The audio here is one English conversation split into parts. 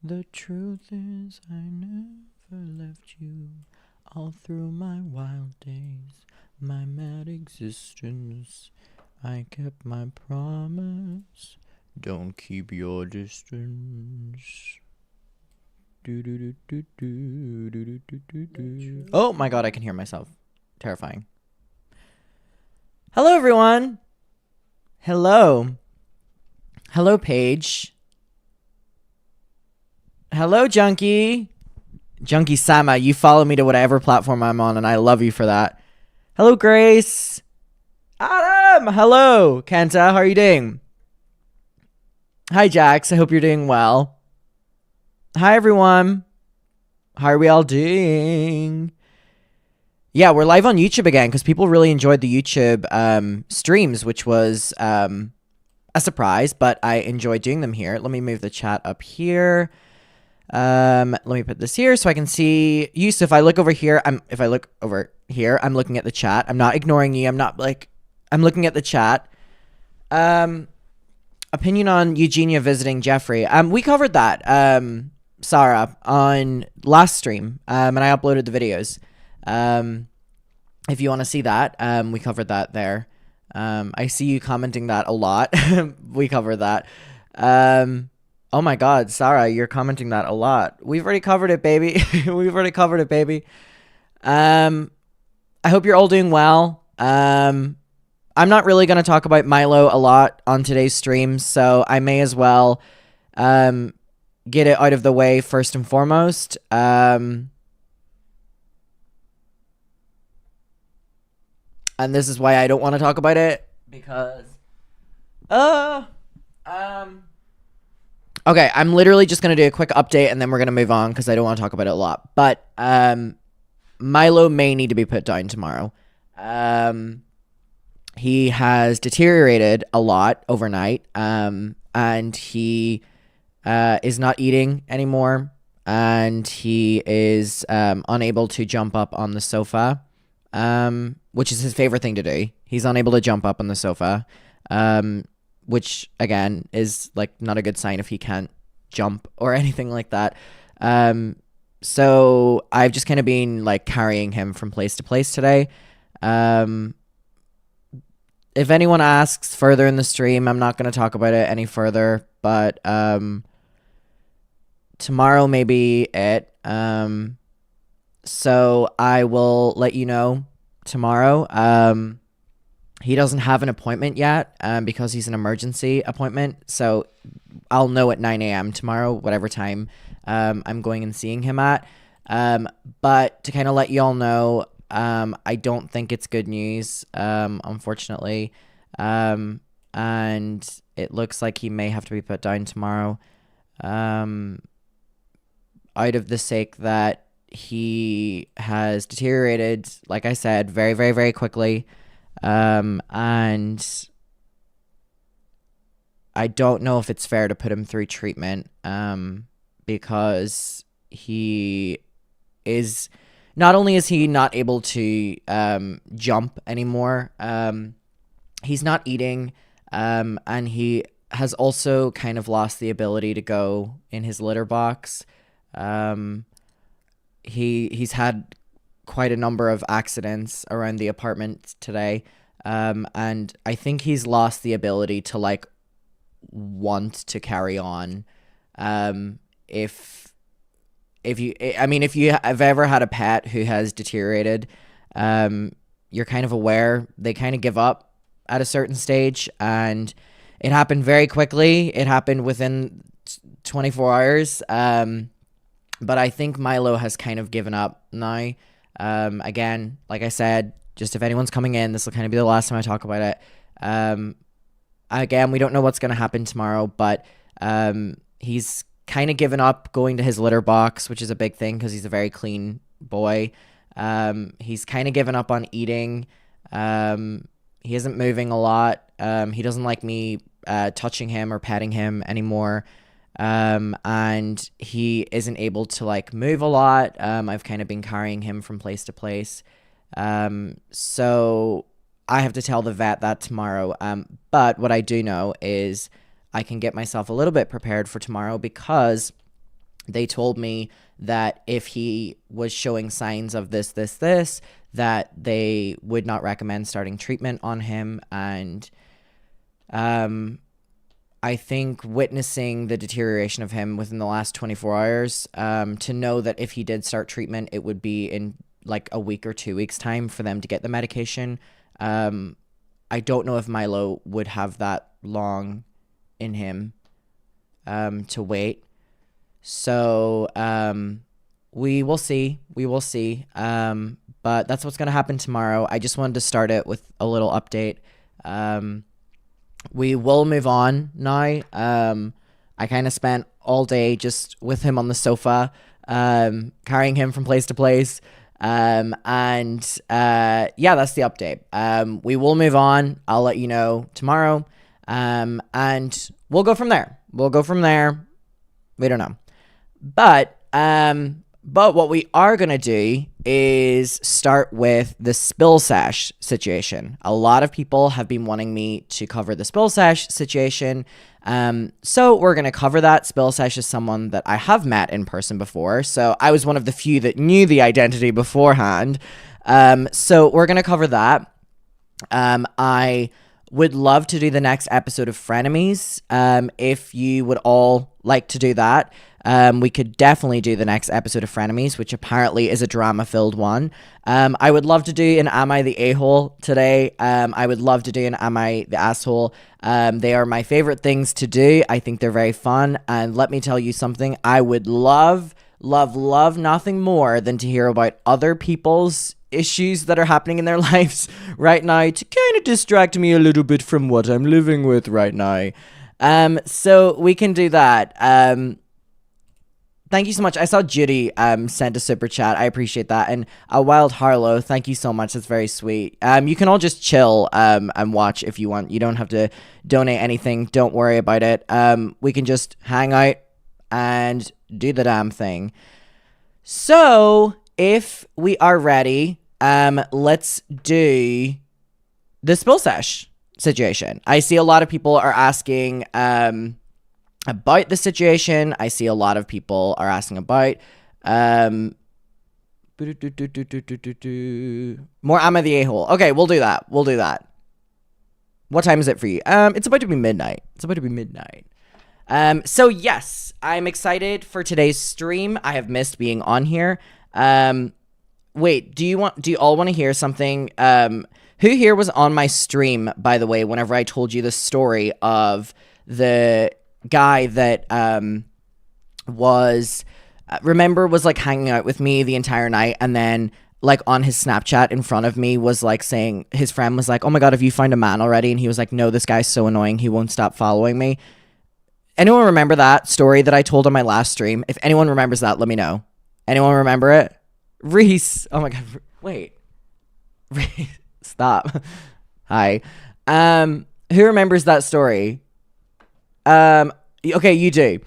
The truth is I never left you all through my wild days, my mad existence. I kept my promise. Don't keep your distance. Oh my god, I can hear myself. Terrifying. Hello, everyone. Hello. Hello, Paige. Hello, Junkie. Junkie Sama, you follow me to whatever platform I'm on, and I love you for that. Hello, Grace. Adam. Hello, Kenta. How are you doing? Hi, Jax. I hope you're doing well. Hi, everyone. How are we all doing? Yeah, we're live on YouTube again because people really enjoyed the YouTube streams, which was a surprise, but I enjoy doing them here. Let me move the chat up here. Let me put this here so I can see Yusuf. If I look over here, I'm looking at the chat. I'm not ignoring you. I'm looking at the chat. Opinion on Eugenia visiting Jeffrey. We covered that, Sarah, on last stream. And I uploaded the videos. If you want to see that, we covered that there. I see you commenting that a lot. We covered that. Oh my god, Sarah, you're commenting that a lot. We've already covered it, baby. We've already covered it, baby. I hope you're all doing well. I'm not really going to talk about Milo a lot on today's stream, so I may as well get it out of the way first and foremost. And this is why I don't want to talk about it, because okay, I'm literally just going to do a quick update and then we're going to move on because I don't want to talk about it a lot. But Milo may need to be put down tomorrow. He has deteriorated a lot overnight, and he is not eating anymore, and he is unable to jump up on the sofa, which is his favorite thing to do. He's unable to jump up on the sofa, which, again, is like not a good sign if he can't jump or anything like that. So I've just kind of been like carrying him from place to place today. If anyone asks further in the stream, I'm not going to talk about it any further, but tomorrow may be it. So I will let you know tomorrow. He doesn't have an appointment yet because he's an emergency appointment. So I'll know at 9 a.m. tomorrow, whatever time I'm going and seeing him at. But to kind of let you all know, I don't think it's good news, unfortunately. And it looks like he may have to be put down tomorrow. Out of the sake that he has deteriorated, like I said, very, very, very quickly. And I don't know if it's fair to put him through treatment, because he is... Not only is he not able to jump anymore, he's not eating, and he has also kind of lost the ability to go in his litter box. He's had quite a number of accidents around the apartment today, and I think he's lost the ability to like want to carry on. If you have ever had a pet who has deteriorated, you're kind of aware they kind of give up at a certain stage, and it happened very quickly. It happened within 24 hours. But I think Milo has kind of given up now. Again, like I said, just if anyone's coming in, this will kind of be the last time I talk about it. Again, we don't know what's going to happen tomorrow, but he's kind of given up going to his litter box, which is a big thing because he's a very clean boy. He's kind of given up on eating. He isn't moving a lot. He doesn't like me touching him or petting him anymore. And he isn't able to like move a lot. I've kind of been carrying him from place to place. So I have to tell the vet that tomorrow. But what I do know is I can get myself a little bit prepared for tomorrow because They told me that if he was showing signs of this, that they would not recommend starting treatment on him. And I think witnessing the deterioration of him within the last 24 hours, to know that if he did start treatment, it would be in like a week or 2 weeks time for them to get the medication. I don't know if Milo would have that long in him to wait. So we will see. But that's what's going to happen tomorrow. I just wanted to start it with a little update. We will move on now. I kind of spent all day just with him on the sofa, carrying him from place to place. Yeah, that's the update. We will move on. I'll let you know tomorrow. And we'll go from there. We don't know. But what we are going to do is start with the spill sash situation. A lot of people have been wanting me to cover the spill sash situation. So we're going to cover that. Spill sash is someone that I have met in person before. So I was one of the few that knew the identity beforehand. So we're going to cover that. I would love to do the next episode of Frenemies. If you would all like to do that. We could definitely do the next episode of Frenemies, which apparently is a drama-filled one. I would love to do an Am I the A-hole today. I would love to do an Am I the Asshole. They are my favorite things to do. I think they're very fun. And let me tell you something. I would love nothing more than to hear about other people's issues that are happening in their lives right now to kind of distract me a little bit from what I'm living with right now. So we can do that. Thank you so much. I saw Judy send a super chat. I appreciate that. And Wild Harlow, thank you so much. That's very sweet. You can all just chill and watch if you want. You don't have to donate anything. Don't worry about it. We can just hang out and do the damn thing. So if we are ready, let's do the spill sesh situation. I see a lot of people are asking about the situation. I see a lot of people are asking about more Am I the A-hole. Okay, we'll do that. What time is it for you? It's about to be midnight. So yes, I'm excited for today's stream. I have missed being on here. Wait, do you all want to hear something? Who here was on my stream, by the way, whenever I told you the story of the guy that was like hanging out with me the entire night, and then like on his Snapchat in front of me was like saying, his friend was like, oh my god, have you found a man already? And he was like, no, this guy's so annoying, he won't stop following me. Anyone remember that story that I told on my last stream? If anyone remembers that, let me know. Anyone remember it? Reese, oh my god, wait, Reese, stop. Hi. Who remembers that story? Okay, you do.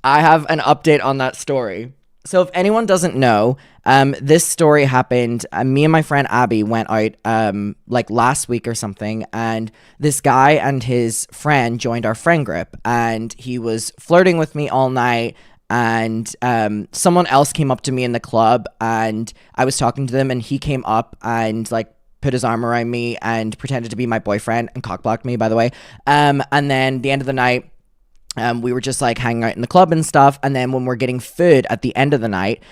I have an update on that story. So if anyone doesn't know, this story happened, me and my friend Abby went out, like last week or something, and this guy and his friend joined our friend group, and he was flirting with me all night, and, someone else came up to me in the club, and I was talking to them, and he came up and, like, put his arm around me and pretended to be my boyfriend and cockblocked me, by the way. And then the end of the night, we were just like hanging out in the club and stuff. And then when we're getting food at the end of the night,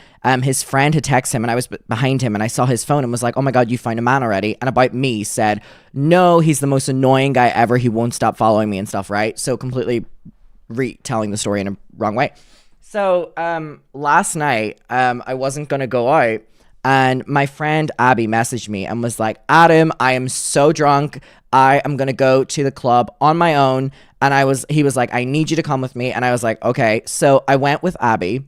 his friend had texted him, and I was behind him, and I saw his phone and was like, oh my god, you found a man already? And about me said, no, he's the most annoying guy ever. He won't stop following me and stuff, right? So completely retelling the story in a wrong way. So last night, I wasn't going to go out. And my friend Abby messaged me and was like, Adam, I am so drunk. I am going to go to the club on my own. And he was like, I need you to come with me. And I was like, okay. So I went with Abby.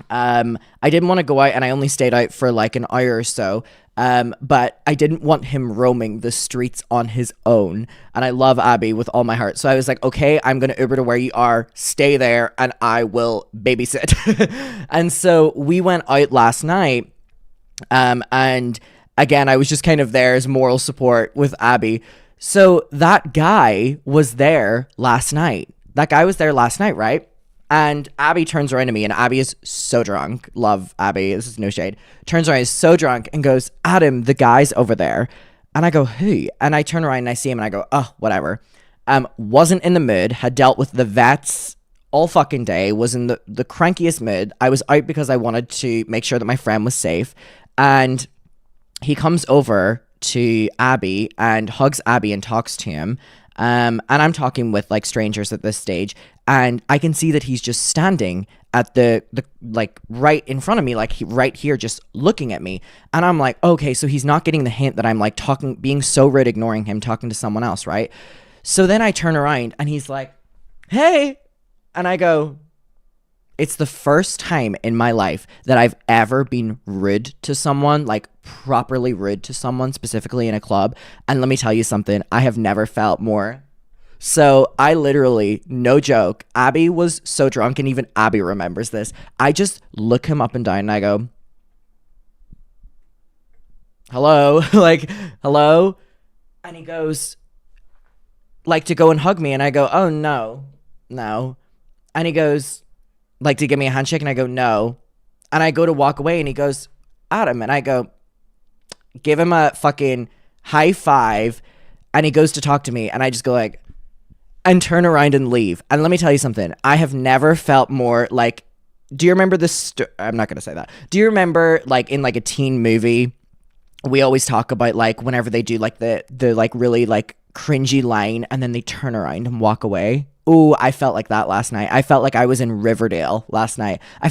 I didn't want to go out, and I only stayed out for like an hour or so. But I didn't want him roaming the streets on his own. And I love Abby with all my heart. So I was like, okay, I'm going to Uber to where you are, stay there, and I will babysit. And so we went out last night. And again, I was just kind of there as moral support with Abby. So that guy was there last night. Right? And Abby turns around to me, and Abby is so drunk. Love Abby. This is no shade. Turns around, is so drunk, and goes, Adam, the guy's over there. And I go, who? And I turn around and I see him, and I go, oh, whatever. Wasn't in the mood, had dealt with the vets all fucking day, was in the crankiest mood. I was out because I wanted to make sure that my friend was safe. And he comes over to Abby and hugs Abby and talks to him. And I'm talking with like strangers at this stage, and I can see that he's just standing at the like right in front of me, like right here, just looking at me. And I'm like, okay, so he's not getting the hint that I'm like talking, being so rude, ignoring him, talking to someone else, right? So then I turn around and he's like, hey, and I go, it's the first time in my life that I've ever been rude to someone, like properly rude to someone, specifically in a club. And let me tell you something, I have never felt more. So I literally, no joke, Abby was so drunk, and even Abby remembers this. I just look him up and down and I go, hello, like, hello? And he goes, like, to go and hug me. And I go, oh, no. And he goes, like, to give me a handshake, and I go, no. And I go to walk away, and he goes, Adam, and I go, give him a fucking high five, and he goes to talk to me, and I just go like, and turn around and leave. And let me tell you something, I have never felt more like, do you remember this? I'm not gonna say that. Do you remember, like, in like a teen movie, we always talk about like whenever they do like the like really like cringy line, and then they turn around and walk away? Ooh, I felt like that last night. I felt like I was in Riverdale last night. I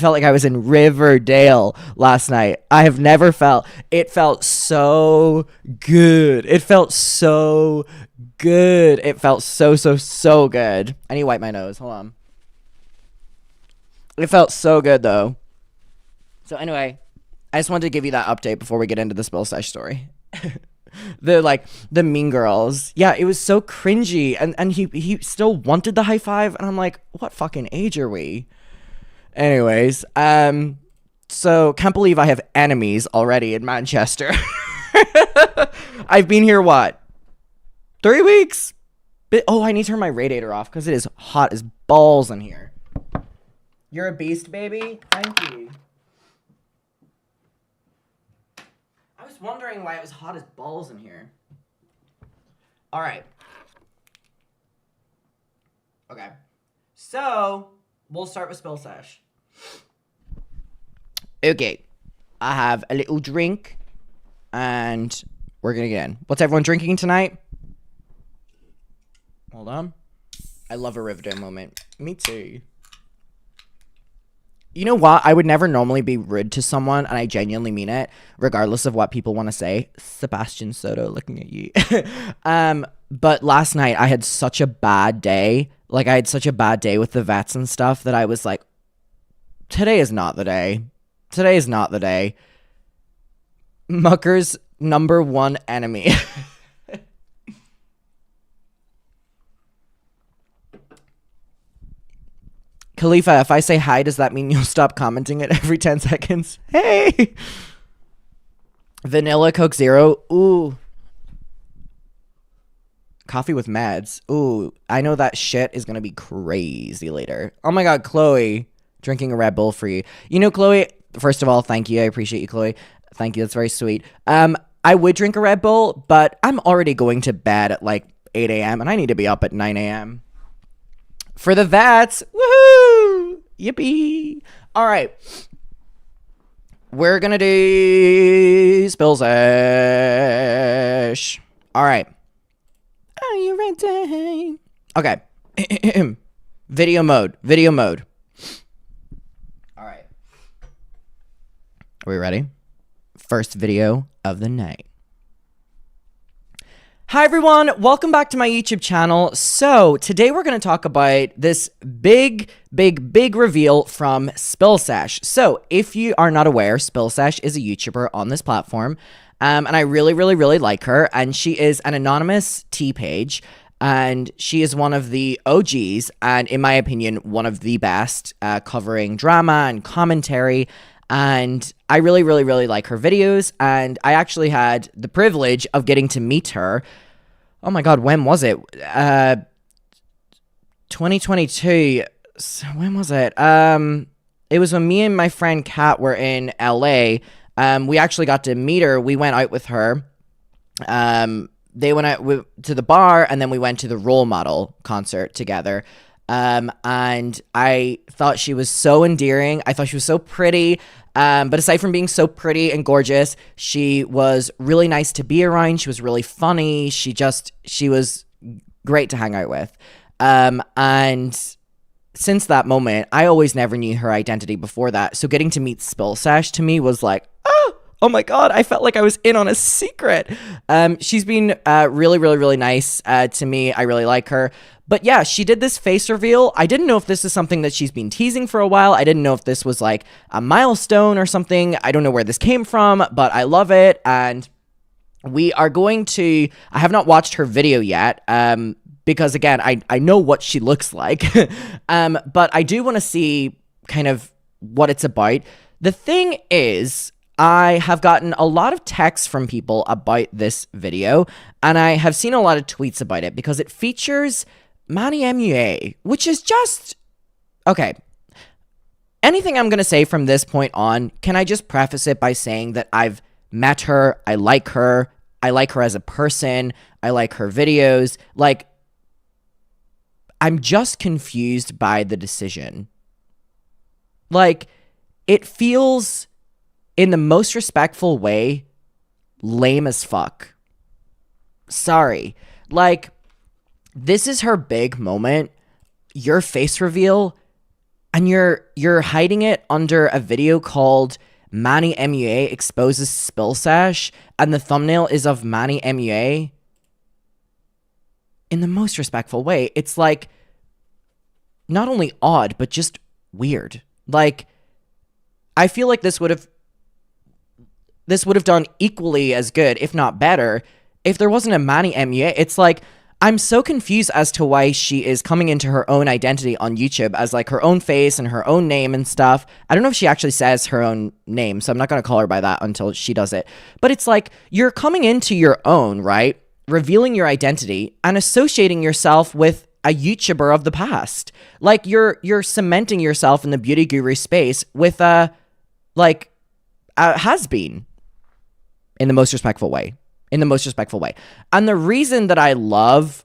have never felt. It felt so good. It felt so good. So good. I need to wipe my nose. Hold on. It felt so good, though. So anyway, I just wanted to give you that update before we get into the Spill Sesh story. The Mean Girls. Yeah, it was so cringy, and he still wanted the high five, and I'm like, what fucking age are we? Anyways, so can't believe I have enemies already in Manchester. I've been here, what, 3 weeks? Oh, I need to turn my radiator off because it is hot as balls in here. You're a beast, baby. Thank you. I was wondering why it was hot as balls in here. All right. Okay. So, we'll start with Spill Sesh. Okay. I have a little drink, and we're going to get in. What's everyone drinking tonight? Hold on. I love a Riverdale moment. Me too. You know what? I would never normally be rude to someone, and I genuinely mean it, regardless of what people want to say. Sebastian Soto looking at you. But last night, I had such a bad day. Like, I had such a bad day with the vets and stuff that I was like, today is not the day. Today is not the day. Mucker's number one enemy. Khalifa, if I say hi, does that mean you'll stop commenting it every 10 seconds? Hey! Vanilla Coke Zero. Ooh. Coffee with meds. Ooh, I know that shit is going to be crazy later. Oh my God, Chloe. Drinking a Red Bull for you. You know, Chloe, first of all, thank you. I appreciate you, Chloe. Thank you. That's very sweet. I would drink a Red Bull, but I'm already going to bed at like 8 a.m. and I need to be up at 9 a.m. For the vets. Woohoo! Yippee! All right. We're going to do Spill Sesh. All right. Are you ready? Okay. Video mode. All right. Are we ready? First video of the night. Hi everyone, welcome back to my YouTube channel. So today we're going to talk about this big reveal from Spill Sesh. So if you are not aware, Spill Sesh is a YouTuber on this platform, and I really like her. And she is an anonymous tea page, and she is one of the OGs, and in my opinion, one of the best, covering drama and commentary. And I really like her videos, and I actually had the privilege of getting to meet her. Oh my God, when was it? 2022, So when was it? It was when me and my friend Kat were in LA. We actually got to meet her. We went out with her. They went out to the bar, and then we went to the Role Model concert together. And I thought she was so endearing. I thought she was so pretty. But aside from being so pretty and gorgeous, she was really nice to be around. She was really funny. She was great to hang out with. And since that moment, I always never knew her identity before that. So getting to meet Spill Sesh to me was like, oh my God, I felt like I was in on a secret. She's been really, really, really nice to me. I really like her. But yeah, she did this face reveal. I didn't know if this is something that she's been teasing for a while. I didn't know if this was like a milestone or something. I don't know where this came from, but I love it. And we are going to, I have not watched her video yet, because again, I know what she looks like, but I do want to see kind of what it's about. The thing is, I have gotten a lot of texts from people about this video, and I have seen a lot of tweets about it because it features Manny MUA, which is just, okay. Anything I'm going to say from this point on, can I just preface it by saying that I've met her, I like her as a person, I like her videos, like, I'm just confused by the decision. Like, it feels, in the most respectful way, lame as fuck. Sorry. Like, this is her big moment, your face reveal, and you're hiding it under a video called Manny MUA exposes Spill Sesh, and the thumbnail is of Manny MUA. In the most respectful way, it's like not only odd, but just weird. Like, I feel like this would have done equally as good, if not better, if there wasn't a Manny MUA. It's like, I'm so confused as to why she is coming into her own identity on YouTube as like her own face and her own name and stuff. I don't know if she actually says her own name, so I'm not going to call her by that until she does it. But it's like, you're coming into your own, right? Revealing your identity and associating yourself with a YouTuber of the past. Like, you're cementing yourself in the beauty guru space with a has-been, in the most respectful way. And the reason that I love,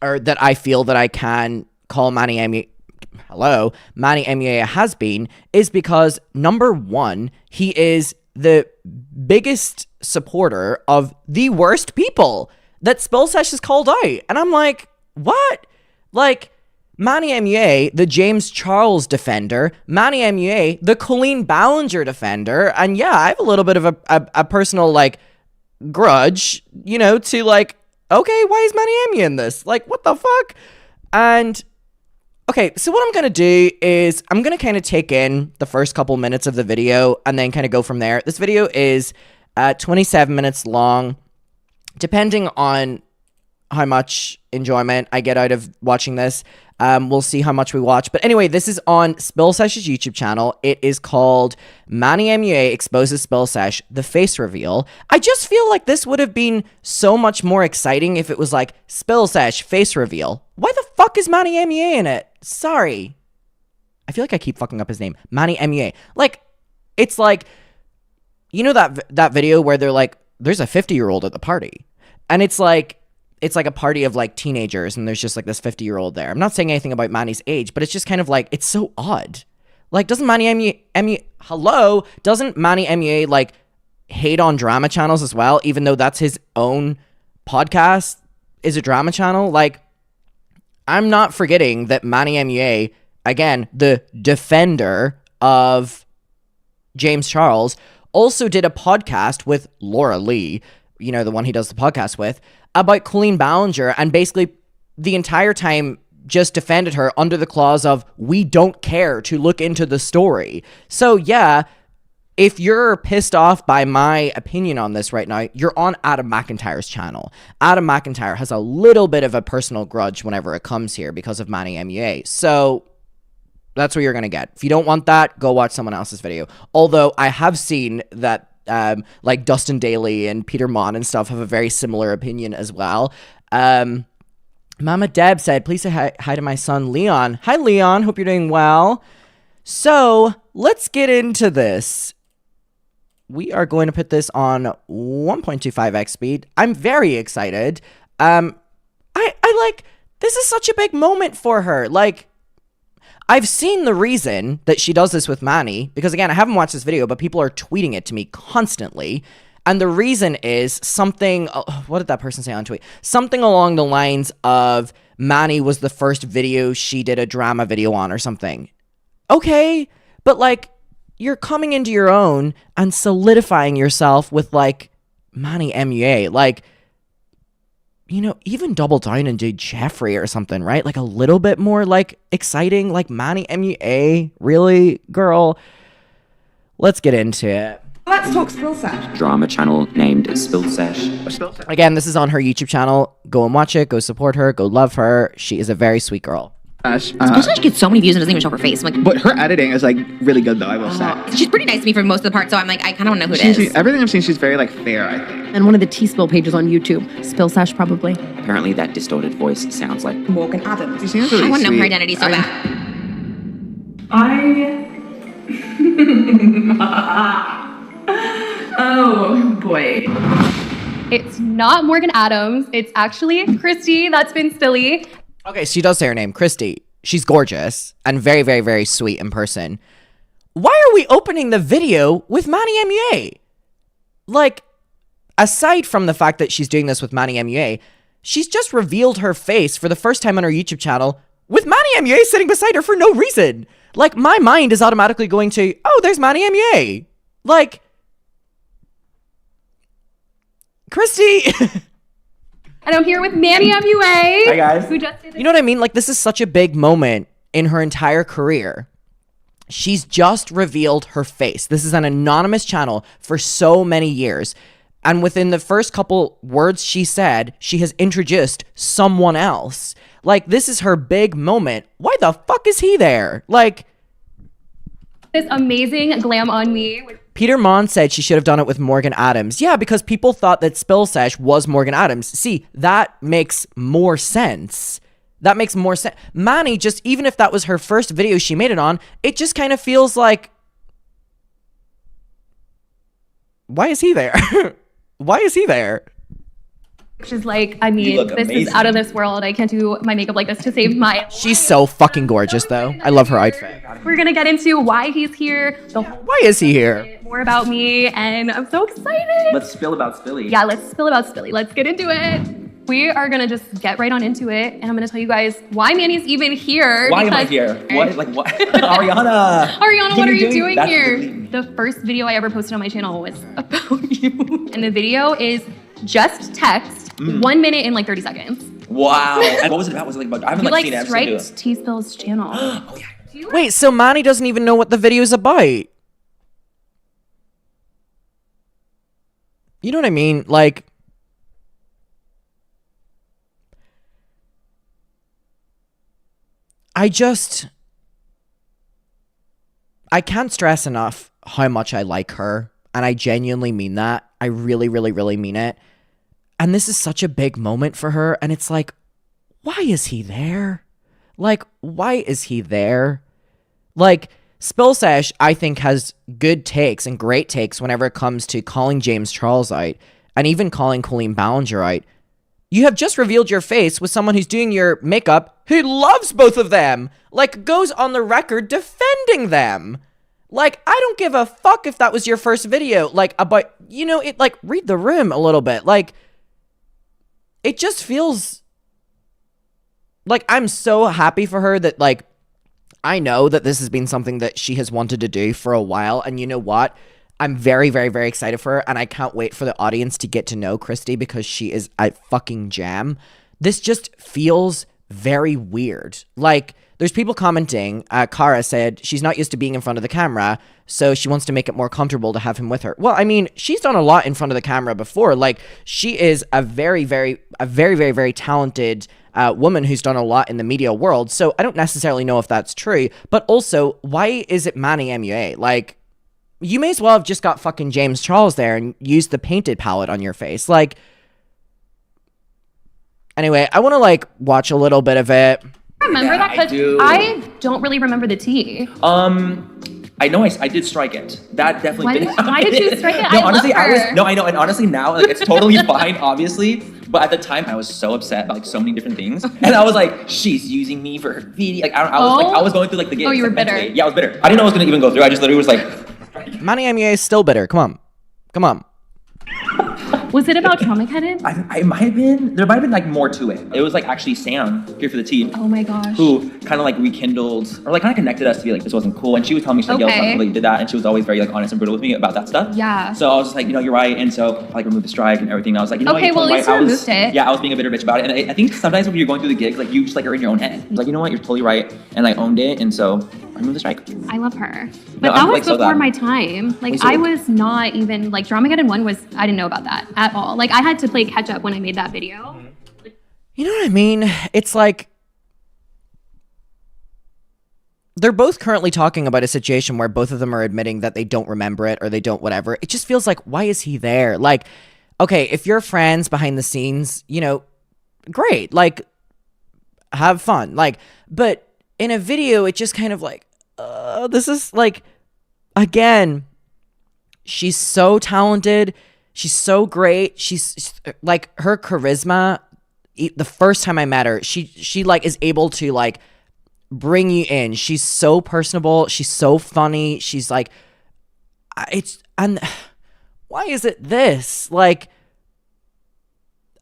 or that I feel that I can call Manny MUA a has-been, is because, number one, he is the biggest supporter of the worst people that Spill Sesh has called out. And I'm like, what? Like, Manny MUA, the James Charles defender, Manny MUA, the Colleen Ballinger defender, and yeah, I have a little bit of a personal, like, grudge, you know, to like, okay, why is Manny MUA in this? Like, what the fuck? And okay, so what I'm going to do is I'm going to kind of take in the first couple minutes of the video and then kind of go from there. This video is 27 minutes long. Depending on how much enjoyment I get out of watching this, we'll see how much we watch. But anyway, this is on Spill Sesh's YouTube channel. It is called Manny MUA Exposes Spill Sesh, the face reveal. I just feel like this would have been so much more exciting if it was like Spill Sesh face reveal. Why the fuck is Manny MUA in it? Sorry. I feel like I keep fucking up his name. Manny MUA. Like, it's like, you know that video where they're like, there's a 50-year-old at the party. And it's like a party of like teenagers and there's just like this 50-year-old there. I'm not saying anything about Manny's age, but it's just kind of like, it's so odd. Like, doesn't Manny MUA like hate on drama channels as well, even though that's his own podcast is a drama channel? Like, I'm not forgetting that Manny MUA, again, the defender of James Charles, also did a podcast with Laura Lee, you know, the one he does the podcast with, about Colleen Ballinger, and basically the entire time just defended her under the clause of, we don't care to look into the story. So yeah, if you're pissed off by my opinion on this right now, you're on Adam McIntyre's channel. Adam McIntyre has a little bit of a personal grudge whenever it comes here because of Manny MUA. So that's what you're going to get. If you don't want that, go watch someone else's video. Although I have seen that like Dustin Daly and Peter Mon and stuff have a very similar opinion as well. Mama Deb said, please say hi to my son, Leon. Hi, Leon. Hope you're doing well. So let's get into this. We are going to put this on 1.25x speed. I'm very excited. I like, this is such a big moment for her. Like, I've seen the reason that she does this with Manny, because again, I haven't watched this video, but people are tweeting it to me constantly. And the reason is something, what did that person say on tweet? Something along the lines of Manny was the first video she did a drama video on or something. Okay, but like, you're coming into your own and solidifying yourself with like Manny MUA. Like, you know, even double down and do Jeffree or something, right? Like a little bit more like exciting, like Manny MUA. Really, girl? Let's get into it. Let's talk Spill Sesh. Drama channel named Spill Sesh. Again, this is on her YouTube channel. Go and watch it. Go support her. Go love her. She is a very sweet girl. Spill Sesh gets so many views and doesn't even show her face. I'm like, But her editing is like really good though, I will say. she's pretty nice to me for most of the part, so I'm like, I kind of want to know who it is. Everything I've seen, she's very like fair, I think. And one of the T-Spill pages on YouTube. Spill Sesh, probably. Apparently that distorted voice sounds like Morgan Adams. She seems really I want to know her sweet. identity so bad. Oh boy. It's not Morgan Adams. It's actually Christy. That's been silly. Okay, she does say her name, Christy. She's gorgeous and very, very, very sweet in person. Why are we opening the video with Manny MUA? Like, aside from the fact that she's doing this with Manny MUA, she's just revealed her face for the first time on her YouTube channel with Manny MUA sitting beside her for no reason. Like, my mind is automatically going to, oh, there's Manny MUA. Like, Christy. And I'm here with Manny MUA. Hi, guys. Who just did You know what I mean? Like, this is such a big moment in her entire career. She's just revealed her face. This is an anonymous channel for so many years. And within the first couple words she said, she has introduced someone else. Like, this is her big moment. Why the fuck is he there? Like, this amazing glam on me. Peter Mon said she should have done it with Morgan Adams. Yeah, because people thought that Spill Sesh was Morgan Adams. See, that makes more sense. That makes more sense. Manny, just even if that was her first video she made it on, it just kind of feels like, why is he there? Why is he there? She's like, I mean, this is out of this world. I can't do my makeup like this to save my life. She's so fucking gorgeous, though. I love her outfit. We're gonna get into why he's here, Why is he here? more about me, and I'm so excited. Let's spill about Spilly. Yeah, let's spill about Spilly. Let's get into it. We are gonna just get right on into it, and I'm gonna tell you guys why Manny's even here. Why am I here? What? Like what? Ariana. Ariana, what are you doing That's here? the- The first video I ever posted on my channel was about you. And the video is just text, 1 minute and like 30 seconds. Wow. And what was it about? Was it like about? I haven't You like like seen it. I've seen it. striped T-Spill's channel. Oh yeah. Wait, so Manny doesn't even know what the video's about? You know what I mean? Like, I can't stress enough how much I like her. And I genuinely mean that. I really, really, really mean it. And this is such a big moment for her. And it's like, why is he there? Like, why is he there? Like, Spill Sesh, I think, has good takes and great takes whenever it comes to calling James Charles out and even calling Colleen Ballinger out. You have just revealed your face with someone who's doing your makeup who loves both of them. Like, goes on the record defending them. Like, I don't give a fuck if that was your first video. Like, about, you know, it, like, read the room a little bit. Like, it just feels like I'm so happy for her that, like, I know that this has been something that she has wanted to do for a while. And you know what? I'm very, very, very excited for her. And I can't wait for the audience to get to know Christy because she is a fucking gem. This just feels very weird. Like, there's people commenting. Kara said she's not used to being in front of the camera, so she wants to make it more comfortable to have him with her. Well, I mean, she's done a lot in front of the camera before. Like, she is a very, very, very talented woman who's done a lot in the media world. So I don't necessarily know if that's true. But also, why is it Manny MUA? Like, you may as well have just got fucking James Charles there and used the painted palette on your face. Like, Anyway, I want to like watch a little bit of it. Remember Yeah, that? I Because do. I don't really remember the tea. I know I did strike it. That definitely Why did. why did you strike it? No, I honestly, love her. I know, and honestly now, like, it's totally fine, obviously. But at the time, I was so upset about like so many different things, and I was like, "She's using me for her video." Like, I was going through like the game. Oh, you were like, bitter. mentally. Yeah, I was bitter. I didn't know I was gonna even go through. I just literally was like, Manny MUA is still bitter. Come on. Was it about Trauma Headed? it might have been. There might have been like more to it. It was like actually Sam here for the tea. Oh my gosh. Who kind of like rekindled or like kind of connected us to be like this wasn't cool, and she was telling me she's like, "Yo, it's not Okay. cool that you did that," and she was always very like honest and brutal with me about that stuff. Yeah. So I was just like, you're right, and so I like removed the strike and everything. And I was like, you know, Okay, what, well, you're at least totally you right. removed it. Yeah, I was being a bitter bitch about it, and I think sometimes when you're going through the gigs, like you just like are in your own head. Like, you know what, you're totally right, and I owned it, and so I removed the strike. I love her. But No, that I'm, was like, so before glad. my time. Like, Wait, so- I was not even, like, Dramageddon 1 was, I didn't know about that at all. Like, I had to play catch up when I made that video. You know what I mean? It's like they're both currently talking about a situation where both of them are admitting that they don't remember it or they don't whatever. It just feels like, why is he there? Like, okay, if you're friends behind the scenes, you know, great. Like, have fun. Like, but in a video, it just kind of like, this is like, again, she's so talented. She's so great. She's like, her charisma, the first time I met her, she like is able to like bring you in. She's so personable. She's so funny. She's like, and why is it this? Like,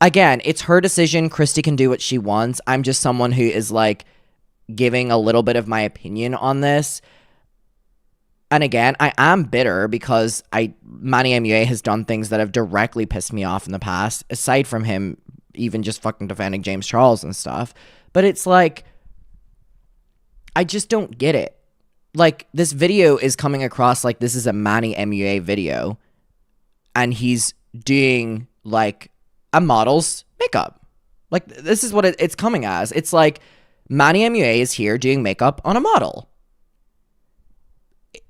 again, it's her decision. Christy can do what she wants. I'm just someone who is like giving a little bit of my opinion on this. And again, I am bitter because Manny MUA has done things that have directly pissed me off in the past, aside from him even just fucking defending James Charles and stuff. But it's like, I just don't get it. Like, this video is coming across like this is a Manny MUA video, and he's doing like a model's makeup. Like, this is what it's coming as. It's like Manny MUA is here doing makeup on a model.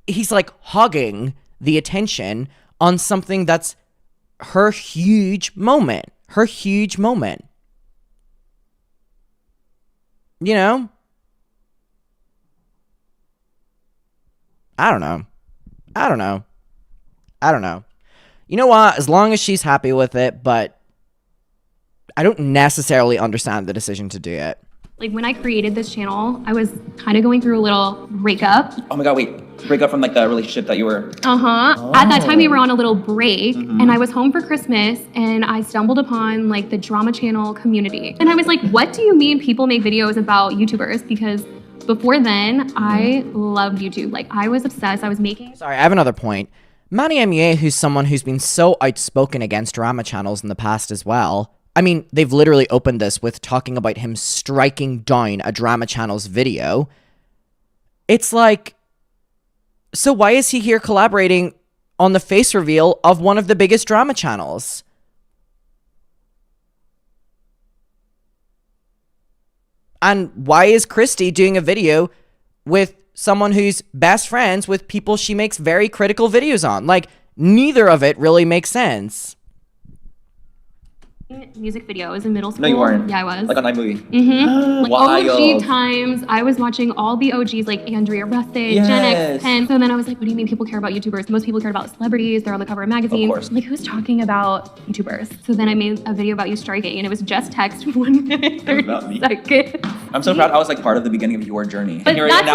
He's like hogging the attention on something that's her huge moment. Her huge moment. You know? I don't know. You know what? As long as she's happy with it, but I don't necessarily understand the decision to do it. Like, when I created this channel, I was kind of going through a little breakup. Oh my god, wait, break up from like the relationship that you were. At that time, we were on a little break, and I was home for Christmas, and I stumbled upon like the drama channel community. And I was like, what do you mean people make videos about YouTubers? Because before then, I loved YouTube. Like, I was obsessed. I was making... Sorry, I have another point. Manny MUA, who's someone who's been so outspoken against drama channels in the past as well. I mean, they've literally opened this with talking about him striking down a drama channel's video. It's like, so why is he here collaborating on the face reveal of one of the biggest drama channels? And why is Christy doing a video with someone who's best friends with people she makes very critical videos on? Like, neither of it really makes sense. music videos in middle school. No, you weren't. Yeah, I was. Like on iMovie. Like OG Wild. times, I was watching all the OGs like Andrea Rusted, Gen Yes. X, and so then I was like, what do you mean people care about YouTubers? Most people care about celebrities. They're on the cover of magazines. Of course. Like, who's talking about YouTubers? So then I made a video about you striking, and it was just text 1 minute, 30 About me. seconds. I'm so proud. I was like part of the beginning of your journey. But that's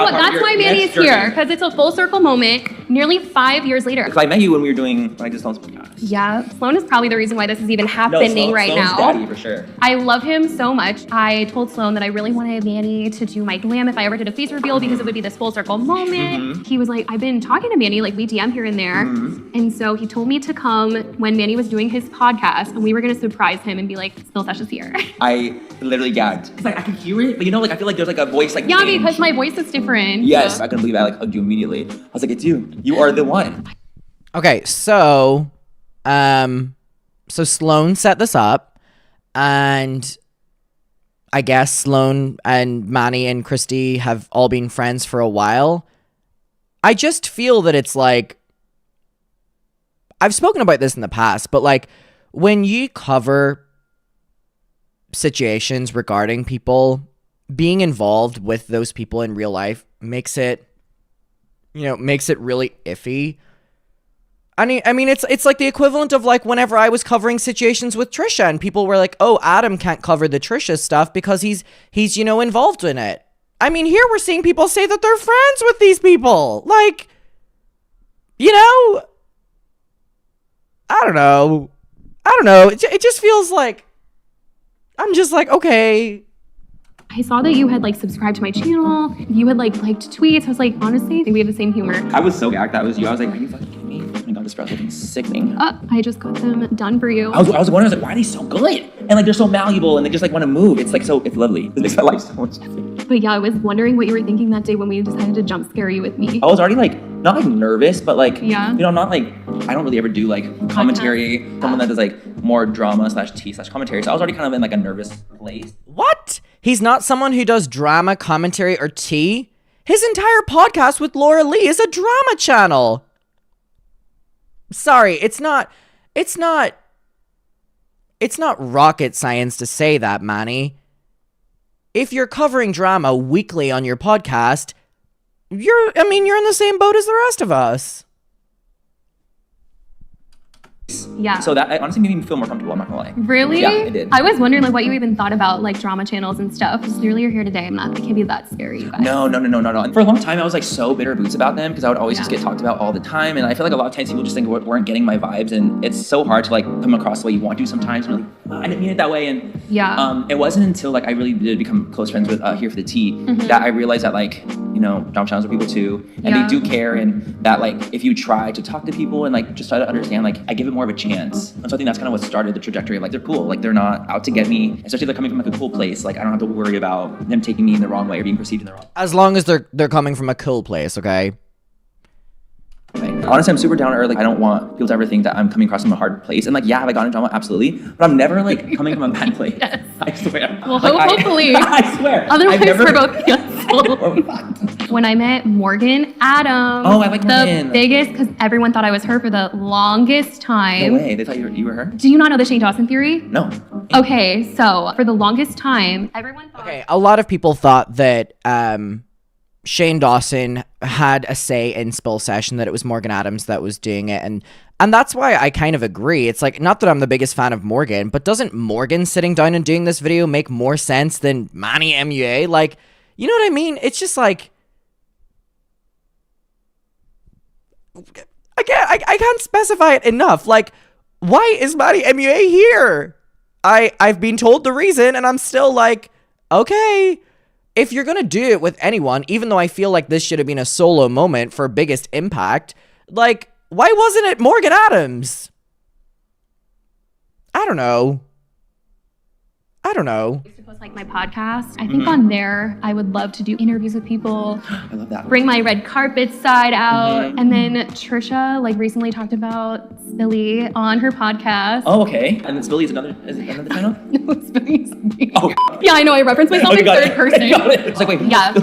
why Manny is here, because it's a full circle moment nearly 5 years later. Because I met you when we were doing when I just podcast. Yeah, Sloan is probably the reason why this is even No, happening right Sloan's now. daddy for sure. I love him so much. I told Sloan that I really wanted Manny to do my glam if I ever did a face reveal because it would be this full circle moment. He was like, I've been talking to Manny, like we DM here and there. And so he told me to come when Manny was doing his podcast and we were gonna surprise him and be like, Spill Sesh is here. I literally gagged. Because like I can hear it, but you know, like I feel like there's like a voice like Yeah, change. because my voice is different. Yes, I couldn't believe I like hugged you immediately. I was like, it's you. You are the one. Okay, so Sloan set this up, and I guess Sloan and Manny and Christy have all been friends for a while. I just feel that it's like, I've spoken about this in the past, but like when you cover situations regarding people being involved with those people in real life makes it really iffy. I mean, it's like the equivalent of like whenever I was covering situations with Trisha and people were like, oh, Adam can't cover the Trisha stuff because he's involved in it. I mean, here we're seeing people say that they're friends with these people. Like, I don't know. It just feels like, I'm just like, okay. I saw that you had like subscribed to my channel. You had like liked tweets. I was like, honestly, I think we have the same humor. I was so gagged that was you. I was like, are you fucking kidding me? Oh my god, this brows looking sickening. I just got them done for you. I was wondering, I was like, why are they so good? And like, they're so malleable and they just like want to move. It's like, it's lovely. It makes my life so much easier. But yeah, I was wondering what you were thinking that day when we decided to jump scare you with me. I was already like, not like nervous, but like, Yeah. not like, I don't really ever do like commentary. Someone that does like more drama / commentary. So I was already kind of in like a nervous place. What? He's not someone who does drama, commentary, or tea? His entire podcast with Laura Lee is a drama channel. Sorry, it's not rocket science to say that, Manny. If you're covering drama weekly on your podcast, you're in the same boat as the rest of us. Yeah. So that honestly made me feel more comfortable, I'm not gonna lie. Really? Yeah, it did. I was wondering like what you even thought about like drama channels and stuff. Because clearly you're here today. I can't be that scary, you guys. No. And for a long time, I was like so bitter boots about them because I would always just get talked about all the time. And I feel like a lot of times people just think weren't getting my vibes. And it's so hard to like come across the way you want to sometimes. And like, I didn't mean it that way. And it wasn't until like I really did become close friends with Here for the Tea that I realized that like, drama channels are people too. And they do care. And that like, if you try to talk to people and like just try to understand, like I give it more of a chance. And so I think that's kind of what started the trajectory of like, they're cool. Like they're not out to get me, especially if they're coming from like a cool place. Like I don't have to worry about them taking me in the wrong way or being perceived in the wrong way. As long as they're coming from a cool place, okay? Honestly, I'm super down to earth. Like, I don't want people to ever think that I'm coming across from a hard place. And like, yeah, have I gone into drama? Absolutely. But I'm never like coming from a bad place. Yes. I swear. Well, Like, hopefully. I swear. Otherwise, I've we're both cancelled. When I met Morgan Adams. Oh, I like Morgan. The biggest, because everyone thought I was her for the longest time. No way. They thought you were her? Do you not know the Shane Dawson theory? No. Okay, so for the longest time, everyone thought. Okay, a lot of people thought that Shane Dawson had a say in Spill Session, that it was Morgan Adams that was doing it, and that's why I kind of agree. It's like, not that I'm the biggest fan of Morgan, but doesn't Morgan sitting down and doing this video make more sense than Manny MUA? Like, you know what I mean? It's just like, I can't specify it enough. Like, why is Manny MUA here? I've been told the reason, and I'm still like, okay. If you're going to do it with anyone, even though I feel like this should have been a solo moment for biggest impact, like, why wasn't it Morgan Adams? I don't know. I used to post like my podcast. I think on there, I would love to do interviews with people. I love that. Bring my red carpet side out. And then Trisha like recently talked about Spilly on her podcast. Oh, okay. And then Spilly is it another channel? No, Spilly's me. Oh. Yeah, I know. I reference myself in got third it. person. Got it. It's like, wait. Yeah.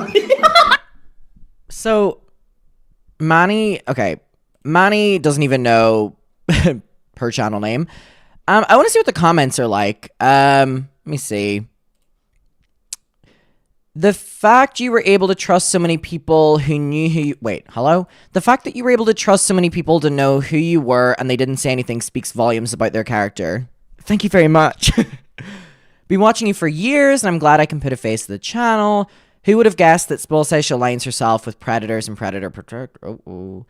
So, Manny doesn't even know her channel name. I want to see what the comments are like. Let me see. The fact you were able to trust so many people who knew who you... Wait, hello? The fact that you were able to trust so many people to know who you were and they didn't say anything speaks volumes about their character. Thank you very much. Been watching you for years, and I'm glad I can put a face to the channel. Who would have guessed that Spill says she aligns herself with predators and predator protector? Oh.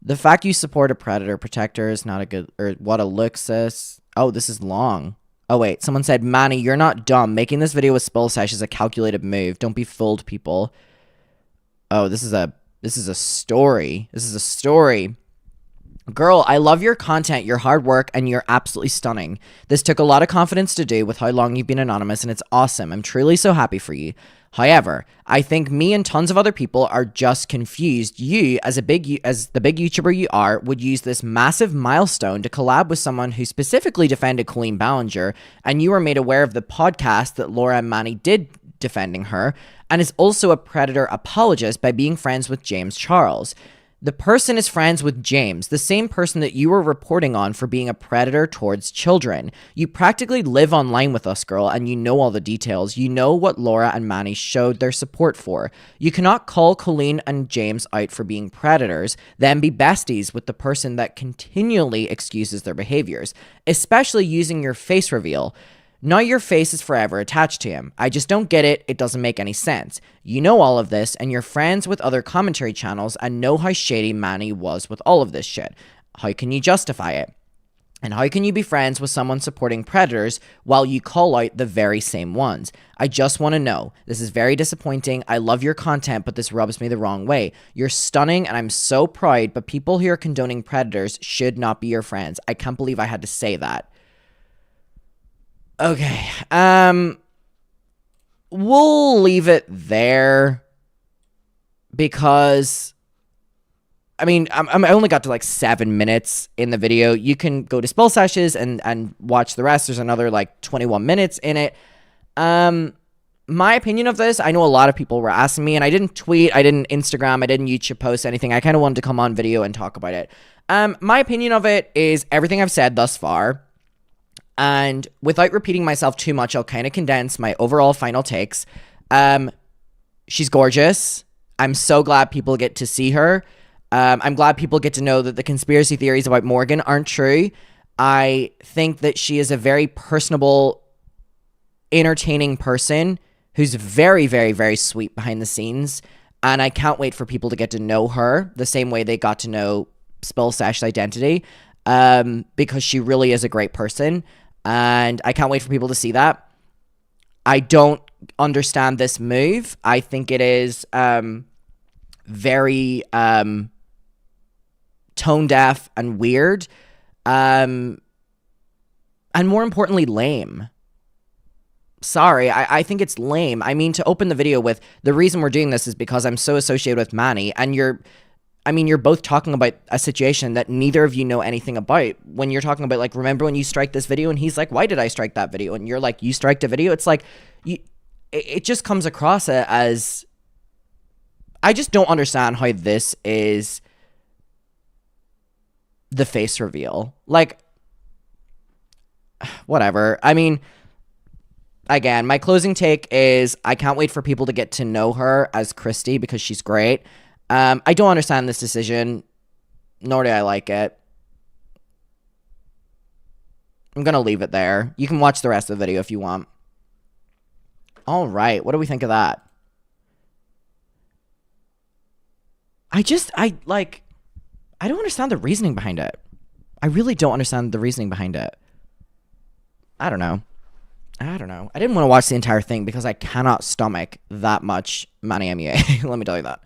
The fact you support a predator protector is not a good... Or what a look, sis. Oh, this is long. Oh, wait. Someone said, Manny, you're not dumb. Making this video with Spill Sesh is a calculated move. Don't be fooled, people. Oh, this is a story. This is a story. Girl, I love your content, your hard work, and you're absolutely stunning. This took a lot of confidence to do with how long you've been anonymous, and it's awesome. I'm truly so happy for you. However, I think me and tons of other people are just confused. You, as the big YouTuber you are, would use this massive milestone to collab with someone who specifically defended Colleen Ballinger, and you were made aware of the podcast that Laura and Manny did defending her, and is also a predator apologist by being friends with James Charles. The person is friends with James, the same person that you were reporting on for being a predator towards children. You practically live online with us, girl, and you know all the details. You know what Laura and Manny showed their support for. You cannot call Colleen and James out for being predators, then be besties with the person that continually excuses their behaviors, especially using your face reveal. Now your face is forever attached to him. I just don't get it. It doesn't make any sense. You know all of this, and you're friends with other commentary channels and know how shady Manny was with all of this shit. How can you justify it? And how can you be friends with someone supporting predators while you call out the very same ones? I just want to know. This is very disappointing. I love your content, but this rubs me the wrong way. You're stunning, and I'm so proud, but people who are condoning predators should not be your friends. I can't believe I had to say that. Okay, we'll leave it there because, I mean, I only got to like 7 minutes in the video. You can go to Spill Sessions and watch the rest. There's another like 21 minutes in it. My opinion of this, I know a lot of people were asking me, and I didn't tweet, I didn't Instagram, I didn't YouTube post anything. I kind of wanted to come on video and talk about it. My opinion of it is everything I've said thus far. And without repeating myself too much, I'll kind of condense my overall final takes. She's gorgeous. I'm so glad people get to see her. I'm glad people get to know that the conspiracy theories about Morgan aren't true. I think that she is a very personable, entertaining person who's very, very, very sweet behind the scenes. And I can't wait for people to get to know her the same way they got to know Spill Sesh's identity, because she really is a great person. And I can't wait for people to see that. I don't understand this move. I think it is very tone deaf and weird. And more importantly, lame. Sorry, I think it's lame. I mean, to open the video with, the reason we're doing this is because I'm so associated with Manny, and you're both talking about a situation that neither of you know anything about. When you're talking about, like, remember when you strike this video? And he's like, why did I strike that video? And you're like, you striked a video? It's like, it just comes across as, I just don't understand how this is the face reveal. Like, whatever. I mean, again, my closing take is I can't wait for people to get to know her as Christy because she's great. I don't understand this decision, nor do I like it. I'm going to leave it there. You can watch the rest of the video if you want. All right, what do we think of that? I don't understand the reasoning behind it. I really don't understand the reasoning behind it. I don't know. I didn't want to watch the entire thing because I cannot stomach that much Manny MUA. Let me tell you that.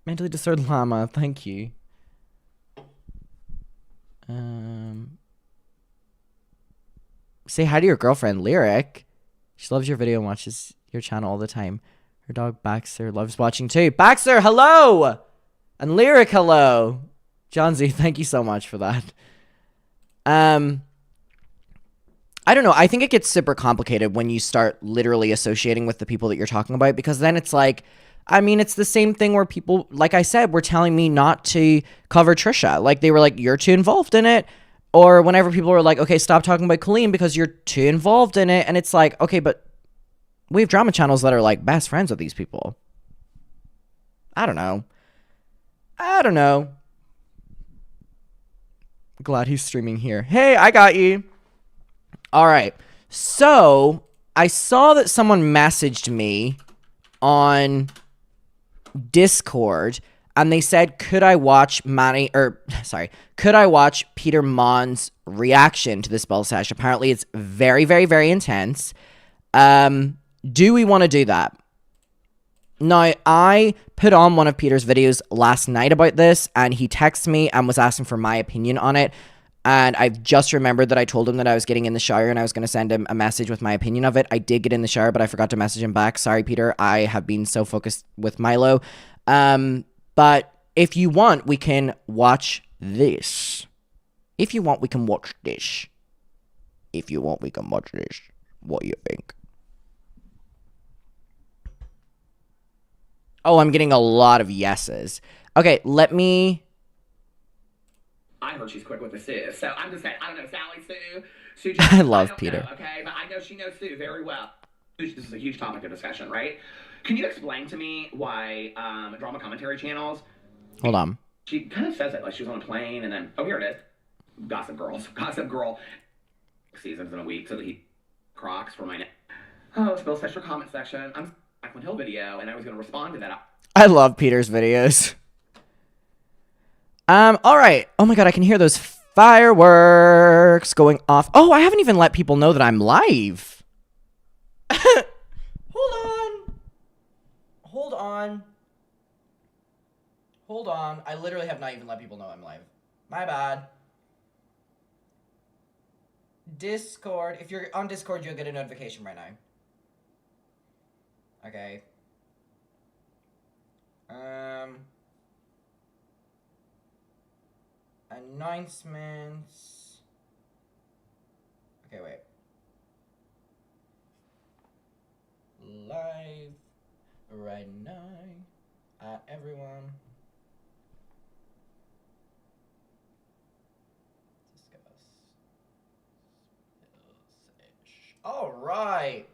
Mentally disordered llama, thank you. Say hi to your girlfriend, Lyric. She loves your video and watches your channel all the time. Her dog Baxter loves watching too. Baxter, hello! And Lyric, hello. John Z, thank you so much for that. I don't know. I think it gets super complicated when you start literally associating with the people that you're talking about, because then it's like, I mean, it's the same thing where people, like I said, were telling me not to cover Trisha. Like, they were like, you're too involved in it. Or whenever people were like, okay, stop talking about Colleen because you're too involved in it. And it's like, okay, but we have drama channels that are like best friends with these people. I don't know. Glad he's streaming here. Hey, I got you. All right. So I saw that someone messaged me on Discord, and they said, could I watch Peter Mon's reaction to the Spill Sesh? Apparently it's very, very, very intense. Do we want to do that? Now, I put on one of Peter's videos last night about this, and he texted me and was asking for my opinion on it. And I've just remembered that I told him that I was getting in the shower and I was going to send him a message with my opinion of it. I did get in the shower, but I forgot to message him back. Sorry, Peter. I have been so focused with Milo. But if you want, we can watch this. If you want, we can watch this. If you want, we can watch this. What do you think? Oh, I'm getting a lot of yeses. Okay, let me... I heard she's quick with the Sue, so I'm just saying, I don't know, Sally, Sue I love Peter. know, okay, but I know she knows Sue very well. This is a huge topic of discussion, right? Can you explain to me why drama commentary channels... Hold on. She kind of says it, like she was on a plane, and then, oh, here it is. Gossip Girl. Seasons in a week, so that he crocs for my... Oh, Spill Special comment section. I'm Jaclyn Hill video, and I was going to respond to that. I love Peter's videos. All right. Oh my god, I can hear those fireworks going off. Oh, I haven't even let people know that I'm live. Hold on. I literally have not even let people know I'm live. My bad. Discord. If you're on Discord, you'll get a notification right now. Okay. Announcements. Okay, wait. Live right now at everyone. Discuss. All right.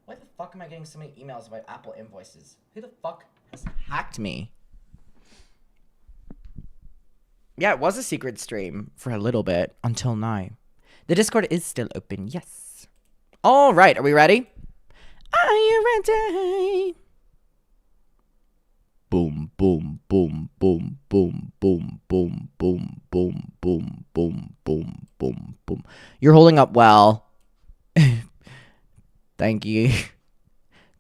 Why the fuck am I getting so many emails about Apple invoices? Who the fuck has hacked me? Yeah, it was a secret stream for a little bit until now. The Discord is still open, yes. All right, are we ready? Are you ready? Boom, boom, boom, boom, boom, boom, boom, boom, boom, boom, boom, boom, boom, boom. You're holding up well. Thank you.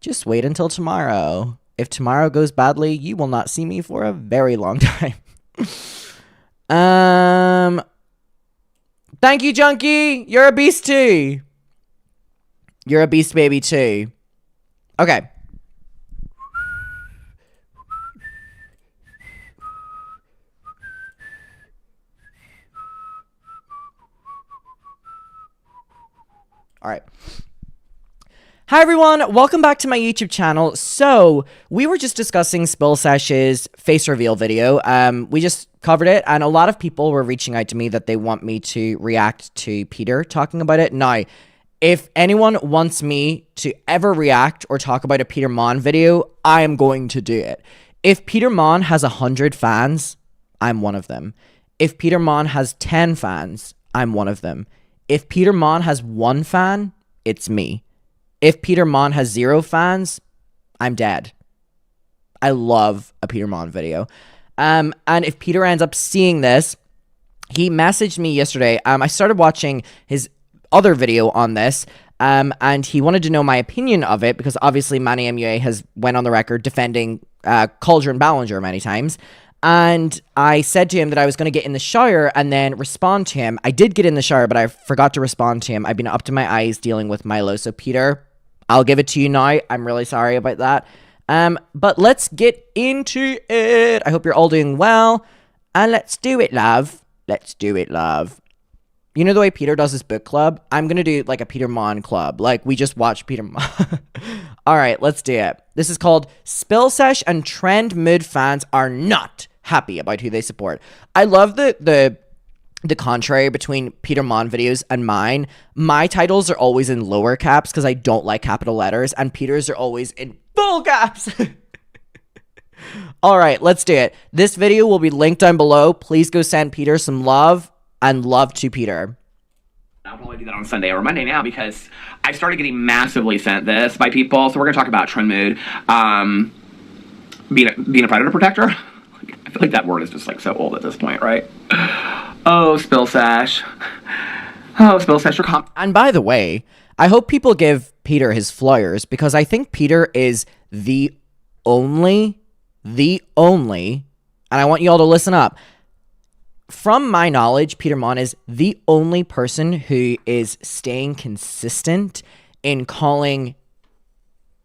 Just wait until tomorrow. If tomorrow goes badly, you will not see me for a very long time. Thank you, Junkie. You're a beast too. You're a beast baby too. Okay. All right. Hi everyone, welcome back to my YouTube channel. So, we were just discussing Spill Sesh's face reveal video. We just covered it, and a lot of people were reaching out to me that they want me to react to Peter talking about it. Now, if anyone wants me to ever react or talk about a Peter Mon video, I am going to do it. If Peter Mon has 100 fans, I'm one of them. If Peter Mon has 10 fans, I'm one of them. If Peter Mon has 1 fan, it's me. If Peter Mon has 0 fans, I'm dead. I love a Peter Mon video. And if Peter ends up seeing this, he messaged me yesterday. I started watching his other video on this, and he wanted to know my opinion of it because obviously Manny MUA has went on the record defending Cauldron Ballinger many times. And I said to him that I was going to get in the shower and then respond to him. I did get in the shower, but I forgot to respond to him. I've been up to my eyes dealing with Milo. So Peter, I'll give it to you now. I'm really sorry about that. But let's get into it. I hope you're all doing well. And let's do it, love. Let's do it, love. You know the way Peter does his book club? I'm going to do like a Peter Mon club. Like we just watch Peter Mon. All right, let's do it. This is called Spill Sesh, and Trend Mood fans are not happy about who they support. I love the contrary between Peter Mon videos and mine. My titles are always in lower caps because I don't like capital letters, and Peter's are always in full caps. All right, let's do it. This video will be linked down below. Please go send Peter some love, and love to Peter. I'll probably do that on Sunday or Monday now because I started getting massively sent this by people. So we're going to talk about Trend Mood. Being a predator protector. I feel like that word is just like so old at this point, right? Oh, Spill Sesh. Oh, Spill Sesh. And by the way, I hope people give Peter his flyers because I think Peter is the only, and I want you all to listen up. From my knowledge, Peter Mon is the only person who is staying consistent in calling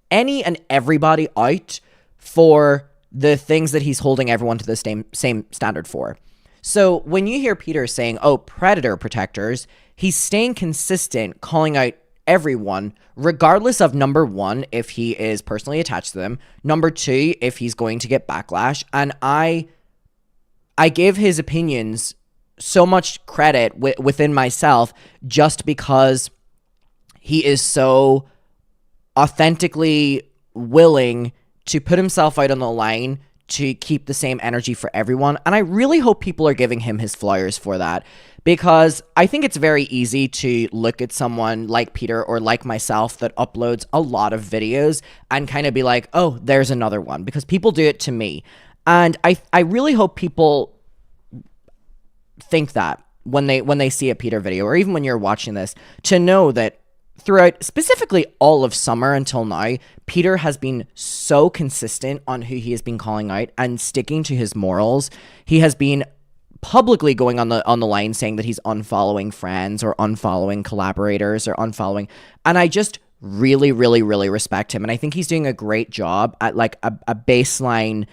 any and everybody out for the things that he's holding everyone to the same standard for. So when you hear Peter saying, oh, predator protectors, he's staying consistent, calling out everyone, regardless of number one, if he is personally attached to them, number two, if he's going to get backlash. And I give his opinions so much credit within myself just because he is so authentically willing to put himself out on the line to keep the same energy for everyone. And I really hope people are giving him his flowers for that, because I think it's very easy to look at someone like Peter or like myself that uploads a lot of videos and kind of be like, oh, there's another one, because people do it to me. And I really hope people think that when they see a Peter video, or even when you're watching this, to know that throughout specifically all of summer until now, Peter has been so consistent on who he has been calling out and sticking to his morals. He has been publicly going on the line saying that he's unfollowing friends or unfollowing collaborators or unfollowing. And I just really, really, really respect him. And I think he's doing a great job at like a baseline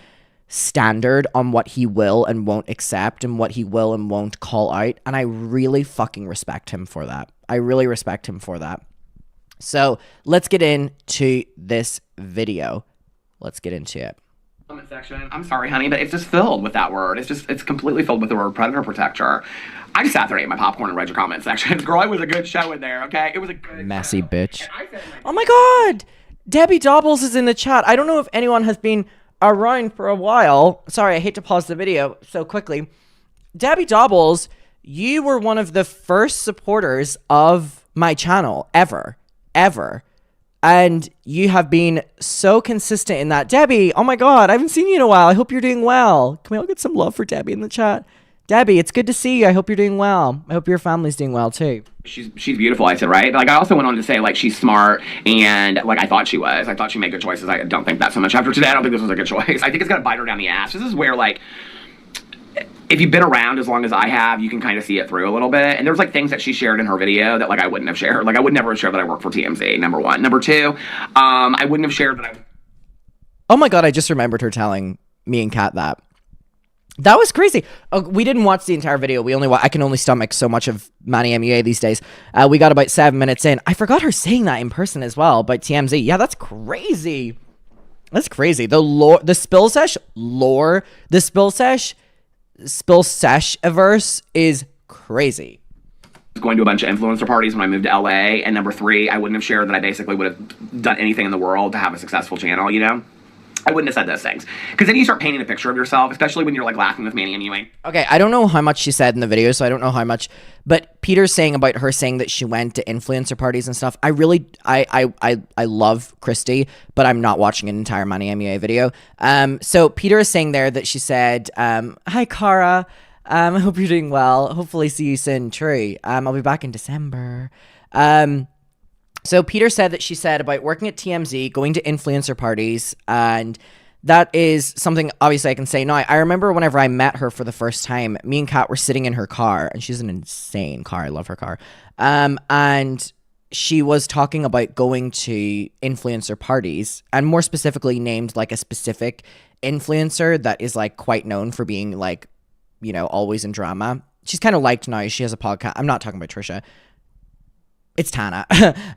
standard on what he will and won't accept and what he will and won't call out. And I really fucking respect him for that. I really respect him for that. So let's get into this video. Let's get into it. Comment section. I'm sorry, honey, but it's just filled with that word. It's completely filled with the word predator protector. I just sat there, ate my popcorn, and read your comment section. Girl, it was a good show in there, okay? It was a good messy show. Bitch. Oh my God! Debbie Dobbles is in the chat. I don't know if anyone has been around for a while. Sorry, I hate to pause the video so quickly. Debbie Dobbles, you were one of the first supporters of my channel ever. And you have been so consistent in that. Debbie, oh my God, I haven't seen you in a while. I hope you're doing well. Can we all get some love for Debbie in the chat? Debbie, it's good to see you. I hope you're doing well. I hope your family's doing well too. She's beautiful, I said, right? Like, I also went on to say, like, she's smart, and, like, I thought she was. I thought she made good choices. I don't think that so much after today. I don't think this was a good choice. I think it's gonna bite her down the ass. This is where, like, if you've been around as long as I have, you can kind of see it through a little bit. And there's like things that she shared in her video that like I wouldn't have shared. Like I would never have shared that I work for TMZ, number one. Number two, I wouldn't have shared that I... Oh my God, I just remembered her telling me and Kat that. That was crazy. We didn't watch the entire video. I can only stomach so much of Manny MUA these days. We got about 7 minutes in. I forgot her saying that in person as well, but TMZ. Yeah, that's crazy. That's crazy. The lore, the Spill Sesh lore, the Spill Sesh-averse is crazy. Going to a bunch of influencer parties when I moved to LA, and number three, I wouldn't have shared that I basically would have done anything in the world to have a successful channel, you know? I wouldn't have said those things. Because then you start painting a picture of yourself, especially when you're like laughing with Manny MUA. Okay, I don't know how much she said in the video, so I don't know how much, but Peter's saying about her saying that she went to influencer parties and stuff. I love Christy, but I'm not watching an entire Manny MUA video. So Peter is saying there that she said, hi Cara, I hope you're doing well. Hopefully see you soon. True. I'll be back in December. So Peter said that she said about working at TMZ, going to influencer parties, and that is something obviously I can say now. I remember whenever I met her for the first time, me and Kat were sitting in her car, and she's an insane car. I love her car. And she was talking about going to influencer parties, and more specifically named like a specific influencer that is like quite known for being like, you know, always in drama. She's kind of liked now. She has a podcast. I'm not talking about Trisha. It's Tana.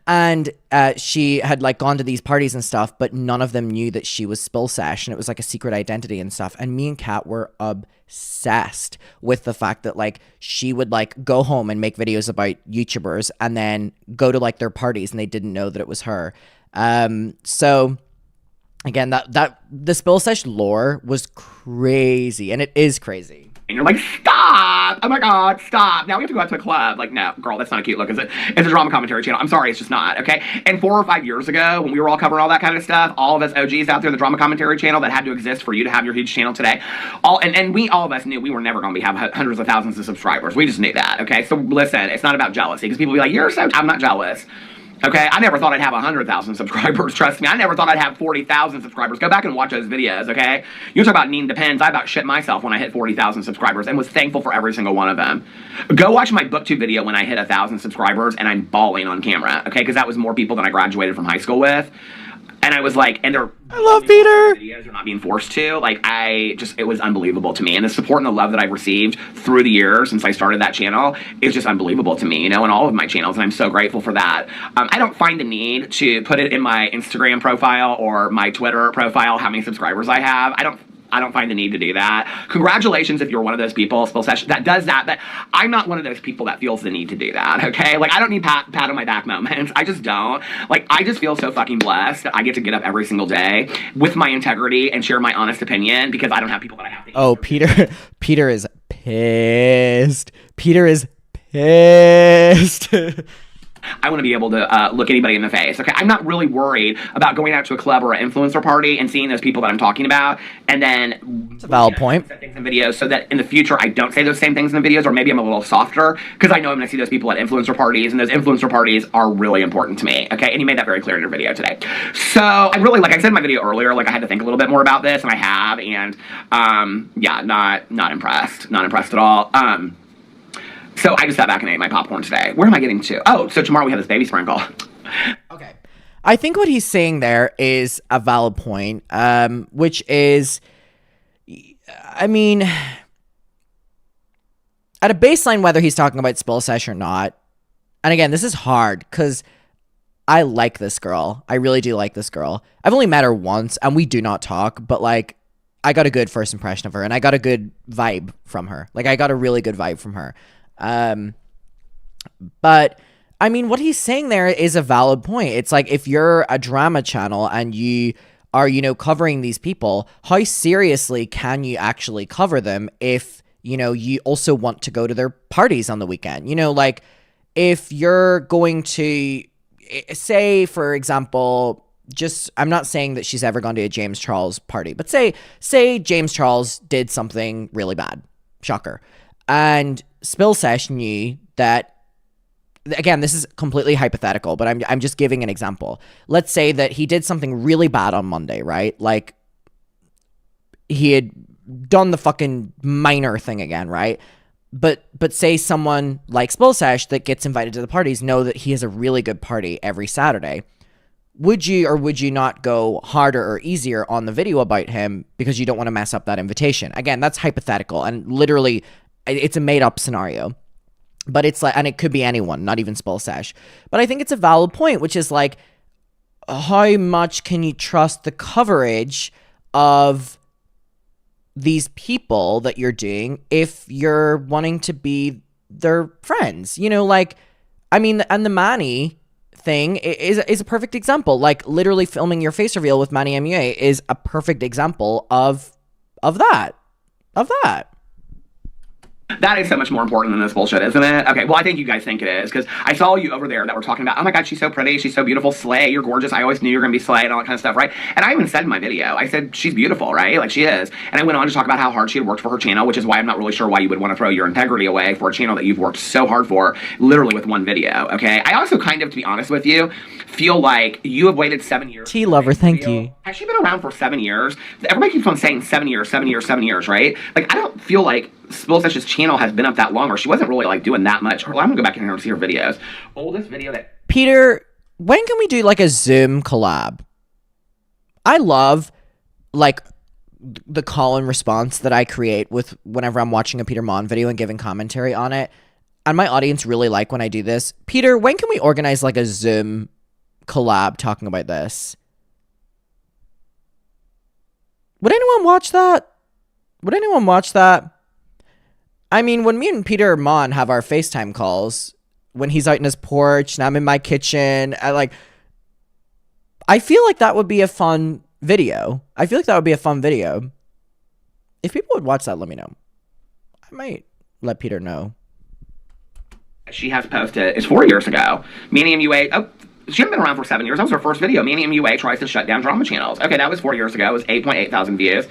And she had like gone to these parties and stuff, but none of them knew that she was Spill Sesh, and it was like a secret identity and stuff. And me and Kat were obsessed with the fact that like she would like go home and make videos about YouTubers and then go to like their parties and they didn't know that it was her. So again, that the Spill Sesh lore was crazy, and it is crazy. And you're like, stop! Oh my God, stop! Now we have to go out to a club. Like, no, girl, that's not a cute look, is it? It's a drama commentary channel. I'm sorry, it's just not, okay? And 4 or 5 years ago, when we were all covering all that kind of stuff, all of us OGs out there in the drama commentary channel that had to exist for you to have your huge channel today, all of us knew we were never going to have hundreds of thousands of subscribers. We just knew that, okay? So listen, it's not about jealousy, because people be like, I'm not jealous. Okay, I never thought I'd have 100,000 subscribers, trust me. I never thought I'd have 40,000 subscribers. Go back and watch those videos, okay? You talk about needing depends. I about shit myself when I hit 40,000 subscribers and was thankful for every single one of them. Go watch my BookTube video when I hit 1,000 subscribers and I'm bawling on camera, okay? Because that was more people than I graduated from high school with. And I was like, and they're I love Peter. Videos are not being forced to. Like, it was unbelievable to me. And the support and the love that I've received through the years since I started that channel is just unbelievable to me, you know, in all of my channels. And I'm so grateful for that. I don't find the need to put it in my Instagram profile or my Twitter profile how many subscribers I have. I don't find the need to do that. Congratulations if you're one of those people, Spill Sesh, that does that, but I'm not one of those people that feels the need to do that, okay? Like, I don't need pat on my back moments. I just don't. Like, I just feel so fucking blessed that I get to get up every single day with my integrity and share my honest opinion because I don't have people that I have to Oh, Peter is pissed. Peter is pissed. I want to be able to look anybody in the face. Okay, I'm not really worried about going out to a club or an influencer party and seeing those people that I'm talking about, and then it's a valid point. Things in videos so that in the future I don't say those same things in the videos, or maybe I'm a little softer because I know I'm going to see those people at influencer parties, and those influencer parties are really important to me. Okay, and you made that very clear in your video today. So I really, like I said in my video earlier, like I had to think a little bit more about this, and I have, and yeah, not impressed, not impressed at all. So I just sat back and ate my popcorn today. Where am I getting to? Oh, so tomorrow we have this baby sprinkle. Okay. I think what he's saying there is a valid point, which is, I mean, at a baseline, whether he's talking about Spill Sesh or not, and again, this is hard because I like this girl. I really do like this girl. I've only met her once, and we do not talk, but, like, I got a good first impression of her, and I got a good vibe from her. Like, I got a really good vibe from her. But I mean, what he's saying there is a valid point. It's like, if you're a drama channel and you are, you know, covering these people, how seriously can you actually cover them if, you know, you also want to go to their parties on the weekend? You know, like, if you're going to say, for example, I'm not saying that she's ever gone to a James Charles party, but say James Charles did something really bad. Shocker. And Spill Sesh knew that, again, this is completely hypothetical, but I'm just giving an example. Let's say that he did something really bad on Monday, right? Like, he had done the fucking minor thing again, right? But say someone like Spill Sesh that gets invited to the parties know that he has a really good party every Saturday. Would you or would you not go harder or easier on the video about him because you don't want to mess up that invitation? Again, that's hypothetical, and literally it's a made-up scenario. But it's like, and it could be anyone, not even Spill Sesh. But I think it's a valid point, which is like, how much can you trust the coverage of these people that you're doing if you're wanting to be their friends? You know, like, I mean, and the Manny thing is a perfect example. Like, literally filming your face reveal with Manny MUA is a perfect example of that. That is so much more important than this bullshit, isn't it? Okay, well, I think you guys think it is, because I saw you over there that were talking about, oh my god, she's so pretty, she's so beautiful, slay, you're gorgeous, I always knew you were going to be slay, and all that kind of stuff, right? And I even said in my video, I said, she's beautiful, right? Like, she is. And I went on to talk about how hard she had worked for her channel, which is why I'm not really sure why you would want to throw your integrity away for a channel that you've worked so hard for, literally with one video, okay? I also kind of, to be honest with you, feel like you have waited 7 years. T-Lover, thank you. Has she been around for 7 years? Everybody keeps on saying 7 years, 7 years, 7 years, right? Like, I don't feel like Spill Sesh's channel has been up that long, or she wasn't really, like, doing that much. I'm gonna go back in here and see her videos. Oldest video that... Peter, when can we do, like, a Zoom collab? I love, like, the call and response that I create with whenever I'm watching a Peter Mon video and giving commentary on it. And my audience really like when I do this. Peter, when can we organize, like, a Zoom collab talking about this? Would anyone watch that? Would anyone watch that? I mean, when me and Peter Mon have our FaceTime calls, when he's out in his porch and I'm in my kitchen, I feel like that would be a fun video. If people would watch that, let me know. I might let Peter know. She has posted, it's 4 years ago. Manny MUA, she hadn't been around for 7 years. That was her first video. Manny MUA tries to shut down drama channels. Okay, that was 4 years ago. It was 8.8 thousand views.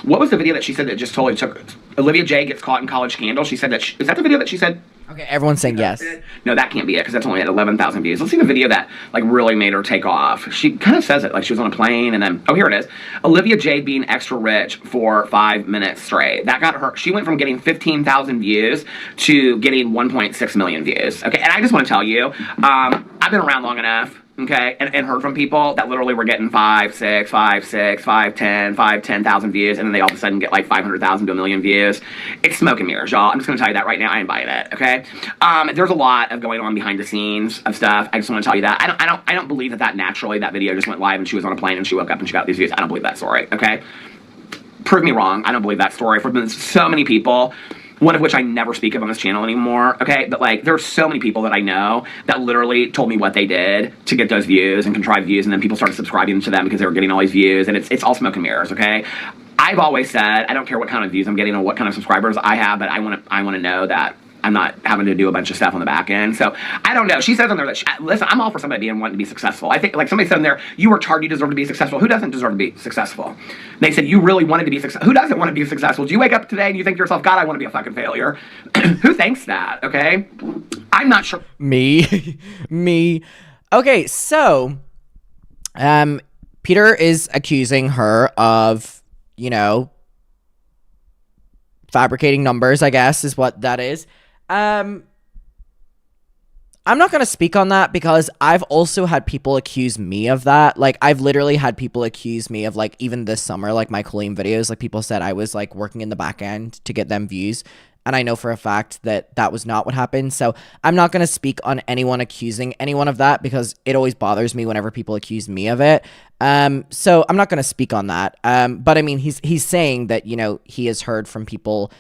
What was the video that she said that just totally took... Olivia J gets caught in college scandal. She said that... is that the video that she said... Okay, everyone's saying yes. No, that can't be it, because that's only at 11,000 views. Let's see the video that, like, really made her take off. She kind of says it, like she was on a plane, and then... oh, here it is. Olivia J being extra rich for 5 minutes straight. That got her... she went from getting 15,000 views to getting 1.6 million views. Okay, and I just want to tell you, I've been around long enough okay, and heard from people that literally were getting 5, 10, 10,000 views, and then they all of a sudden get like 500,000 to 1 million views. It's smoke and mirrors, y'all. I'm just gonna tell you that right now. I ain't buying it, okay? There's a lot of going on behind the scenes of stuff. I just want to tell you that. I don't believe that naturally that video just went live and she was on a plane and she woke up and she got these views. I don't believe that story, okay? Prove me wrong. I don't believe that story. For so many people, one of which I never speak of on this channel anymore, okay? But, like, there's so many people that I know that literally told me what they did to get those views and contrive views, and then people started subscribing to them because they were getting all these views, and it's all smoke and mirrors, okay? I've always said, I don't care what kind of views I'm getting or what kind of subscribers I have, but I want to know that I'm not having to do a bunch of stuff on the back end. So, I don't know. She says on there that, listen, I'm all for somebody wanting to be successful. I think, like, somebody said in there, you worked hard, you deserve to be successful. Who doesn't deserve to be successful? They said, you really wanted to be successful. Who doesn't want to be successful? Do you wake up today and you think to yourself, God, I want to be a fucking failure? Who thinks that, okay? I'm not sure. Me. Me. Okay, so, Peter is accusing her of, you know, fabricating numbers, I guess, is what that is. I'm not going to speak on that because I've also had people accuse me of that. Like, I've literally had people accuse me of, like, even this summer, like, my Colleen videos, like, people said I was, like, working in the back end to get them views. And I know for a fact that that was not what happened. So I'm not going to speak on anyone accusing anyone of that because it always bothers me whenever people accuse me of it. So I'm not going to speak on that. But I mean, he's saying that, you know, he has heard from people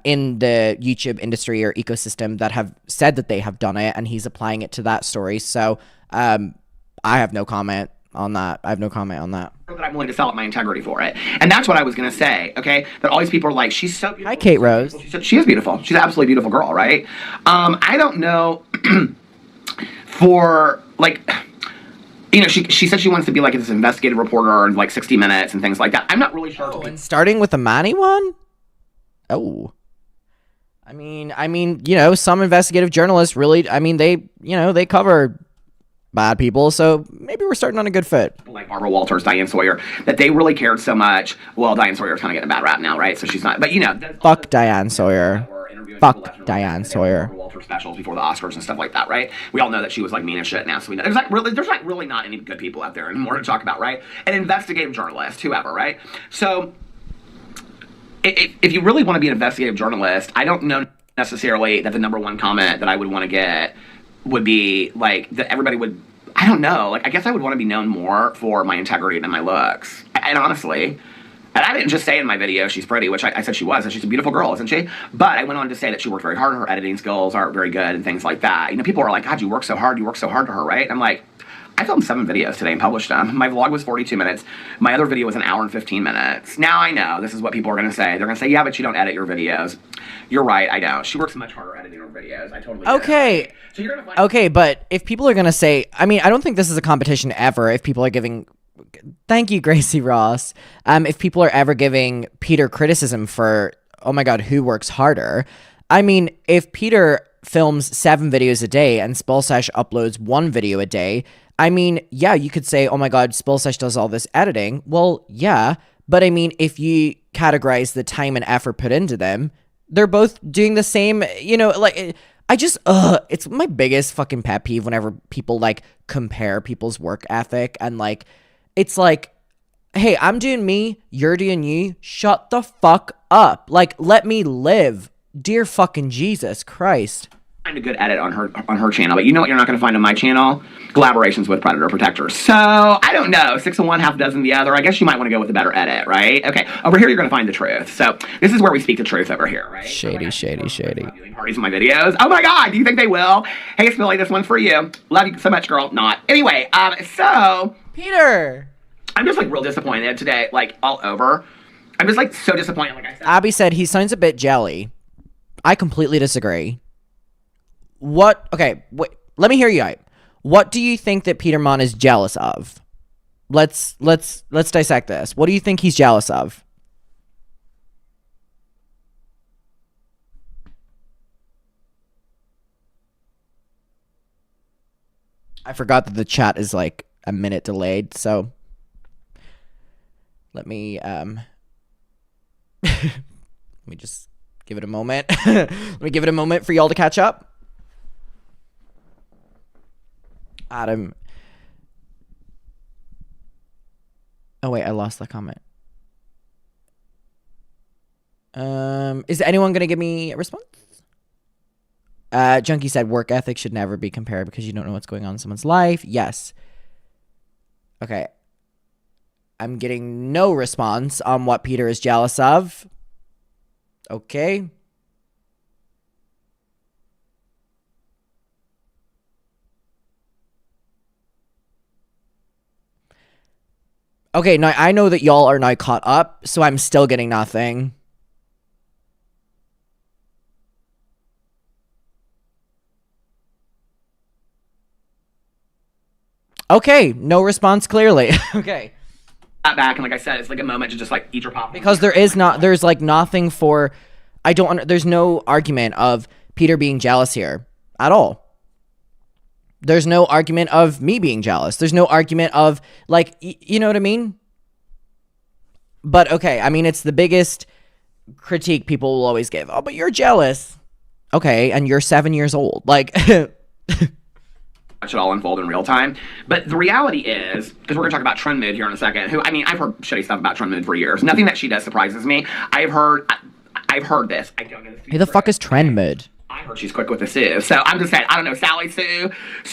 in the YouTube industry or ecosystem that have said that they have done it, and he's applying it to that story. So I have no comment on that. I have no comment on that. That I'm willing to sell up my integrity for it. And that's what I was going to say, okay? That all these people are like, she's so beautiful. Hi, Kate Rose. She is beautiful. She's an absolutely beautiful girl, right? I don't know for, like, you know, she said she wants to be like this investigative reporter in like 60 Minutes and things like that. I'm not really sure. Oh, and starting with the Manny one? Oh, I mean, you know, some investigative journalists really, I mean, they, you know, they cover bad people, so maybe we're starting on a good foot. Like Barbara Walters, Diane Sawyer, that they really cared so much. Well, Diane Sawyer's kind of getting a bad rap now, right? So she's not, but you know. Fuck Diane Sawyer. Fuck Diane Sawyer. Barbara Walters specials before the Oscars and stuff like that, right? We all know that she was like mean as shit now, so we know. There's like really not any good people out there anymore to talk about, right? An investigative journalist, whoever, right? So, if you really want to be an investigative journalist, I don't know necessarily that the number one comment that I would want to get would be like that everybody would, I don't know, like I guess I would want to be known more for my integrity than my looks. And honestly, and I didn't just say in my video she's pretty, which I said she was, and she's a beautiful girl, isn't she? But I went on to say that she worked very hard, her editing skills aren't very good and things like that. You know, people are like, God, you work so hard to her, right? And I'm like, I filmed 7 videos today and published them. My vlog was 42 minutes. My other video was an hour and 15 minutes. Now I know this is what people are going to say. They're going to say, yeah, but you don't edit your videos. You're right, I don't. She works much harder editing her videos. I totally Okay. do. So you're gonna find okay, but if people are going to say, I mean, I don't think this is a competition ever if people are giving, thank you, Gracie Ross. If people are ever giving Peter criticism for, oh my God, who works harder? I mean, if Peter films 7 videos a day and Spillsesh uploads 1 video a day, I mean, yeah, you could say, oh my God, Spillsesh does all this editing. Well, yeah, but I mean, if you categorize the time and effort put into them, they're both doing the same, you know, like, I just, it's my biggest fucking pet peeve whenever people, like, compare people's work ethic, and, like, it's like, hey, I'm doing me, you're doing you, shut the fuck up. Like, let me live. Dear fucking Jesus Christ. Find a good edit on her channel, but you know what you're not going to find on my channel? Collaborations with Predator Protectors. So, I don't know, 6 of one, half a dozen the other. I guess you might want to go with a better edit, right? Okay, over here you're going to find the truth. So, this is where we speak the truth over here, right? Shady. Viewing parties in my videos. Oh my God, do you think they will? Hey, Spilly, this one's for you. Love you so much, girl. Not. Anyway, so... Peter! I'm just, like, real disappointed today, like, all over. I'm just, like, so disappointed, like I said. Abby said he sounds a bit jelly. I completely disagree. What? Okay, wait. Let me hear you out. What do you think that Peter Mon is jealous of? Let's dissect this. What do you think he's jealous of? I forgot that the chat is like a minute delayed, so let me let me just give it a moment. Let me give it a moment for y'all to catch up. Adam, Oh wait, I lost the comment. Is anyone gonna give me a response? Junkie said work ethic should never be compared because you don't know what's going on in someone's life. Yes. Okay. I'm getting no response on what Peter is jealous of. Okay. Okay, now I know that y'all are now caught up, so I'm still getting nothing. Okay, no response clearly. Okay. Back, and like I said, it's like a moment to just like eat your popcorn. Because there's like nothing for, there's no argument of Peter being jealous here at all. There's no argument of me being jealous. There's no argument of, like, you know what I mean? But, okay, I mean, it's the biggest critique people will always give. Oh, but you're jealous. Okay, and you're 7 years old. Like... Watch it all unfold in real time. But the reality is, because we're going to talk about Trend Mood here in a second, who, I mean, I've heard shitty stuff about Trend Mood for years. Nothing that she does surprises me. I've heard this. I don't know this. Who the fuck is Trend Mood? I heard she's quick with the Sue. So I'm just saying, I don't know, Sally Sue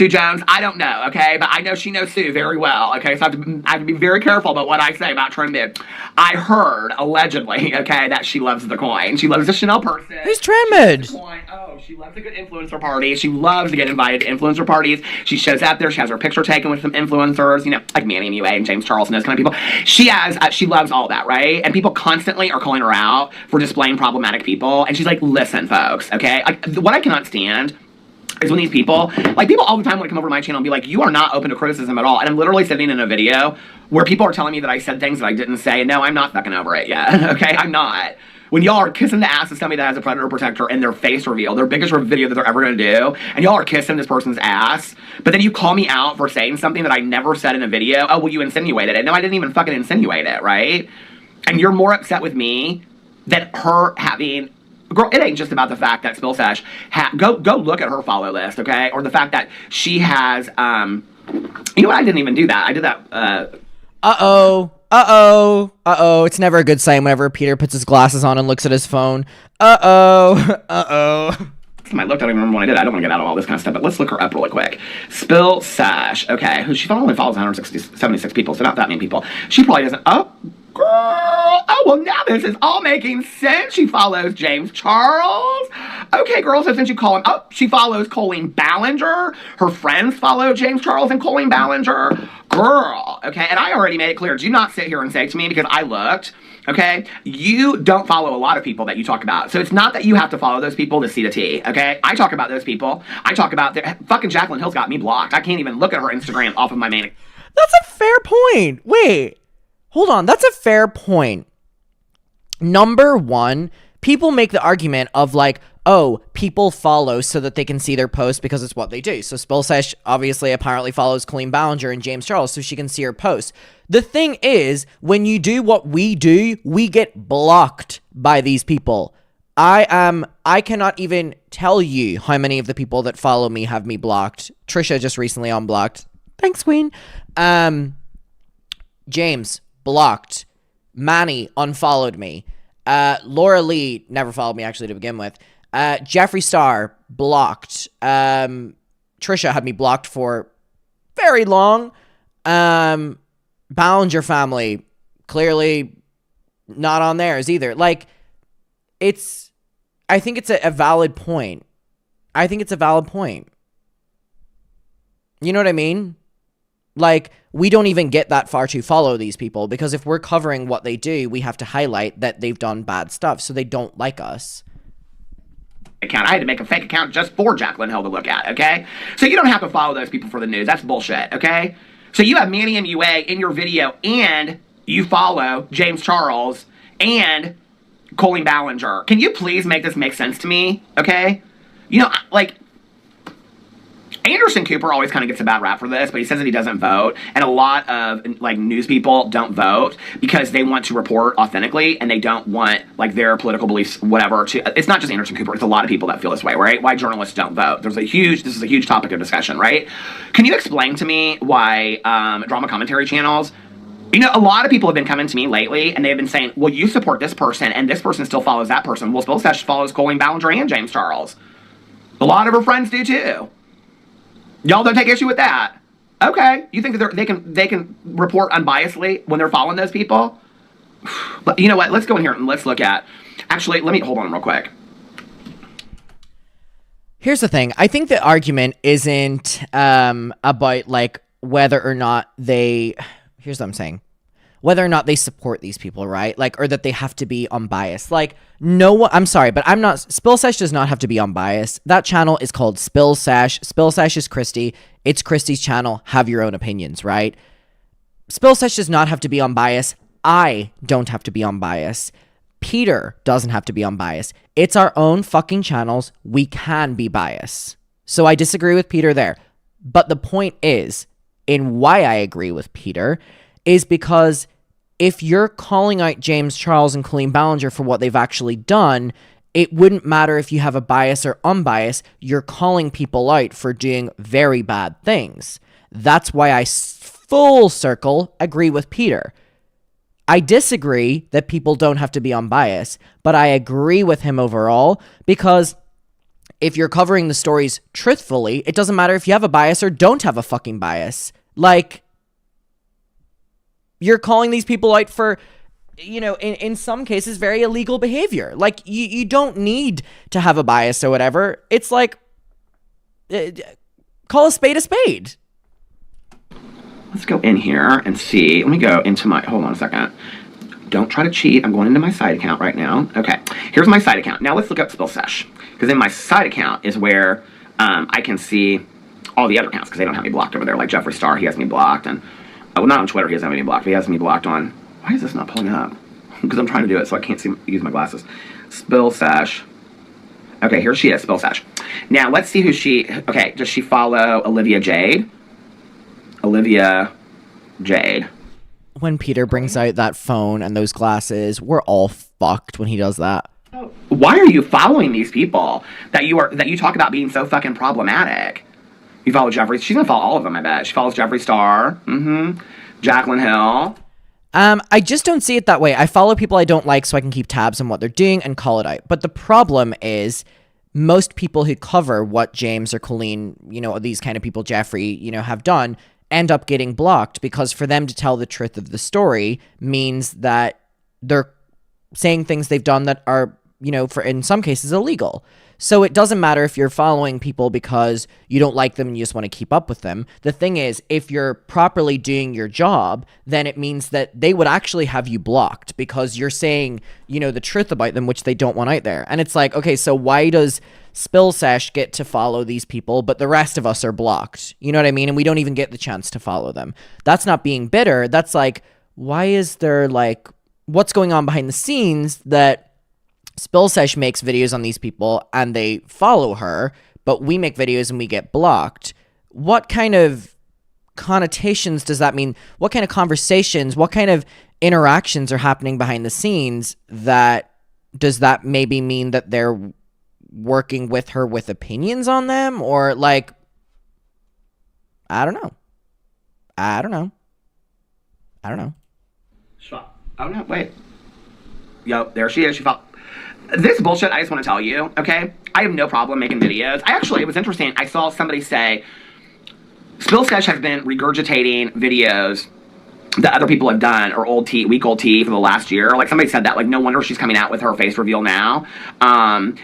Jones, I don't know, okay? But I know she knows Sue very well, okay? So I have to be very careful about what I say about Trend Mood. I heard, allegedly, okay, that she loves the coin. She loves the Chanel purses. Who's Trend Mood? Oh, she loves a good influencer party. She loves to get invited to influencer parties. She shows up there. She has her picture taken with some influencers, you know, like Manny MUA and James Charles and those kind of people. She loves all that, right? And people constantly are calling her out for displaying problematic people. And she's like, listen, folks, okay? What I cannot stand is when these people, like, people all the time want to come over to my channel and be like, you are not open to criticism at all. And I'm literally sitting in a video where people are telling me that I said things that I didn't say. And no, I'm not fucking over it yet, okay? I'm not. When y'all are kissing the ass of somebody that has a predator protector in their face reveal, their biggest video that they're ever going to do, and y'all are kissing this person's ass, but then you call me out for saying something that I never said in a video. Oh, well, you insinuated it. No, I didn't even fucking insinuate it, right? And you're more upset with me than her having... Girl, it ain't just about the fact that Spill Sesh... Go look at her follow list, okay? Or the fact that she has... You know what? I didn't even do that. I did that... Uh-oh. It's never a good sign whenever Peter puts his glasses on and looks at his phone. Uh-oh. I looked, I don't even remember when I did. I don't want to get out of all this kind of stuff, but let's look her up really quick. Spill Sesh. Okay, who she only follows 176 people, so not that many people. She probably doesn't... Oh, girl. Oh, well, now this is all making sense. She follows James Charles. Okay, girl, so since you call him... Oh, she follows Colleen Ballinger. Her friends follow James Charles and Colleen Ballinger. Girl, okay, and I already made it clear. Do not sit here and say to me, because I looked, okay, you don't follow a lot of people that you talk about. So it's not that you have to follow those people to see the tea, okay? I talk about those people. I talk about... Fucking Jaclyn Hill's got me blocked. I can't even look at her Instagram off of my main... That's a fair point. Wait. Hold on. That's a fair point. Number one, people make the argument of like, oh, people follow so that they can see their posts because it's what they do. So Spill Sesh obviously apparently follows Colleen Ballinger and James Charles so she can see her posts. The thing is, when you do what we do, we get blocked by these people. I cannot even tell you how many of the people that follow me have me blocked. Trisha just recently unblocked. Thanks, Queen. James, blocked. Manny unfollowed me. Laura Lee never followed me actually to begin with. Jeffree Star, blocked. Trisha had me blocked for very long. Ballinger family, clearly not on theirs either. Like, I think it's a valid point. I think it's a valid point. You know what I mean? Like, we don't even get that far to follow these people because if we're covering what they do, we have to highlight that they've done bad stuff, so they don't like us. Account. I had to make a fake account just for Jaclyn Hill to look at, okay? So you don't have to follow those people for the news. That's bullshit, okay? So you have Manny MUA in your video and you follow James Charles and Colleen Ballinger. Can you please make this make sense to me, okay? You know, like... Anderson Cooper always kind of gets a bad rap for this, but he says that he doesn't vote. And a lot of, like, news people don't vote because they want to report authentically and they don't want, like, their political beliefs, whatever, to... It's not just Anderson Cooper. It's a lot of people that feel this way, right? Why journalists don't vote. This is a huge topic of discussion, right? Can you explain to me why drama commentary channels You know, a lot of people have been coming to me lately, and they've been saying, well, you support this person, and this person still follows that person. Well, Spill Sesh follows Colleen Ballinger and James Charles. A lot of her friends do, too. Y'all don't take issue with that. Okay. You think that they can report unbiasedly when they're following those people? But you know what? Let's go in here and let's look at... Actually, let me... Hold on real quick. Here's the thing. I think the argument isn't about, like, whether or not they... Here's what I'm saying. Whether or not they support these people, right? Like, or that they have to be unbiased. Like, no one... I'm sorry, but I'm not... Spill Sesh does not have to be unbiased. That channel is called Spill Sesh. Spill Sesh is Christy. It's Christy's channel. Have your own opinions, right? Spill Sesh does not have to be unbiased. I don't have to be unbiased. Peter doesn't have to be unbiased. It's our own fucking channels. We can be biased. So I disagree with Peter there. But the point is, in why I agree with Peter, is because if you're calling out James Charles and Colleen Ballinger for what they've actually done, it wouldn't matter if you have a bias or unbiased. You're calling people out for doing very bad things. That's why I full circle agree with Peter. I disagree that people don't have to be unbiased, but I agree with him overall because if you're covering the stories truthfully, it doesn't matter if you have a bias or don't have a fucking bias. Like, you're calling these people out for, you know, in some cases, very illegal behavior. Like, you don't need to have a bias or whatever. It's like, call a spade a spade. Let's go in here and see. Let me go into my... Hold on a second. Don't try to cheat. I'm going into my side account right now. Okay. Here's my side account. Now let's look up Spill Sesh. Because in my side account is where I can see all the other accounts because they don't have me blocked over there. Like Jeffree Star, he has me blocked. And, well, not on Twitter, he doesn't have me blocked. But he has me blocked on... Why is this not pulling up? Because I'm trying to do it so I can't use my glasses. Spill Sesh. Okay, here she is, Spill Sesh. Now, let's see who she... Okay, does she follow Olivia Jade? Olivia Jade. When Peter brings out that phone and those glasses, we're all fucked when he does that. Why are you following these people that you talk about being so fucking problematic? You follow Jeffree. She's gonna follow all of them, I bet. She follows Jeffree Star. Jaclyn Hill. I just don't see it that way. I follow people I don't like so I can keep tabs on what they're doing and call it out. But the problem is most people who cover what James or Colleen, you know, these kind of people, Jeffree, you know, have done, end up getting blocked because for them to tell the truth of the story means that they're saying things they've done that are, you know, for in some cases illegal. So it doesn't matter if you're following people because you don't like them and you just want to keep up with them. The thing is, if you're properly doing your job, then it means that they would actually have you blocked because you're saying, you know, the truth about them, which they don't want out there. And it's like, okay, so why does Spill Sesh get to follow these people, but the rest of us are blocked? You know what I mean? And we don't even get the chance to follow them. That's not being bitter. That's like, why is there like, what's going on behind the scenes that Spill Sesh makes videos on these people and they follow her, but we make videos and we get blocked? What kind of connotations does that mean? What kind of conversations, what kind of interactions are happening behind the scenes that does that maybe mean that they're working with her with opinions on them? Or like, I don't know. Oh no, wait. Yo, there she is. She fell. This bullshit, I just want to tell you, okay? I have no problem making videos. It was interesting. I saw somebody say, Spill Sesh has been regurgitating videos that other people have done, or week-old tea for the last year. Like, somebody said that, like, no wonder she's coming out with her face reveal now. And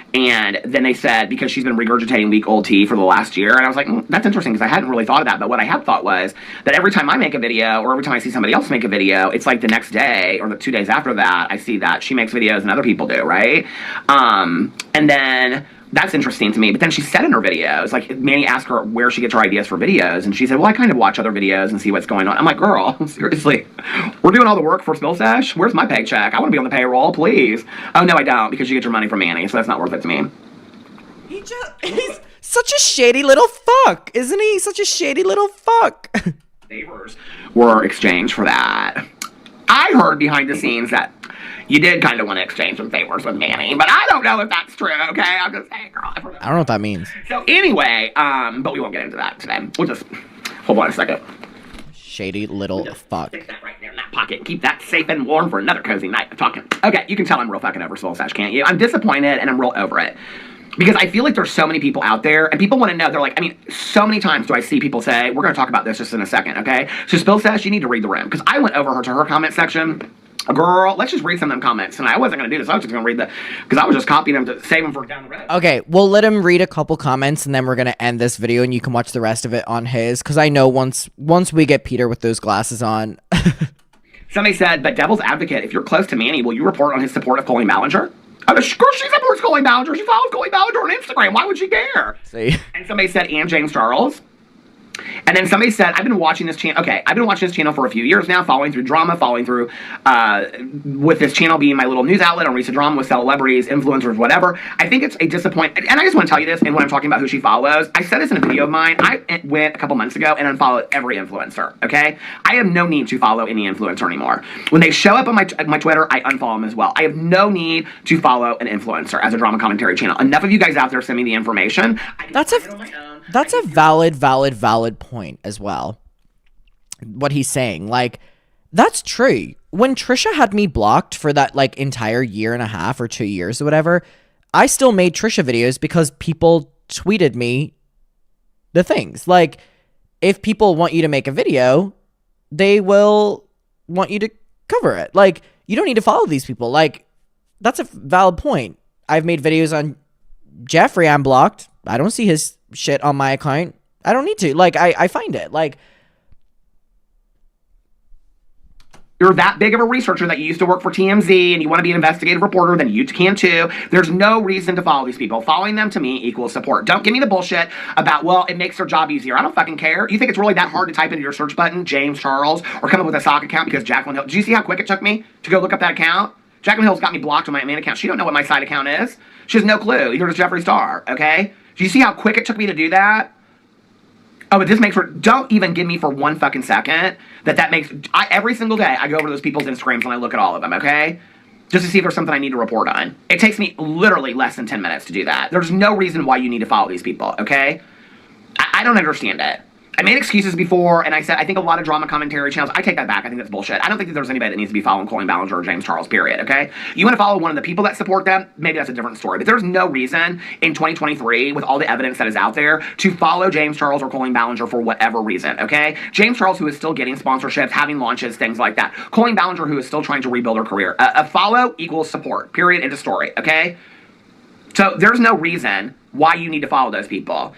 then they said, because she's been regurgitating week-old tea for the last year. And I was like, that's interesting, because I hadn't really thought of that. But what I had thought was that every time I make a video, or every time I see somebody else make a video, it's like the next day, or the 2 days after that, I see that she makes videos and other people do, right? And then... that's interesting to me. But then she said in her videos, like, Manny asked her where she gets her ideas for videos, and she said, well, I kind of watch other videos and see what's going on. I'm like, girl, seriously, we're doing all the work for Spill Sesh? Where's my paycheck? I want to be on the payroll, please. Oh, no, I don't, because you get your money from Manny, so that's not worth it to me. He's such a shady little fuck, isn't he? Such a shady little fuck. Favors were exchanged for that. I heard behind the scenes that you did kind of want to exchange some favors with Manny, but I don't know if that's true, okay? I'm just saying, girl. I don't know what that means. So anyway, but we won't get into that today. We'll just, hold on a second. Shady little fuck. Stick that right there in that pocket. Keep that safe and warm for another cozy night of talking. Okay, you can tell I'm real fucking over Soul Sash, can't you? I'm disappointed and I'm real over it. Because I feel like there's so many people out there, and people want to know, they're like, I mean, so many times do I see people say, we're going to talk about this just in a second, okay? So Spill Sash, you need to read the room. Because I went over to her comment section. Girl, let's just read some of them comments. And I wasn't going to do this. I was just going to read because I was just copying them to save them for down the road. Okay, we'll let him read a couple comments, and then we're going to end this video, and you can watch the rest of it on his. Because I know once we get Peter with those glasses on. Somebody said, but devil's advocate, if you're close to Manny, will you report on his support of Colleen Ballinger? Girl, she supports Colleen Ballinger. She follows Colleen Ballinger on Instagram. Why would she care? See? And somebody said, and James Charles. And then somebody said, I've been watching this channel. Okay, I've been watching this channel for a few years now, following through drama, with this channel being my little news outlet on recent drama with celebrities, influencers, whatever. I think it's a disappointment. And I just want to tell you this, and when I'm talking about who she follows, I said this in a video of mine. I went a couple months ago and unfollowed every influencer, okay? I have no need to follow any influencer anymore. When they show up on my Twitter, I unfollow them as well. I have no need to follow an influencer as a drama commentary channel. Enough of you guys out there send me the information. That's a valid point as well. What he's saying, like, that's true. When Trisha had me blocked for that like entire year and a half or 2 years or whatever, I still made Trisha videos because people tweeted me the things. Like, if people want you to make a video, they will want you to cover it. Like, you don't need to follow these people. Like, that's a valid point. I've made videos on Jeffrey unblocked. I don't see his shit on my account. I don't need to. Like, I find it. Like, you're that big of a researcher that you used to work for TMZ and you want to be an investigative reporter, then you can too. There's no reason to follow these people. Following them to me equals support. Don't give me the bullshit about, well, it makes their job easier. I don't fucking care. You think it's really that hard to type into your search button, James Charles, or come up with a sock account because Jaclyn Hill. Did you see how quick it took me to go look up that account? Jaclyn Hill's got me blocked on my main account. She don't know what my side account is. She has no clue. Either does Jeffree Star, okay? Do you see how quick it took me to do that? Oh, but this makes for, don't even give me for 1 fucking second that makes, every single day I go over to those people's Instagrams and I look at all of them, okay? Just to see if there's something I need to report on. It takes me literally less than 10 minutes to do that. There's no reason why you need to follow these people, okay? I don't understand it. I made excuses before, and I said, I think a lot of drama commentary channels, I take that back. I think that's bullshit. I don't think that there's anybody that needs to be following Colleen Ballinger or James Charles, period, okay? You want to follow one of the people that support them, maybe that's a different story. But there's no reason in 2023, with all the evidence that is out there, to follow James Charles or Colleen Ballinger for whatever reason, okay? James Charles, who is still getting sponsorships, having launches, things like that. Colleen Ballinger, who is still trying to rebuild her career. A follow equals support, period, end of story, okay? So there's no reason why you need to follow those people.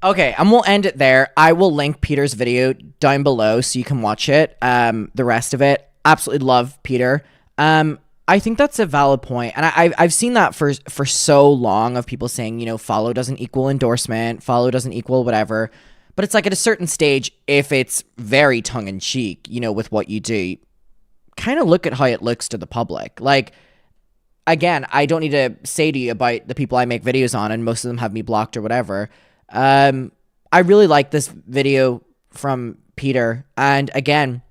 Okay, and we'll end it there. I will link Peter's video down below so you can watch it. The rest of it, absolutely love Peter. I think that's a valid point, and I've seen that for so long of people saying, you know, follow doesn't equal endorsement, follow doesn't equal whatever. But it's like at a certain stage, if it's very tongue in cheek, you know, with what you do, kind of look at how it looks to the public. Like, again, I don't need to say to you about the people I make videos on, and most of them have me blocked or whatever. I really like this video from Peter, and again,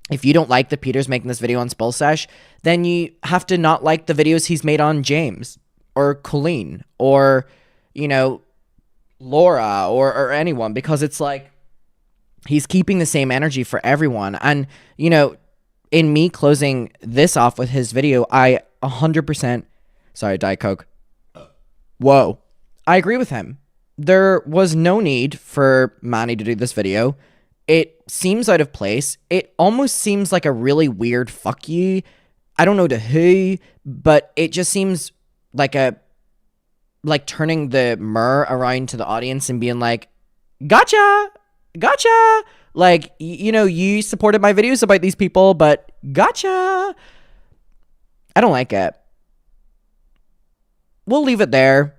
if you don't like that Peter's making this video on Spill Sesh, then you have to not like the videos he's made on James or Colleen or, you know, Laura or anyone, because it's like he's keeping the same energy for everyone. And, you know, in me closing this off with his video, I 100%, sorry, Diet Coke. Whoa. I agree with him. There was no need for Manny to do this video. It seems out of place. It almost seems like a really weird fuck you. I don't know to who, but it just seems like turning the mirror around to the audience and being like, gotcha. Like, you know, you supported my videos about these people, but gotcha. I don't like it. We'll leave it there.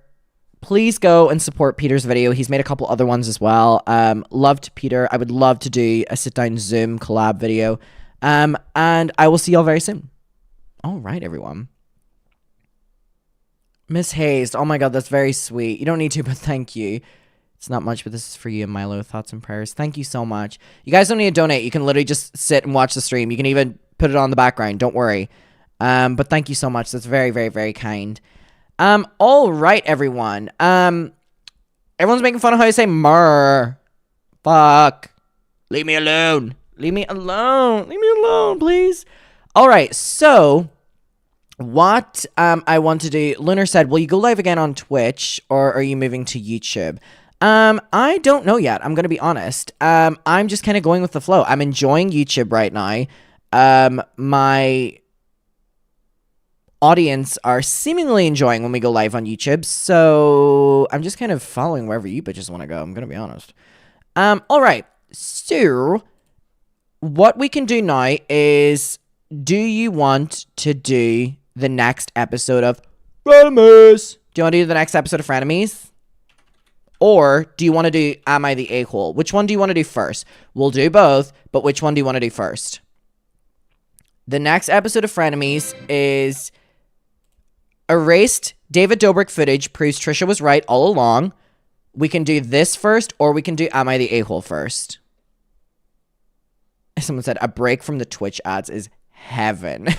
Please go and support Peter's video. He's made a couple other ones as well. Loved Peter. I would love to do a sit-down Zoom collab video. And I will see y'all very soon. All right, everyone. Miss Hayes. Oh my God, that's very sweet. You don't need to, but thank you. It's not much, but this is for you, Milo. Thoughts and prayers. Thank you so much. You guys don't need to donate. You can literally just sit and watch the stream. You can even put it on the background. Don't worry. But thank you so much. That's very, very, very kind. All right, everyone. Everyone's making fun of how I say murr. Fuck. Leave me alone. Leave me alone. Leave me alone, please. All right, so what I want to do, Lunar said, will you go live again on Twitch or are you moving to YouTube? I don't know yet. I'm going to be honest. I'm just kind of going with the flow. I'm enjoying YouTube right now. My audience are seemingly enjoying when we go live on YouTube. So I'm just kind of following wherever you bitches want to go. I'm going to be honest. All right. So what we can do now is, do you want to do the next episode of Frenemies? Do you want to do the next episode of Frenemies? Or do you want to do Am I the A-hole? Which one do you want to do first? We'll do both, but which one do you want to do first? The next episode of Frenemies is erased David Dobrik footage proves Trisha was right all along. We can do this first, or we can do Am I the A-hole first? Someone said, a break from the Twitch ads is heaven.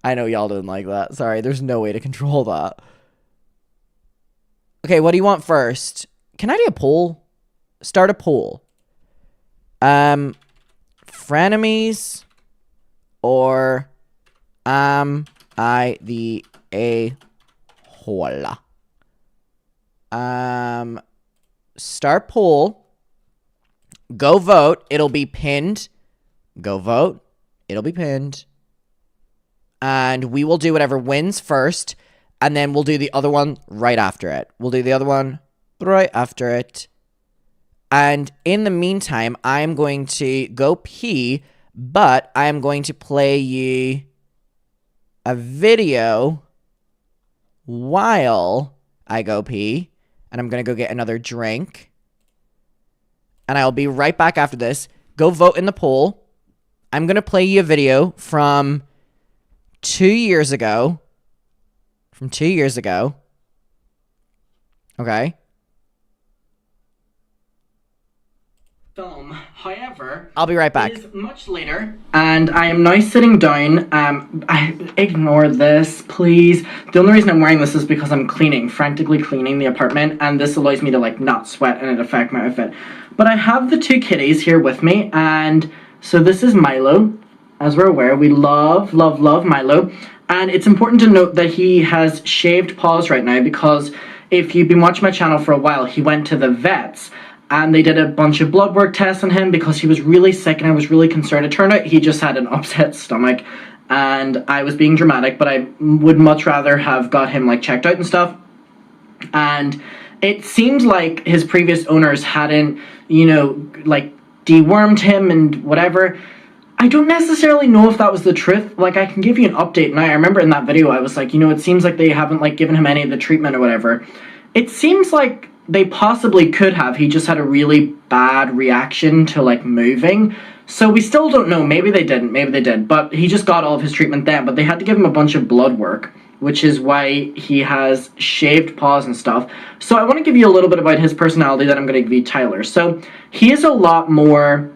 I know y'all didn't like that. Sorry, there's no way to control that. Okay, what do you want first? Can I do a poll? Start a poll. Frenemies or Am I the A-hole? Start poll. Go vote. It'll be pinned. Go vote. It'll be pinned. And we will do whatever wins first. And then we'll do the other one right after it. We'll do the other one right after it. And in the meantime, I'm going to go pee. But I am going to play you a video while I go pee. And I'm going to go get another drink. And I'll be right back after this. Go vote in the poll. I'm going to play you a video from 2 years ago. From 2 years ago. Okay. Film. However, I'll be right back. It is much later, and I am now sitting down. I ignore this, please. The only reason I'm wearing this is because I'm frantically cleaning the apartment, and this allows me to like not sweat and it affect my outfit. But I have the two kitties here with me, and so this is Milo. As we're aware, we love Milo. And it's important to note that he has shaved paws right now because if you've been watching my channel for a while, he went to the vets and they did a bunch of blood work tests on him because he was really sick and I was really concerned. It turned out he just had an upset stomach and I was being dramatic, but I would much rather have got him like checked out and stuff. And it seemed like his previous owners hadn't, like dewormed him and whatever. I don't necessarily know if that was the truth. Like, I can give you an update now. I remember in that video, I was like, it seems like they haven't, like, given him any of the treatment or whatever. It seems like they possibly could have. He just had a really bad reaction to, like, moving. So we still don't know. Maybe they didn't. Maybe they did. But he just got all of his treatment then. But they had to give him a bunch of blood work, which is why he has shaved paws and stuff. So I want to give you a little bit about his personality that I'm going to give you Tyler. So he is a lot more...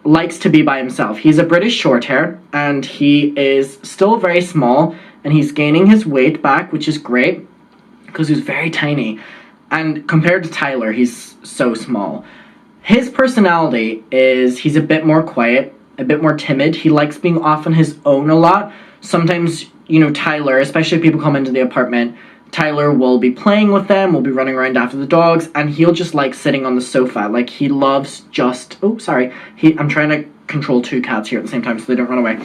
likes to be by himself. He's a British short hair and he is still very small and he's gaining his weight back, which is great because he's very tiny. And compared to Tyler, he's so small. His personality is he's a bit more quiet, a bit more timid. He likes being off on his own a lot. Sometimes, Tyler, especially if people come into the apartment, Tyler will be playing with them, will be running around after the dogs, and he'll just like sitting on the sofa. Like he loves just... Oh, sorry. I'm trying to control two cats here at the same time so they don't run away.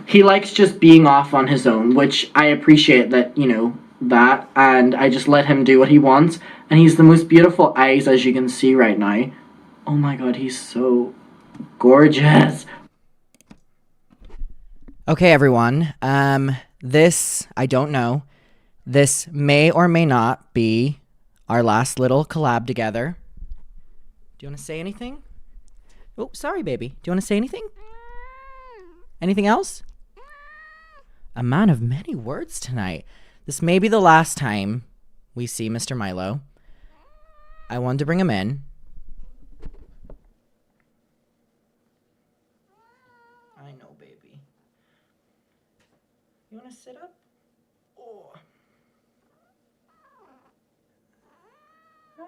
He likes just being off on his own, which I appreciate that, that. And I just let him do what he wants. And he's the most beautiful eyes, as you can see right now. Oh my god, he's so gorgeous. Okay, everyone. This, I don't know. This may or may not be our last little collab together. Do you want to say anything? Oh, sorry, baby. Do you want to say anything? Anything else? A man of many words tonight. This may be the last time we see Mr. Milo. I wanted to bring him in. I know, baby. You want to sit up? Oh. Hi.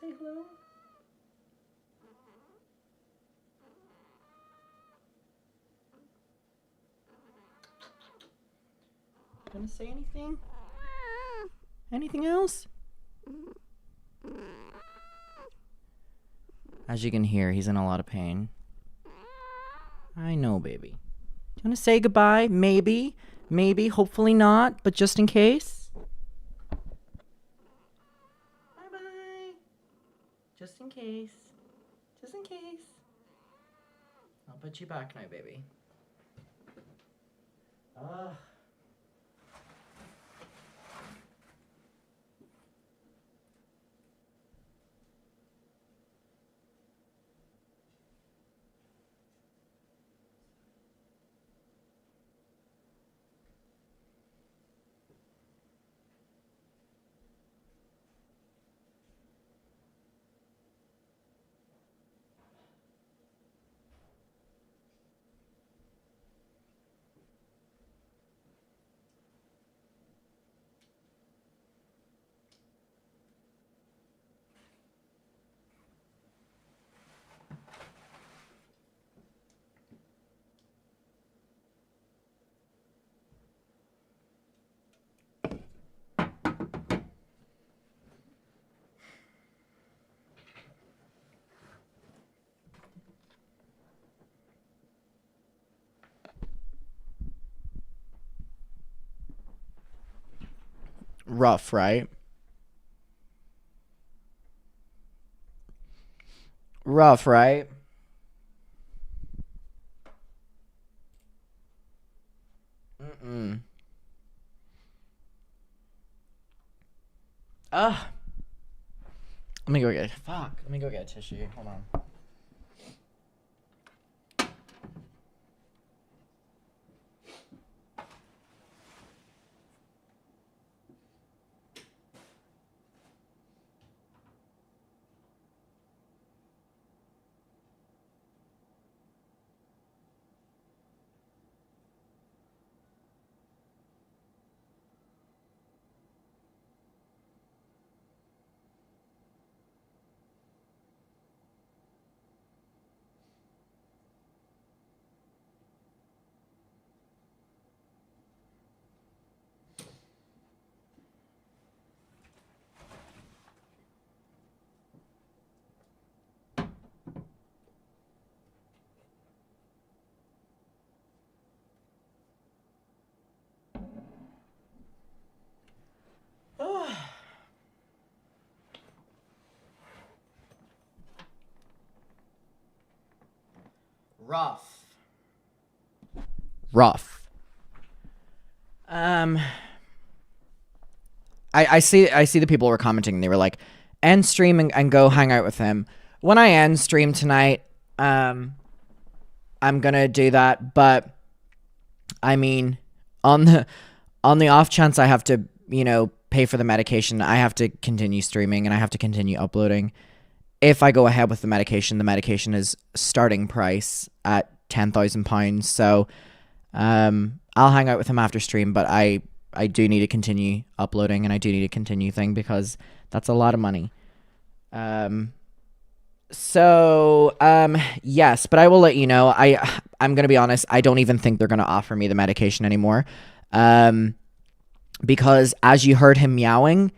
Say hello. want to say anything? Anything else? As you can hear, he's in a lot of pain. I know, baby. Do you want to say goodbye? Maybe. Maybe. Hopefully not. But just in case. Bye-bye. Just in case. Just in case. I'll put you back now, baby. Ugh. Rough, right? Rough, right? Let me go get Let me go get a tissue. Hold on. Rough. I see the people were commenting and they were like, end stream and go hang out with him. When I end stream tonight, I'm gonna do that, but I mean, on the off chance I have to, pay for the medication, I have to continue streaming and I have to continue uploading. If I go ahead with the medication is starting price at £10,000. So I'll hang out with him after stream, but I do need to continue uploading and I do need to continue thing because that's a lot of money. Yes, but I will let you know. I'm going to be honest. I don't even think they're going to offer me the medication anymore. Because as you heard him meowing,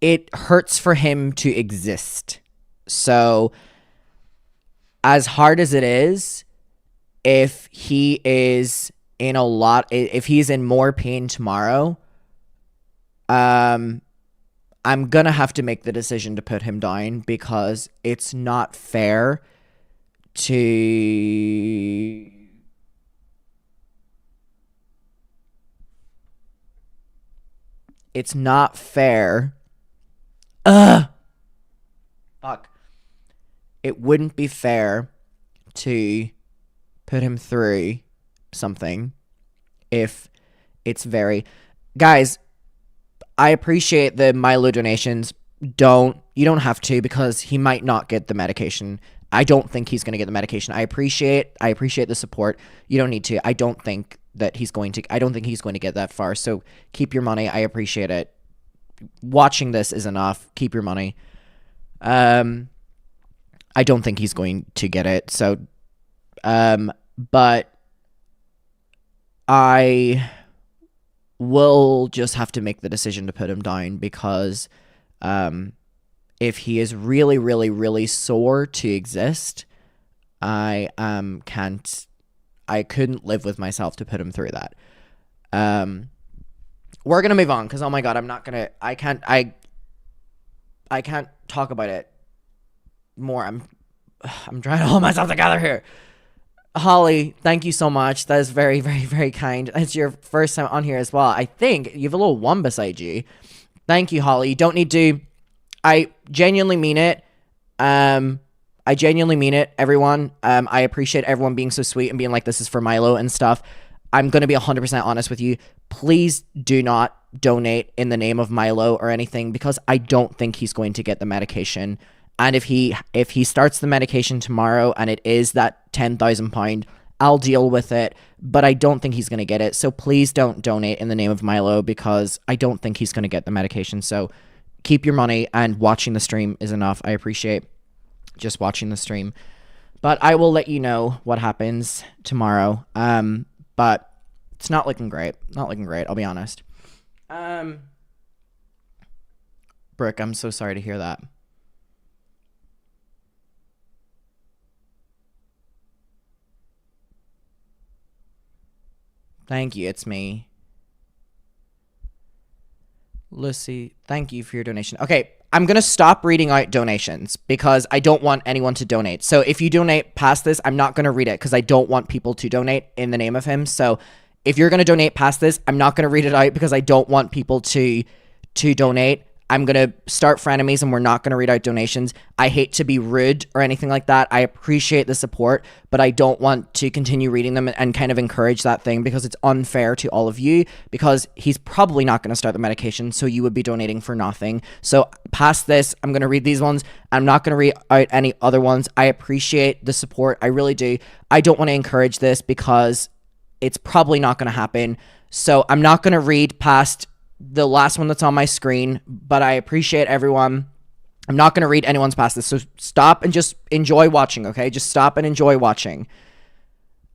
it hurts for him to exist. So as hard as it is, if he is if he's in more pain tomorrow, I'm gonna have to make the decision to put him down because it's not fair to it wouldn't be fair to put him through something if it's guys, I appreciate the Milo donations. You don't have to because he might not get the medication. I don't think he's going to get the medication. I appreciate the support. You don't need to. I don't think he's going to get that far. So keep your money. I appreciate it. Watching this is enough. Keep your money. I don't think he's going to get it. So, but we'll just have to make the decision to put him down because if he is really, really, really sore to exist, I couldn't live with myself to put him through that. We're gonna move on because oh my god, I can't talk about it more. I'm trying to hold myself together here. Holly, thank you so much. That is very, very, very kind. It's your first time on here as well. I think you have a little one beside you. Thank you, Holly. You don't need to. I genuinely mean it. I genuinely mean it, everyone. I appreciate everyone being so sweet and being like, this is for Milo and stuff. I'm going to be 100% honest with you. Please do not donate in the name of Milo or anything because I don't think he's going to get the medication. And if he starts the medication tomorrow and it is that £10,000, I'll deal with it. But I don't think he's going to get it. So please don't donate in the name of Milo because I don't think he's going to get the medication. So keep your money and watching the stream is enough. I appreciate just watching the stream. But I will let you know what happens tomorrow. But it's not looking great. Not looking great, I'll be honest. Brooke, I'm so sorry to hear that. Thank you, it's me. Lucy, thank you for your donation. Okay, I'm going to stop reading out donations because I don't want anyone to donate. So if you donate past this, I'm not going to read it because I don't want people to donate in the name of him. So if you're going to donate past this, I'm not going to read it out because I don't want people to donate. I'm going to start frenemies and we're not going to read out donations. I hate to be rude or anything like that. I appreciate the support, but I don't want to continue reading them and kind of encourage that thing because it's unfair to all of you because he's probably not going to start the medication, so you would be donating for nothing. So past this, I'm going to read these ones. I'm not going to read out any other ones. I appreciate the support. I really do. I don't want to encourage this because it's probably not going to happen. So I'm not going to read past the last one that's on my screen, but I appreciate everyone. I'm not going to read anyone's past this, so stop and just enjoy watching, okay? Just stop and enjoy watching.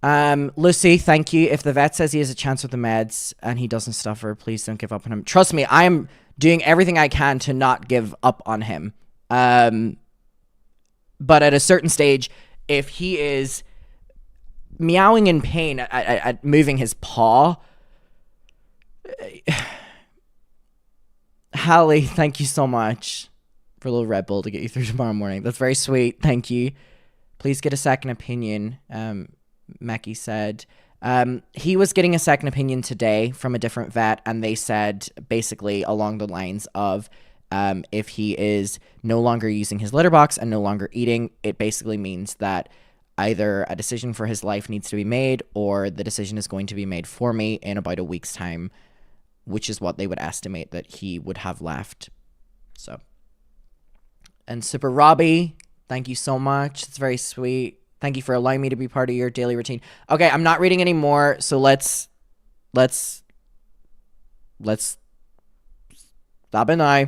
Lucy, thank you. If the vet says he has a chance with the meds and he doesn't suffer, please don't give up on him. Trust me, I am doing everything I can to not give up on him. But at a certain stage, if he is meowing in pain at moving his paw... Hallie, thank you so much for a little Red Bull to get you through tomorrow morning. That's very sweet. Thank you. Please get a second opinion, Mackie said. He was getting a second opinion today from a different vet, and they said basically along the lines of if he is no longer using his litter box and no longer eating, it basically means that either a decision for his life needs to be made or the decision is going to be made for me in about a week's time, which is what they would estimate that he would have left. So, and Super Robbie, thank you so much. It's very sweet. Thank you for allowing me to be part of your daily routine. Okay, I'm not reading anymore, so let's stop it now.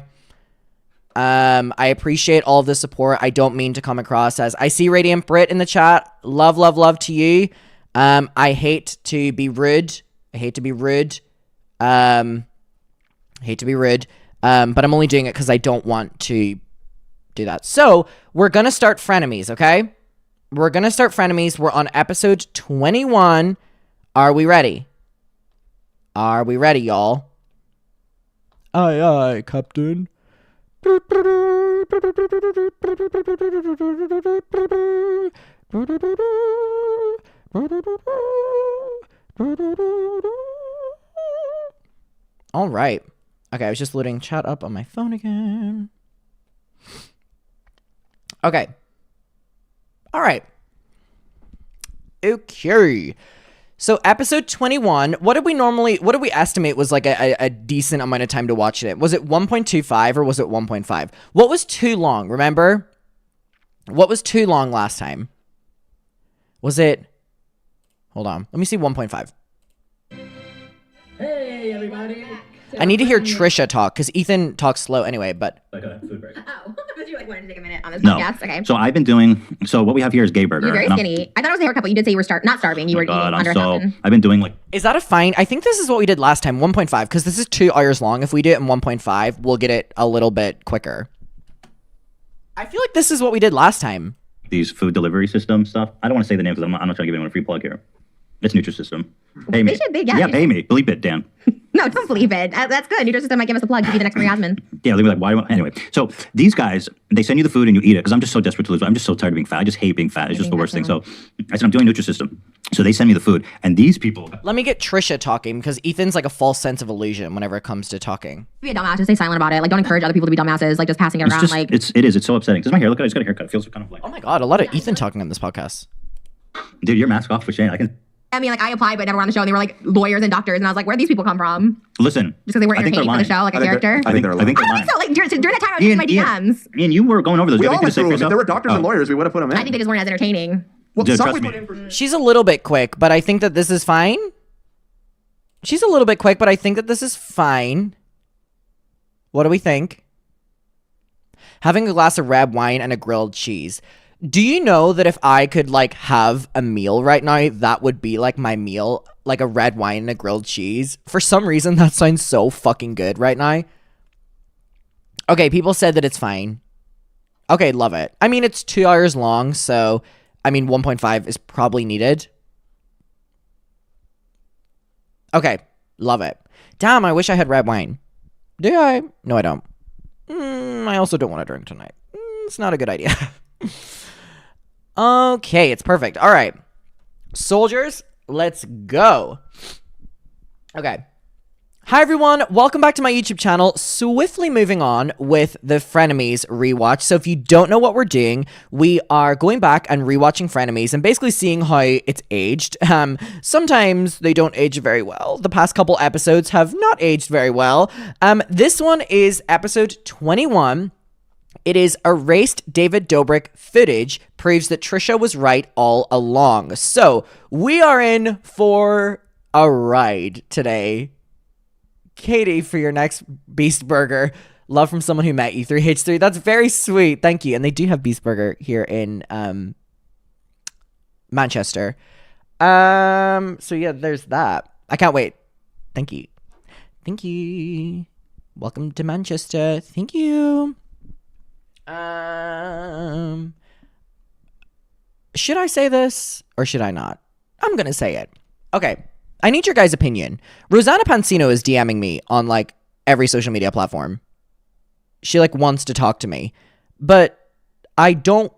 I appreciate all of the support. I don't mean to come across as... I see Radiant Brit in the chat. Love, love, love to you. I hate to be rude. But I'm only doing it because I don't want to do that. So, we're going to start frenemies, okay? We're going to start frenemies. We're on episode 21. Are we ready? Are we ready, y'all? Aye, aye, Captain. All right. Okay, I was just loading chat up on my phone again. Okay. All right. Okay. So episode 21, what did we estimate was like a decent amount of time to watch it? Was it 1.25 or was it 1.5? What was too long, remember? What was too long last time? Was it... Hold on. Let me see 1.5. Hey, everybody. I need to hear Trisha talk, because Ethan talks slow anyway, but... Like a food break. Oh, you like wanted to take a minute on this No. podcast? Okay. So I've been doing. So what we have here is Gay Burger. You're very and skinny. I thought it was a haircut, but you did say you were not starving. You were eating under a thousand. I've been doing like. Is that a fine? I think this is what we did last time, 1.5, because this is 2 hours long. If we do it in 1.5, we'll get it a little bit quicker. I feel like this is what we did last time. These food delivery system stuff. I don't want to say the name because I'm not trying to give anyone a free plug here. It's Nutrisystem. Pay me. Yeah, pay me. Bleep it, Dan. No, don't believe it. That's good. Nutrisystem might give us a plug. Give you the next Marie Osmond. Yeah, they'll be like, why? Anyway, so these guys, they send you the food and you eat it because I'm just so desperate to lose. I'm just so tired of being fat. I just hate being fat. It's just the worst thing. So I said, I'm doing Nutrisystem. So they send me the food. And these people. Let me get Trisha talking because Ethan's like a false sense of illusion whenever it comes to talking. Be a dumbass. Just stay silent about it. Like, don't encourage other people to be dumbasses. Like, just passing it around. Just, like, it is. It's so upsetting. Does my hair look good? I just got a haircut. It feels kind of like. Oh my God, a lot of Ethan talking on this podcast. Dude, your mask off for Shane. I mean, like, I applied, but never on the show. And they were like lawyers and doctors. And I was like, where do these people come from? Listen. Just because they weren't entertaining for the show, like a character? I think they're lying. I don't think so. Like, during that time, I was in my DMs. Ian, you were going over those. We all went through them. If there were doctors and lawyers, we would have put them in. I think they just weren't as entertaining. Well, Dude, some we trust put me. in for... She's a little bit quick, but I think that this is fine. She's a little bit quick, but I think that this is fine. What do we think? Having a glass of red wine and a grilled cheese. Do you know that if I could like have a meal right now, that would be like my meal, like a red wine and a grilled cheese? For some reason, that sounds so fucking good right now. Okay, people said that it's fine. Okay, love it. I mean, it's 2 hours long, so I mean, 1.5 is probably needed. Okay, love it. Damn, I wish I had red wine. Do I? No, I don't. I also don't want to drink tonight. It's not a good idea. Okay, it's perfect. All right. Soldiers, let's go. Okay. Hi, everyone. Welcome back to my YouTube channel. Swiftly moving on with the Frenemies rewatch. So if you don't know what we're doing, we are going back and rewatching Frenemies and basically seeing how it's aged. Sometimes they don't age very well. The past couple episodes have not aged very well. This one is episode 21. It is erased David Dobrik footage proves that Trisha was right all along. So we are in for a ride today. Katie, for your next Beast Burger. Love from someone who met you, 3H3. That's very sweet. Thank you. And they do have Beast Burger here in Manchester. So yeah, there's that. I can't wait. Thank you. Thank you. Welcome to Manchester. Thank you. Should I say this or should I not? I'm gonna say it. Okay. I need your guys' opinion. Rosanna Pansino is DMing me on like every social media platform. She like wants to talk to me, but I don't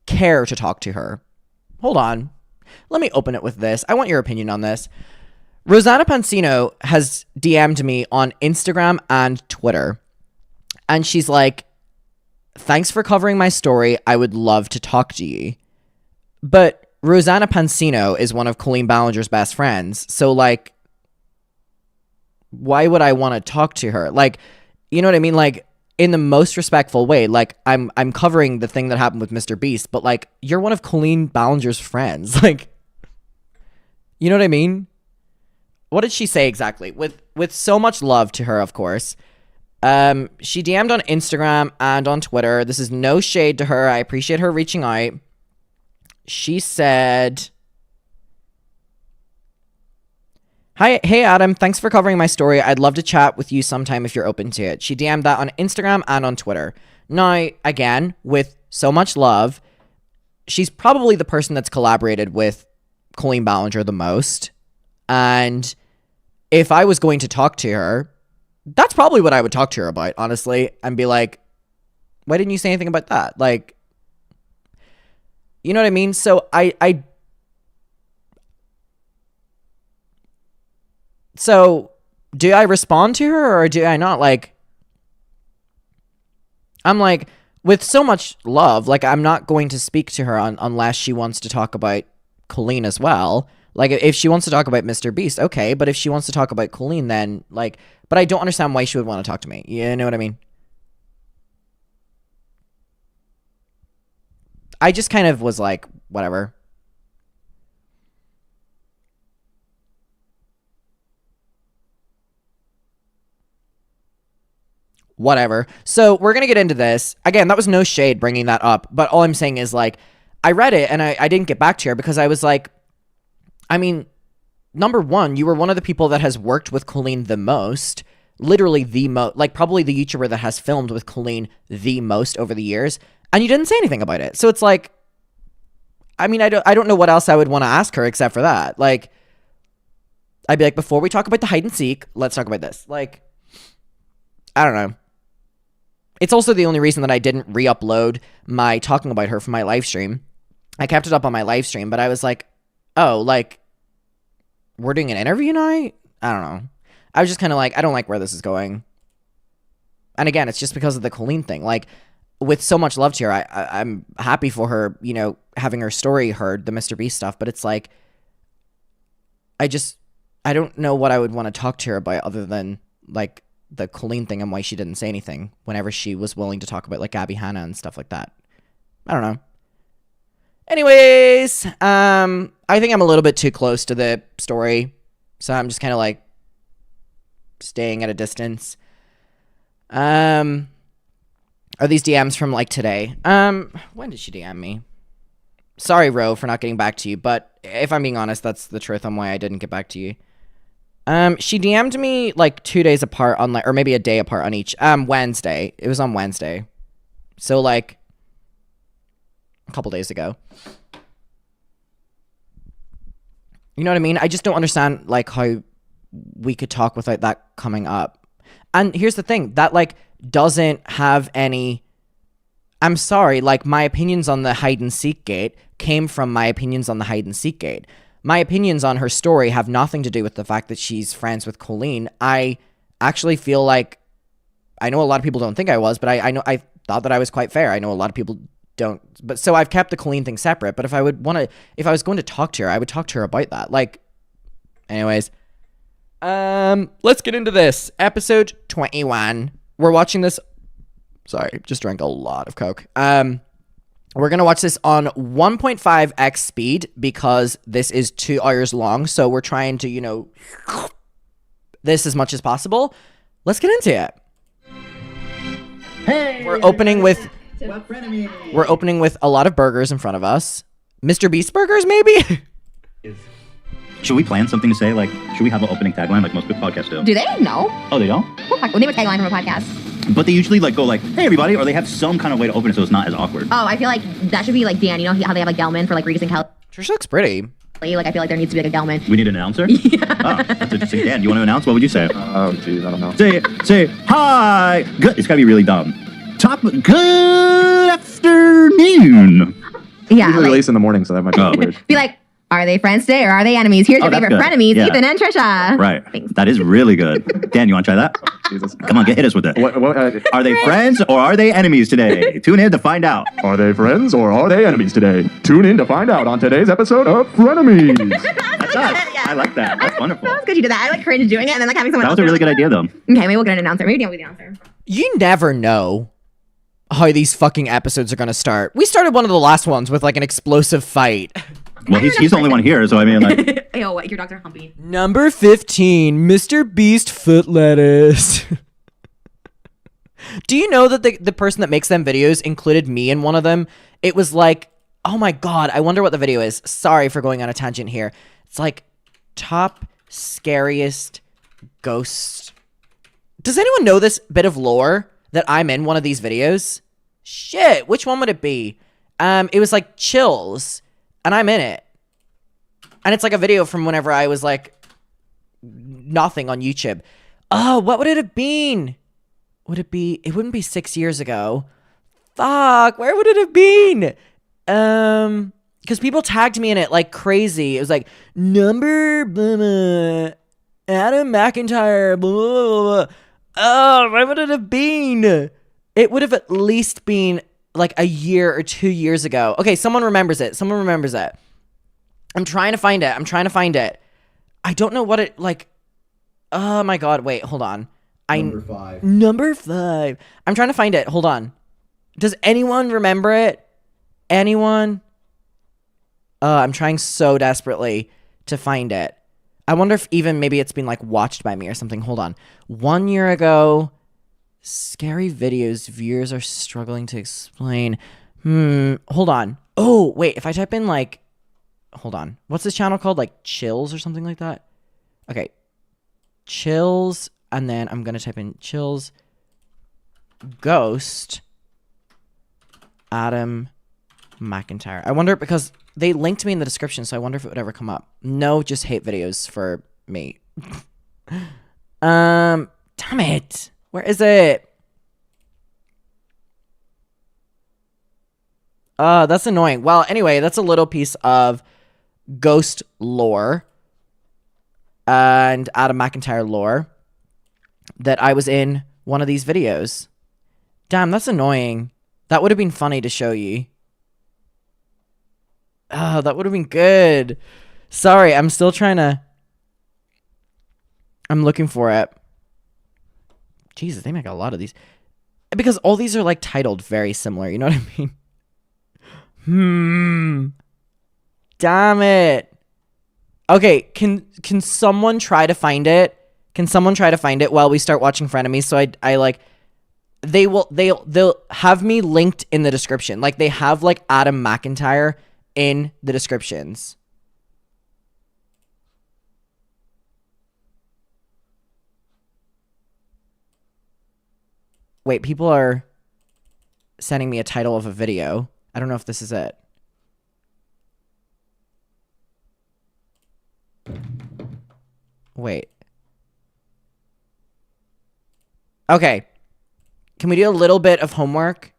care to talk to her. Hold on. Let me open it with this. I want your opinion on this. Rosanna Pansino has DM'd me on Instagram and Twitter. And she's like, thanks for covering my story. I would love to talk to you. But Rosanna Pansino is one of Colleen Ballinger's best friends. So, like, why would I want to talk to her? Like, you know what I mean? Like, in the most respectful way. Like, I'm covering the thing that happened with Mr. Beast, but, like, you're one of Colleen Ballinger's friends. Like, you know what I mean? What did she say exactly? With so much love to her, of course. She DM'd on Instagram and on Twitter. This is no shade to her. I appreciate her reaching out. She said, hey Adam, thanks for covering my story. I'd love to chat with you sometime if you're open to it. She DM'd that on Instagram and on Twitter. Now, again, with so much love, she's probably the person that's collaborated with Colleen Ballinger the most. And if I was going to talk to her, that's probably what I would talk to her about, honestly, and be like, why didn't you say anything about that? Like, you know what I mean? So so do I respond to her or do I not? Like, I'm like, with so much love, like, I'm not going to speak to her unless she wants to talk about Colleen as well. Like, if she wants to talk about Mr. Beast, okay. But if she wants to talk about Colleen, then, like, but I don't understand why she would want to talk to me. You know what I mean? I just kind of was like, whatever. whatever. So we're going to get into this. Again, that was no shade bringing that up. But all I'm saying is, like, I read it and I didn't get back to her because I was like, I mean, number one, you were one of the people that has worked with Colleen the most. Literally the most. Like, probably the YouTuber that has filmed with Colleen the most over the years. And you didn't say anything about it. So it's like, I mean, I don't know what else I would want to ask her except for that. Like, I'd be like, before we talk about the hide and seek, let's talk about this. Like, I don't know. It's also the only reason that I didn't re-upload my talking about her from my live stream. I kept it up on my live stream, but I was like, oh, like, we're doing an interview night? I don't know. I was just kind of like, I don't like where this is going. And again, it's just because of the Colleen thing. Like, with so much love to her, I'm happy for her, you know, having her story heard, the Mr. Beast stuff, but it's like, I don't know what I would want to talk to her about other than, like, the Colleen thing and why she didn't say anything whenever she was willing to talk about, like, Abby Hanna and stuff like that. I don't know. Anyways, I think I'm a little bit too close to the story, so I'm just kind of, like, staying at a distance. Are these DMs from, like, today? When did she DM me? Sorry, Ro, for not getting back to you, but if I'm being honest, that's the truth on why I didn't get back to you. She DM'd me, like, 2 days apart on, like, or maybe a day apart on each. Wednesday. It was on Wednesday. So, like, a couple days ago. You know what I mean? I just don't understand, like, how we could talk without that coming up. And here's the thing, that, like, doesn't have any... I'm sorry, like, my opinions on the hide and seek gate came from my opinions on the hide and seek gate. My opinions on her story have nothing to do with the fact that she's friends with Colleen. I actually feel like, I know a lot of people don't think I was, but I thought that I was quite fair. I know a lot of people don't, but so I've kept the Colleen thing separate. But if I was going to talk to her, I would talk to her about that. Like, anyways, let's get into this. Episode 21. We're watching this. Sorry, just drank a lot of Coke. We're going to watch this on 1.5x speed because this is 2 hours long. So we're trying to, you know, this as much as possible. Let's get into it. Hey, we're opening with a lot of burgers in front of us. Mr. Beast burgers, maybe? Should we plan something to say? Like, should we have an opening tagline like most good podcasts do? Do they? No. Oh, they don't? Well, they have a tagline from a podcast. But they usually, like, go like, hey, everybody, or they have some kind of way to open it so it's not as awkward. Oh, I feel like that should be like Dan. You know how they have like Gelman for like Regis and Kelly? Trisha looks pretty. Like, I feel like there needs to be like a Gelman. We need an announcer? Yeah. Oh, that's interesting. Dan, you want to announce? What would you say? Oh, geez, I don't know. Say, hi! Good. It's gotta be really dumb. Good afternoon. Yeah. Usually release in the morning, so that might be weird. Be like, are they friends today or are they enemies? Here's your favorite frenemies, yeah. Ethan and Trisha. Right. Thanks. That is really good. Dan, you want to try that? Jesus. Come on, hit us with it. Are they friends or are they enemies today? Tune in to find out. Are they friends or are they enemies today? Tune in to find out on today's episode of Frenemies. That's us. Yeah. I like that. That's wonderful. That was good you did that. I like cringe doing it and then like having someone else. That was a really good idea though. Okay, maybe we'll get an announcer. Maybe Dan will be the announcer. You never know how these fucking episodes are going to start. We started one of the last ones with like an explosive fight. Well, he's the only one here, so I mean, like... Yo, what? Your dogs are humpy. Number 15, Mr. Beast foot lettuce. Do you know that the person that makes them videos included me in one of them? It was like, oh my god, I wonder what the video is. Sorry for going on a tangent here. It's like, top scariest ghost. Does anyone know this bit of lore that I'm in one of these videos? Shit, which one would it be? It was like Chills. And I'm in it. And it's like a video from whenever I was like nothing on YouTube. Oh, what would it have been? Would it be, it wouldn't be 6 years ago. Fuck, where would it have been? Because people tagged me in it like crazy. It was like, number, blah, blah, Adam McIntyre, blah, blah, blah. Oh, where would it have been? It would have at least been like a year or 2 years ago. Okay, someone remembers it. Someone remembers it. I'm trying to find it. I don't know what it, like, oh my god, wait, hold on. Number 5. I'm trying to find it. Hold on. Does anyone remember it? Anyone? I'm trying so desperately to find it. I wonder if even maybe it's been like watched by me or something. Hold on. 1 year ago, Scary videos viewers are struggling to explain. Hold on. Oh, wait. If I type in like, hold on. What's this channel called? Like Chills or something like that? Okay. Chills. And then I'm going to type in Chills Ghost Adam McIntyre. I wonder, because they linked me in the description, so I wonder if it would ever come up. No, just hate videos for me. Damn it. Where is it? That's annoying. Well, anyway, that's a little piece of ghost lore and Adam McIntyre lore that I was in one of these videos. Damn, that's annoying. That would have been funny to show you. Oh, that would have been good. Sorry, I'm still trying to... I'm looking for it. Jesus, they make a lot of these. Because all these are like titled very similar, you know what I mean? Damn it. Okay, can someone try to find it? Can someone try to find it while we start watching Frenemies? So I like... They'll have me linked in the description. Like, they have like Adam McIntyre in the descriptions. Wait, people are sending me a title of a video. I don't know if this is it. Wait. Okay. Can we do a little bit of homework?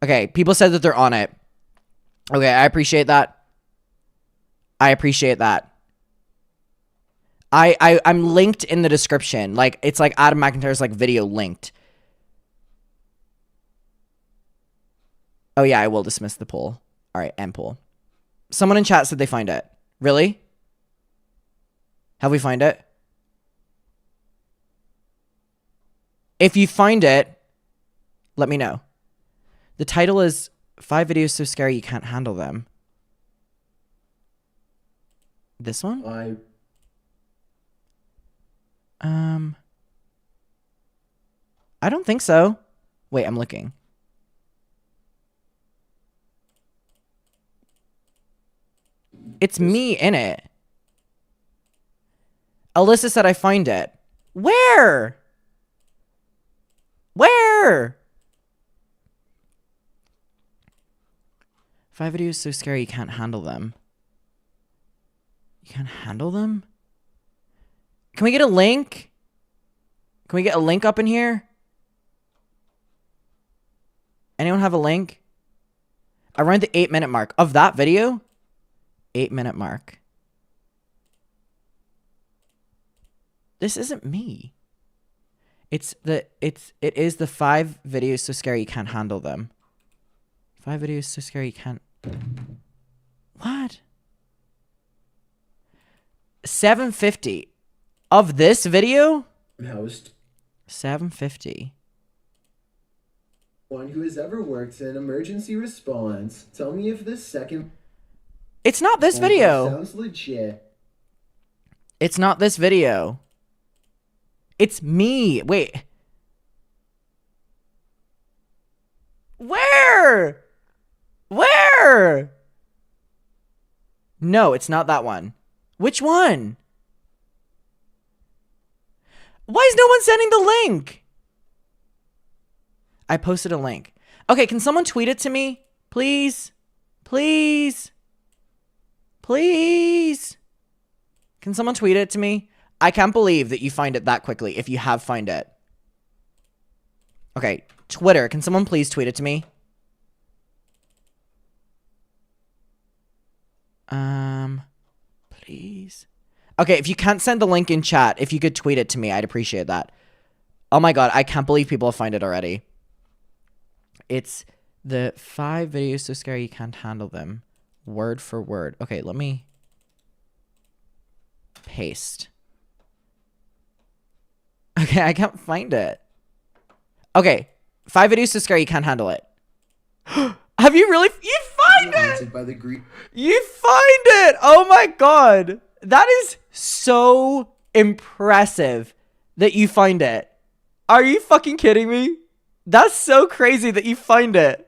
Okay, people said that they're on it. Okay, I appreciate that. I appreciate that. I'm linked in the description. Like, it's like Adam McIntyre's like video linked. Oh yeah, I will dismiss the poll. All right, end poll. Someone in chat said they find it. Really? Have we find it? If you find it, let me know. The title is 5 videos so scary you can't handle them. This one? I don't think so. Wait, I'm looking. It's me in it. Alyssa said I find it. Where? Where? 5 videos so scary you can't handle them. You can't handle them? Can we get a link? Can we get a link up in here? Anyone have a link? Around the 8-minute mark of that video? 8-minute mark. This isn't me. It is the 5 videos so scary you can't handle them. 5 videos so scary you can't. What? 750 of this video? Host 750. One who has ever worked in emergency response. Tell me if this second. It's not this video. Sounds legit. It's not this video. It's me. Wait. Where? Where? No, it's not that one. Which one? Why is no one sending the link? I posted a link. Okay, can someone tweet it to me? Please? Please? Please? Can someone tweet it to me? I can't believe that you find it that quickly, if you have find it. Okay, Twitter, can someone please tweet it to me? Please. Okay, if you can't send the link in chat, if you could tweet it to me, I'd appreciate that. Oh my god, I can't believe people have find it already. It's the 5 videos so scary you can't handle them. Word for word. Okay, let me paste. Okay, I can't find it. Okay, 5 videos so scary you can't handle it. Have you really? You find it! By the Greek. You find it! Oh my god. That is so impressive that you find it. Are you fucking kidding me? That's so crazy that you find it.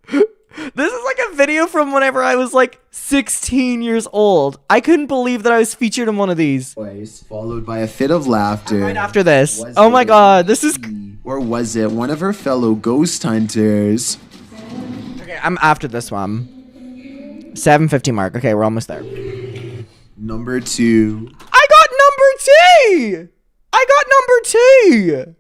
This is like a video from whenever I was like 16 years old. I couldn't believe that I was featured in one of these. Followed by a fit of laughter. Right after this. Oh my god, this is... Or was it one of her fellow ghost hunters? Okay, I'm after this one. 7:50 mark. Okay, we're almost there. Number 2. I got number 2! I got number 2!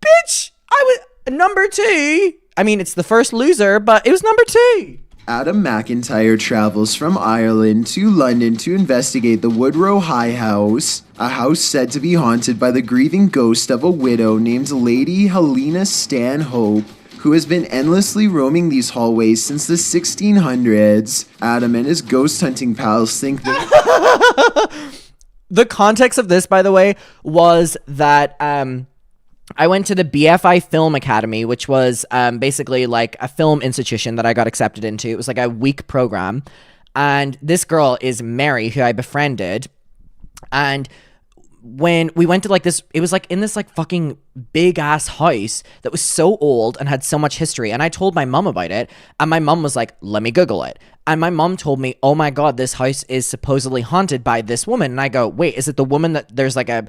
Bitch! I was... Number 2? I mean, it's the first loser, but it was number 2. Adam McIntyre travels from Ireland to London to investigate the Woodrow High House, a house said to be haunted by the grieving ghost of a widow named Lady Helena Stanhope, who has been endlessly roaming these hallways since the 1600s. Adam and his ghost hunting pals think that... The context of this, by the way, was that I went to the BFI Film Academy, which was basically like a film institution that I got accepted into. It was like a week program. And this girl is Mary, who I befriended. And when we went to like this, it was like in this like fucking big ass house that was so old and had so much history. And I told my mom about it, and my mom was like, let me Google it. And my mom told me, oh my god, this house is supposedly haunted by this woman. And I go, wait, is it the woman that there's like a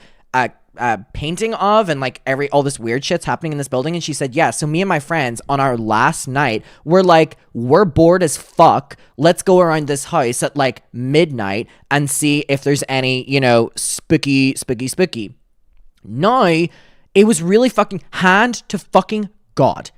painting of, and like all this weird shit's happening in this building? And she said, yeah. So me and my friends on our last night were like, we're bored as fuck, let's go around this house at like midnight and see if there's any, you know, spooky. No, it was really fucking hand to God.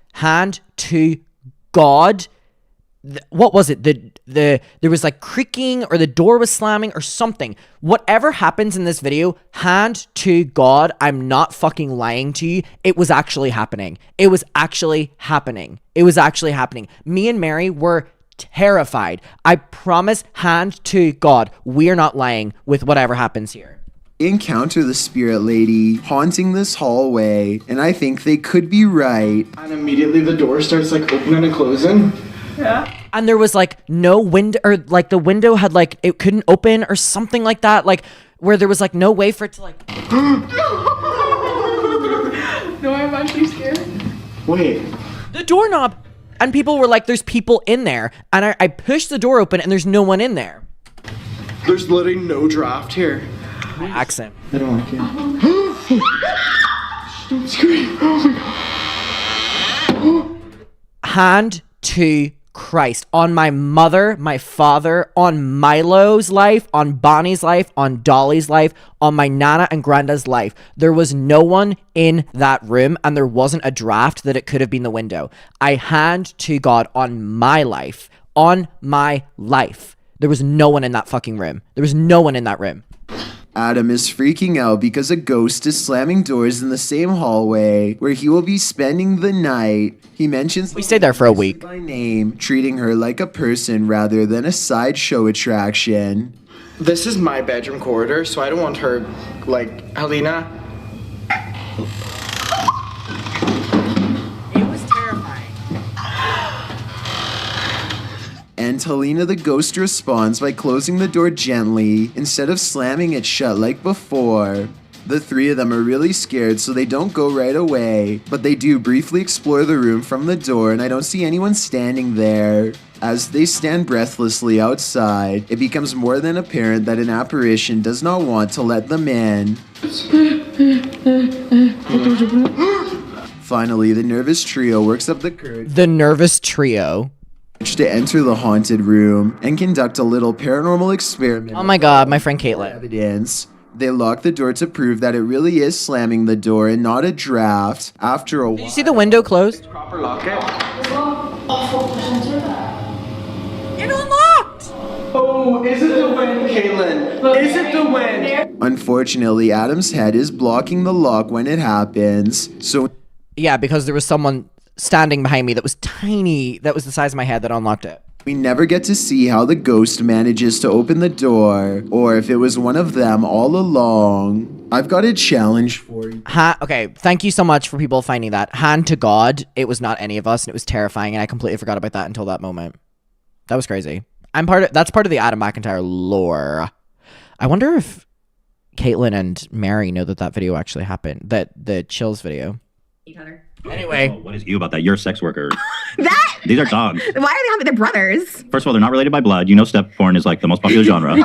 What was it? There was like creaking, or the door was slamming or something. Whatever happens in this video, hand to God, I'm not fucking lying to you. It was actually happening. It was actually happening. Me and Mary were terrified. I promise, hand to God, we are not lying with whatever happens here. Encounter the spirit lady haunting this hallway, and I think they could be right. And immediately the door starts like opening and closing. Yeah. And there was like no window, or like the window had like, it couldn't open or something like that, like where there was like no way for it to like... No, I'm actually scared. Wait. The doorknob. And people were like, there's people in there. And I pushed the door open and there's no one in there. There's literally no draft here. My accent. I don't like it. Don't scream. Oh my god. Hand to Christ. On my mother, my father, on Milo's life, on Bonnie's life, on Dolly's life, on my Nana and Granda's life. There was no one in that room, and there wasn't a draft that it could have been the window. I hand to God on my life. There was no one in that fucking room. There was no one in that room. Adam is freaking out because a ghost is slamming doors in the same hallway where he will be spending the night. He mentions we stayed there for a week by name, treating her like a person rather than a sideshow attraction. This is my bedroom corridor, so I don't want her, like, Helena. It was terrifying. And Helena the ghost responds by closing the door gently instead of slamming it shut like before. The three of them are really scared, so they don't go right away, but they do briefly explore the room from the door, and I don't see anyone standing there. As they stand breathlessly outside, it becomes more than apparent that an apparition does not want to let them in. Finally, the nervous trio works up the courage. The nervous trio. To enter the haunted room and conduct a little paranormal experiment. Oh my god, my friend Caitlin. Evidence. They lock the door to prove that it really is slamming the door and not a draft. After a while. Did you see the window closed? Proper lock it. It unlocked! Oh, is it the wind, Caitlin? Is it the wind? Unfortunately, Adam's head is blocking the lock when it happens. So yeah, because there was someone standing behind me that was tiny, that was the size of my head, that unlocked it. We never get to see how the ghost manages to open the door, or if it was one of them all along. I've got a challenge for you. Okay, thank you so much for people finding that. Hand to God, it was not any of us, and it was terrifying, and I completely forgot about that until that moment. That was crazy. That's part of the Adam McIntyre lore. I wonder if Caitlyn and Mary know that video actually happened. That the Chills video. Each other. Anyway, what is you about that? You're a sex worker. That. These are dogs. Why are they having? They're brothers. First of all, they're not related by blood. You know, step porn is like the most popular genre.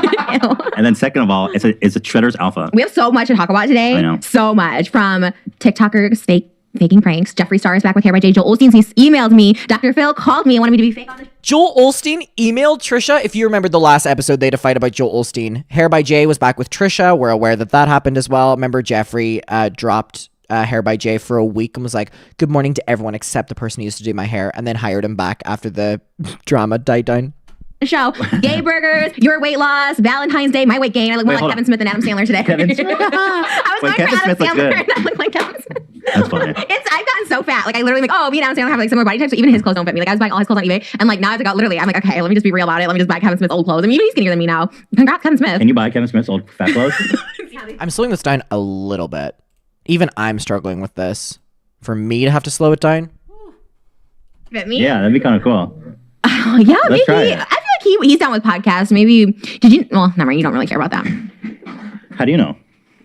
And then second of all, it's a Shredder's alpha. We have so much to talk about today. I know. So much from TikTokers faking pranks. Jeffree Star is back with Hair by Jay. Joel Osteen emailed me. Dr. Phil called me and wanted me to be fake on the Joel Osteen emailed Trisha. If you remember the last episode, they had a fight about Joel Osteen. Hair by Jay was back with Trisha. We're aware that happened as well. Remember, Jeffree dropped Hair by Jay for a week and was like, good morning to everyone except the person who used to do my hair, and then hired him back after the drama died down. Show. Gay burgers, your weight loss, Valentine's Day, my weight gain. I look more like Kevin Smith and Adam Sandler today. I was going for Adam Sandler and I look like Kevin Smith. That's funny. I've gotten so fat. Like I literally me and Adam Sandler have like similar body types, so even his clothes don't fit me. Like I was buying all his clothes on eBay, and like now I've got literally, I'm like, okay, let me just be real about it. Let me just buy Kevin Smith's old clothes. I mean, even he's skinnier than me now. Congrats, Kevin Smith. Can you buy Kevin Smith's old fat clothes? I'm slowing this down a little bit. Even I'm struggling with this. For me to have to slow it down. Fit me? Yeah, that'd be kind of cool. Yeah, Let's try maybe. it. I feel like he's down with podcasts. Maybe did you? Well, never mind. You don't really care about that. How do you know?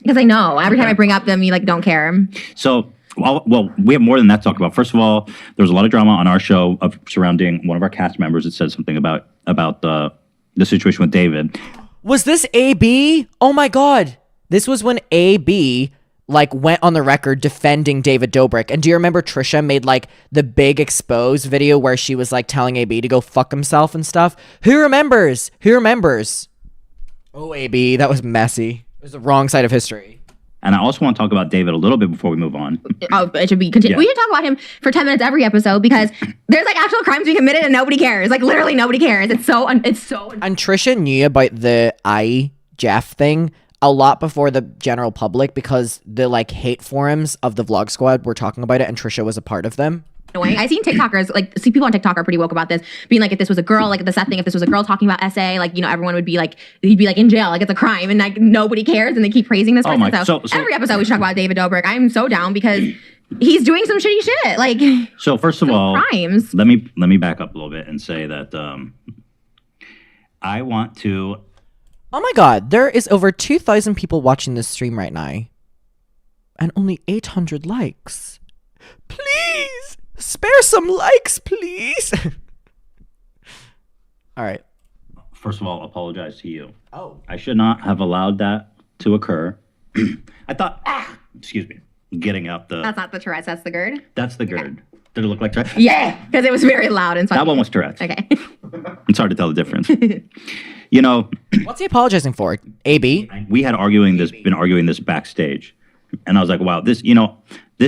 Because I know every time I bring up them, you like don't care. So, well, we have more than that to talk about. First of all, there was a lot of drama on our show surrounding one of our cast members that said something about the situation with David. Was this AB? Oh my God. This was when AB like went on the record defending David Dobrik. And do you remember Trisha made like the big expose video where she was like telling AB to go fuck himself and stuff? Who remembers? Oh, AB, that was messy. It was the wrong side of history. And I also want to talk about David a little bit before we move on. Oh, it should be continued. Yeah. We should talk about him for 10 minutes every episode because there's like actual crimes being committed and nobody cares. Like literally nobody cares. It's so. And Trisha knew about the Jeff thing a lot before the general public because the like hate forums of the Vlog Squad were talking about it and Trisha was a part of them. Annoying. I seen TikTokers people on TikTok are pretty woke about this, being like, if this was a girl, like the Seth thing, if this was a girl talking about SA, like everyone would be like, he'd be like in jail, like it's a crime, and like nobody cares, and they keep praising this person. So every episode we should talk about David Dobrik. I'm so down because he's doing some shitty shit. Like so, first of all, crimes. Let me back up a little bit and say that I want to. Oh my God, there is over 2,000 people watching this stream right now, and only 800 likes. Please. Spare some likes, please. All right. First of all, apologize to you. Oh. I should not have allowed that to occur. I thought, excuse me, getting out the... That's not the Tourette's, that's the GERD? That's the GERD. Did it look like Tourette's? Yeah, because it was very loud and funny. That one was Tourette's. Okay. It's hard to tell the difference. What's he apologizing for? AB? We had been arguing this backstage. And I was like, wow, this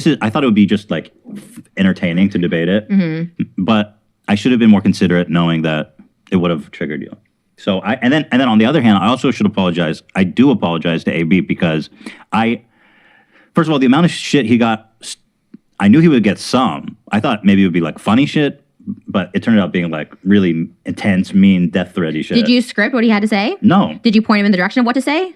is, I thought it would be just like entertaining to debate it, but I should have been more considerate knowing that it would have triggered you. So and then on the other hand, I also should apologize. I do apologize to AB because first of all, the amount of shit he got, I knew he would get some. I thought maybe it would be like funny shit, but it turned out being like really intense, mean, death thready shit. Did you script what he had to say? No. Did you point him in the direction of what to say?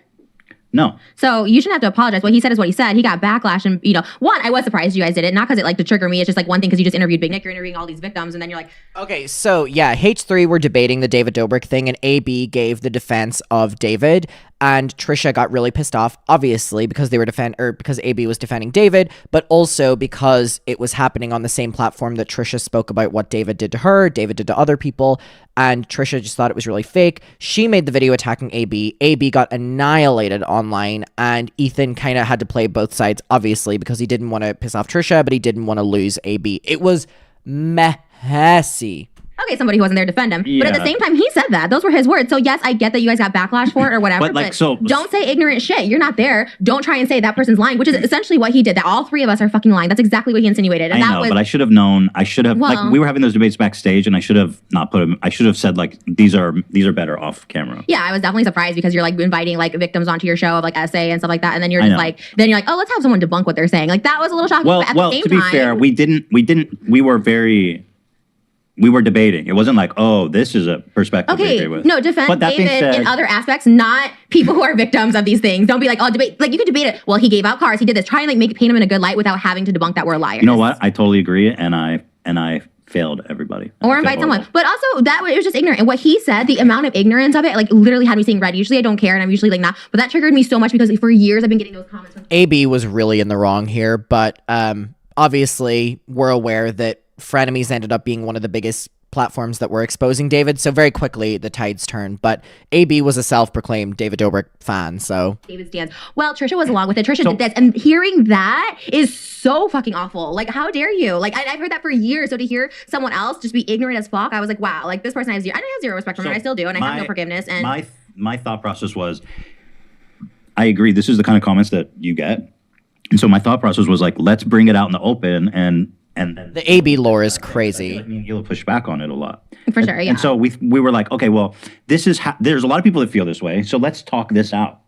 No. So you shouldn't have to apologize. What he said is what he said. He got backlash, and one, I was surprised you guys did it, not because it like to trigger me. It's just like one thing because you just interviewed Big Nick, you're interviewing all these victims, and then you're like, okay, so yeah, H3 were debating the David Dobrik thing, and AB gave the defense of David, and Trisha got really pissed off, obviously because they were because AB was defending David, but also because it was happening on the same platform that Trisha spoke about what David did to her, David did to other people, and Trisha just thought it was really fake. She made the video attacking AB. AB got annihilated online, and Ethan kind of had to play both sides, obviously, because he didn't want to piss off Trisha, but he didn't want to lose AB. It was messy. okay, somebody who wasn't there to defend him. Yeah. But at the same time, he said that. Those were his words. So yes, I get that you guys got backlash for it or whatever, but don't say ignorant shit. You're not there. Don't try and say that person's lying, which is essentially what he did. That all three of us are fucking lying. That's exactly what he insinuated. And I know, but I should have known. I should have, like, we were having those debates backstage, and I should have not put him. I should have said, like, these are better off camera. Yeah, I was definitely surprised because you're like inviting like victims onto your show of like essay and stuff like that, and then you're just like, oh, let's have someone debunk what they're saying. Like that was a little shocking. Well, but at the same to be time, fair, we were debating. It wasn't like, oh, this is a perspective. Okay, no, defend David in other aspects, not people who are victims of these things. Don't be like, oh, debate. Like you could debate it. Well, he gave out cars. He did this. Try and like paint him in a good light without having to debunk that we're liars. You know what? I totally agree, and I failed everybody. Or invite someone. But also, it was just ignorant. And what he said, the amount of ignorance of it, like, literally had me seeing red. Usually I don't care, and I'm usually like not. But that triggered me so much because for years I've been getting those comments. AB was really in the wrong here, but obviously we're aware that Frenemies ended up being one of the biggest platforms that were exposing David, so very quickly the tides turned. But AB was a self-proclaimed David Dobrik fan, so David stands. Well, Trisha was along with it. Trisha did this, and hearing that is so fucking awful. Like, how dare you? Like, I've heard that for years. So to hear someone else just be ignorant as fuck, I was like, wow. Like, this person I didn't have zero respect for him. I still do, and I have no forgiveness. And my thought process was, I agree. This is the kind of comments that you get, and so my thought process was like, let's bring it out in the open and the AB lore is crazy. I mean, you'll push back on it a lot. For sure, yeah. And so we were like, okay, well, this is there's a lot of people that feel this way, so let's talk this out.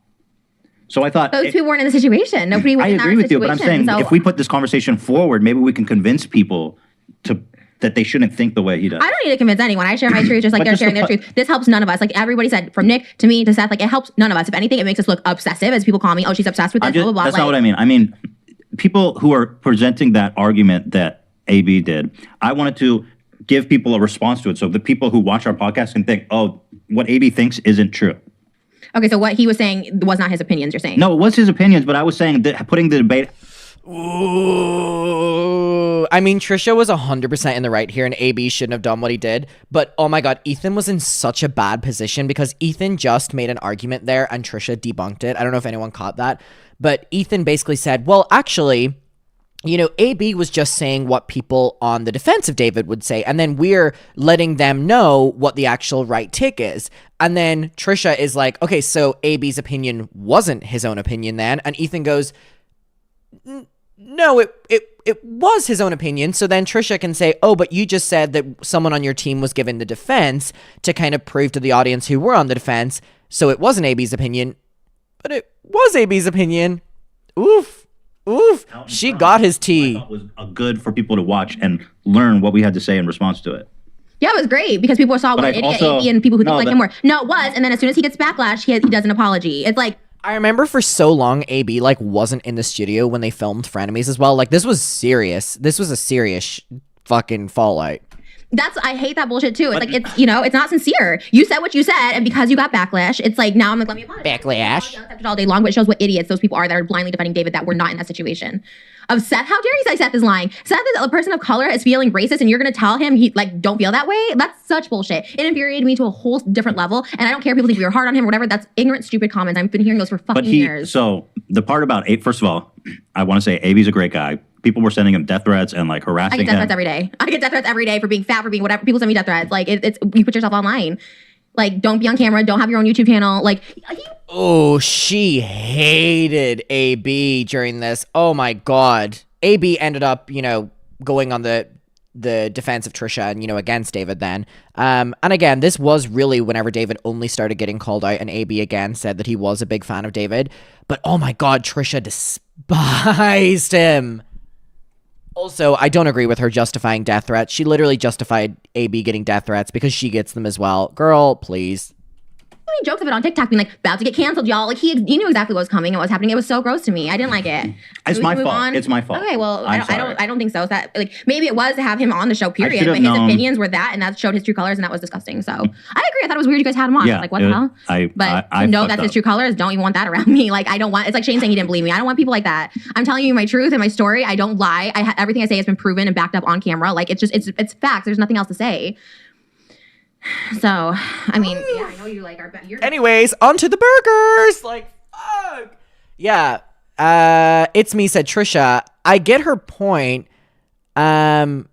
So I thought those people weren't in the situation. Nobody was in that situation. I agree with you, but I'm saying if we put this conversation forward, maybe we can convince people that they shouldn't think the way he does. I don't need to convince anyone. I share my truth just like they're sharing their truth. This helps none of us. Like everybody said, from Nick to me to Seth, like it helps none of us. If anything, it makes us look obsessive as people call me, oh, she's obsessed with this, blah, blah, blah. That's not what I mean. I mean, people who are presenting that argument that AB did, I wanted to give people a response to it so the people who watch our podcast can think, oh, what AB thinks isn't true. Okay, so what he was saying was not his opinions, you're saying? No, it was his opinions, but I was saying that putting the debate... Ooh, I mean, Trisha was 100% in the right here, and AB shouldn't have done what he did. But, oh my god, Ethan was in such a bad position because Ethan just made an argument there, and Trisha debunked it. I don't know if anyone caught that. But Ethan basically said, well, actually... you know, AB was just saying what people on the defense of David would say, and then we're letting them know what the actual right take is. And then Trisha is like, okay, so AB's opinion wasn't his own opinion then, and Ethan goes, no, it was his own opinion. So then Trisha can say, oh, but you just said that someone on your team was given the defense to kind of prove to the audience who were on the defense, so it wasn't AB's opinion, but it was AB's opinion. Oof. She got his tea. I thought was good for people to watch and learn what we had to say in response to it. Yeah, it was great because people saw what an idiot AB and people who think like him were. No, it was. And then as soon as he gets backlash, he does an apology. It's like, I remember for so long AB like wasn't in the studio when they filmed Frenemies as well. Like this was serious. This was a serious fucking fallout. I hate that bullshit too. It's like, it's, you know, it's not sincere. You said what you said, and because you got backlash, it's like, now I'm like, let me apologize. Backlash. All day long, but it shows what idiots those people are that are blindly defending David that were not in that situation. Of Seth, how dare you say Seth is lying? Seth is a person of color, is feeling racist, and you're gonna tell him he like don't feel that way? That's such bullshit. It infuriated me to a whole different level, and I don't care if people think we were hard on him or whatever. That's ignorant, stupid comments. I've been hearing those for fucking years. So the part about first of all, I want to say AB's a great guy. People were sending him death threats and like harassing him. I get death threats every day. I get death threats every day for being fat, for being whatever. People send me death threats. Like it's you put yourself online. Like, don't be on camera. Don't have your own YouTube channel. Like, oh, she hated AB during this. Oh my god. AB ended up, you know, going on the defense of Trisha and, you know, against David then. And again, this was really whenever David only started getting called out, and AB again said that he was a big fan of David. But oh my god, Trisha despised him. Also, I don't agree with her justifying death threats. She literally justified AB getting death threats because she gets them as well. Girl, please. He jokes of it on TikTok, being like, about to get canceled, y'all. Like, he knew exactly what was coming and what was happening. It was so gross to me. I didn't like it. It's my fault. It's my fault. Okay, well, I don't think so. It's that, like, maybe it was to have him on the show, period. But his opinions were that, and that showed his true colors, and that was disgusting. So I agree. I thought it was weird you guys had him on. Yeah, like, what the hell? But to know that's his true colors, don't even want that around me. Like, I don't want, it's like Shane saying he didn't believe me. I don't want people like that. I'm telling you my truth and my story. I don't lie. Everything I say has been proven and backed up on camera. Like, it's just, it's facts. There's nothing else to say. So, I mean, yeah, I know you like our... Anyways, onto the burgers! Like, fuck! Yeah, it's me, said Trisha. I get her point. Trisha,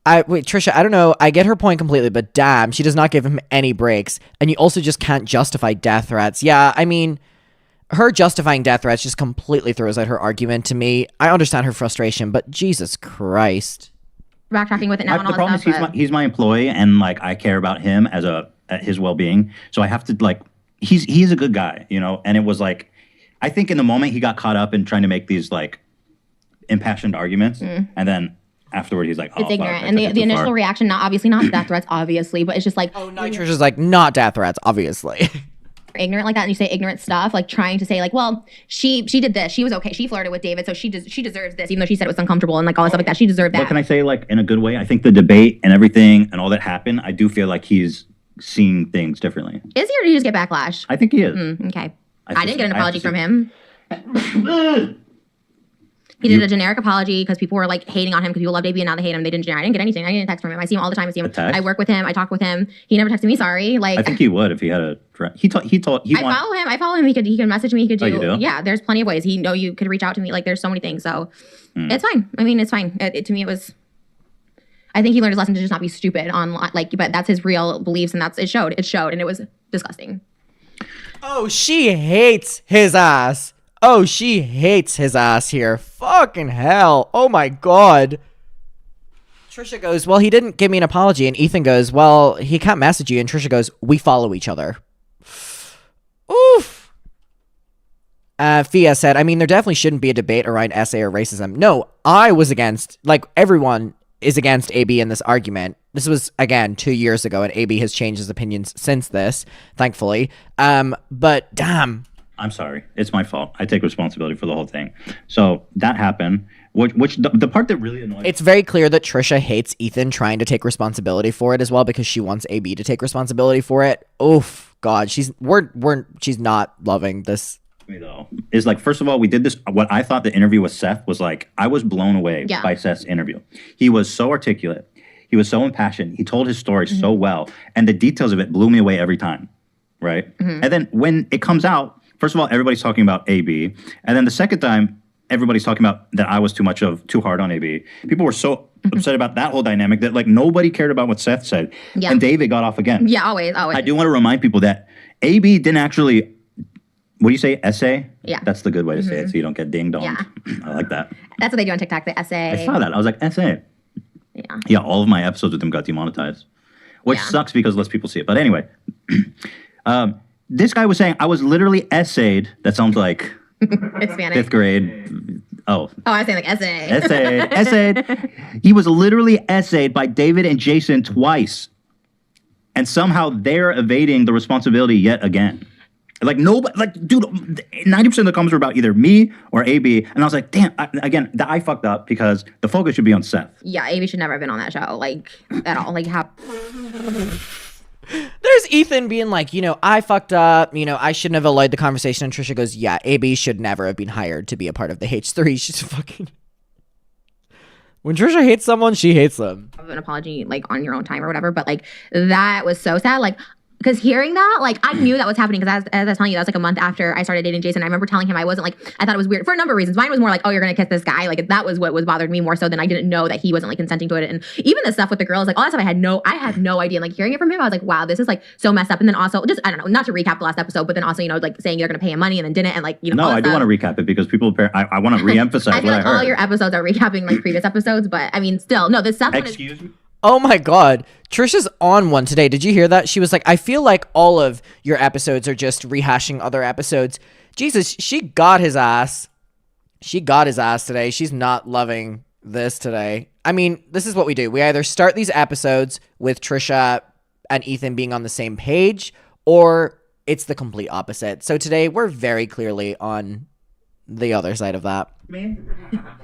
I don't know. I get her point completely, but damn, she does not give him any breaks. And you also just can't justify death threats. Yeah, I mean, her justifying death threats just completely throws out her argument to me. I understand her frustration, but Jesus Christ. Backtracking with it now and all the problem stuff, is he's my employee, and like I care about him as his well-being, so I have to like he's a good guy, you know. And it was like, I think in the moment he got caught up in trying to make these like impassioned arguments, and then afterward he's like, oh, it's ignorant. And the initial reaction, not death threats, obviously, but it's just like, oh no, Trisha's like, not death threats, obviously. ignorant like that and you say ignorant stuff, like trying to say like, well, she did this, she was okay, she flirted with David, so she deserves this, even though she said it was uncomfortable and like all this stuff like that, she deserved that. What can I say, like in a good way? I think the debate and everything and all that happened, I do feel like he's seeing things differently. Is he, or did he just get backlash? I think he is. Okay. I didn't get an apology from him. He did a generic apology because people were like hating on him because people loved AB and now they hate him. I didn't get anything. I didn't text from him. I see him all the time. I work with him. I talk with him. He never texted me sorry. Like I think he would if he had a. I follow him. He can message me. He could do. Oh, you do? Yeah, there's plenty of ways. You could reach out to me. Like there's so many things. So it's fine. I mean, it's fine. To me, it was. I think he learned his lesson to just not be stupid on like. But that's his real beliefs, and it showed, and it was disgusting. Oh, she hates his ass. Oh, she hates his ass here. Fucking hell. Oh my god. Trisha goes, well, he didn't give me an apology. And Ethan goes, well, he can't message you. And Trisha goes, we follow each other. Oof. Fia said, I mean, there definitely shouldn't be a debate around SA or racism. No, I was against, like, everyone is against AB in this argument. This was, again, 2 years ago, and AB has changed his opinions since this, thankfully. But damn. I'm sorry. It's my fault. I take responsibility for the whole thing. So that happened. Which the part that really annoys me. It's very clear that Trisha hates Ethan trying to take responsibility for it as well because she wants AB to take responsibility for it. Oof, God, she's not loving this. Me though is like, first of all, we did this. What I thought the interview with Seth was like, I was blown away by Seth's interview. He was so articulate. He was so impassioned. He told his story so well, and the details of it blew me away every time. Right, and then when it comes out. First of all, everybody's talking about AB. And then the second time, everybody's talking about that I was too hard on AB. People were so upset about that whole dynamic that like nobody cared about what Seth said. Yeah. And David got off again. Yeah, always. I do want to remind people that AB didn't actually, what do you say, essay? Yeah. That's the good way to say it so you don't get ding-donged. Yeah. I like that. That's what they do on TikTok, the essay. I saw that. I was like, essay. Yeah, all of my episodes with him got demonetized. Which sucks because less people see it. But anyway. This guy was saying, I was literally essayed. That sounds like Hispanic. 5th grade. Oh, I was saying like essay. Essayed. He was literally essayed by David and Jason twice. And somehow they're evading the responsibility yet again. Like, nobody, like, dude, 90% of the comments were about either me or AB. And I was like, damn, I fucked up because the focus should be on Seth. Yeah, AB should never have been on that show, like, at all. Like, how... There's Ethan being like, I fucked up, I shouldn't have allowed the conversation. And Trisha goes, yeah, AB should never have been hired to be a part of the H3. She's fucking... When Trisha hates someone, she hates them. An apology, like, on your own time or whatever, but, like, that was so sad. Like, because hearing that, like, I knew that was happening because as I was telling you, that was like a month after I started dating Jason. I remember telling him I wasn't like, I thought it was weird for a number of reasons. Mine was more like, oh, you're going to kiss this guy. Like, that was what was bothering me more so than I didn't know that he wasn't like consenting to it. And even the stuff with the girls, like all that stuff, I had no idea. And like hearing it from him, I was like, wow, this is like so messed up. And then also just, I don't know, not to recap the last episode, but then also, like saying you're going to pay him money and then didn't. And like, no, I do want to recap it because people, I want to reemphasize I feel like all your episodes are recapping like previous episodes, but I mean, still, no, this stuff. Excuse me? Oh my God. Trisha's on one today. Did you hear that? She was like, I feel like all of your episodes are just rehashing other episodes. Jesus, she got his ass. She got his ass today. She's not loving this today. I mean, this is what we do. We either start these episodes with Trisha and Ethan being on the same page, or it's the complete opposite. So today we're very clearly on the other side of that.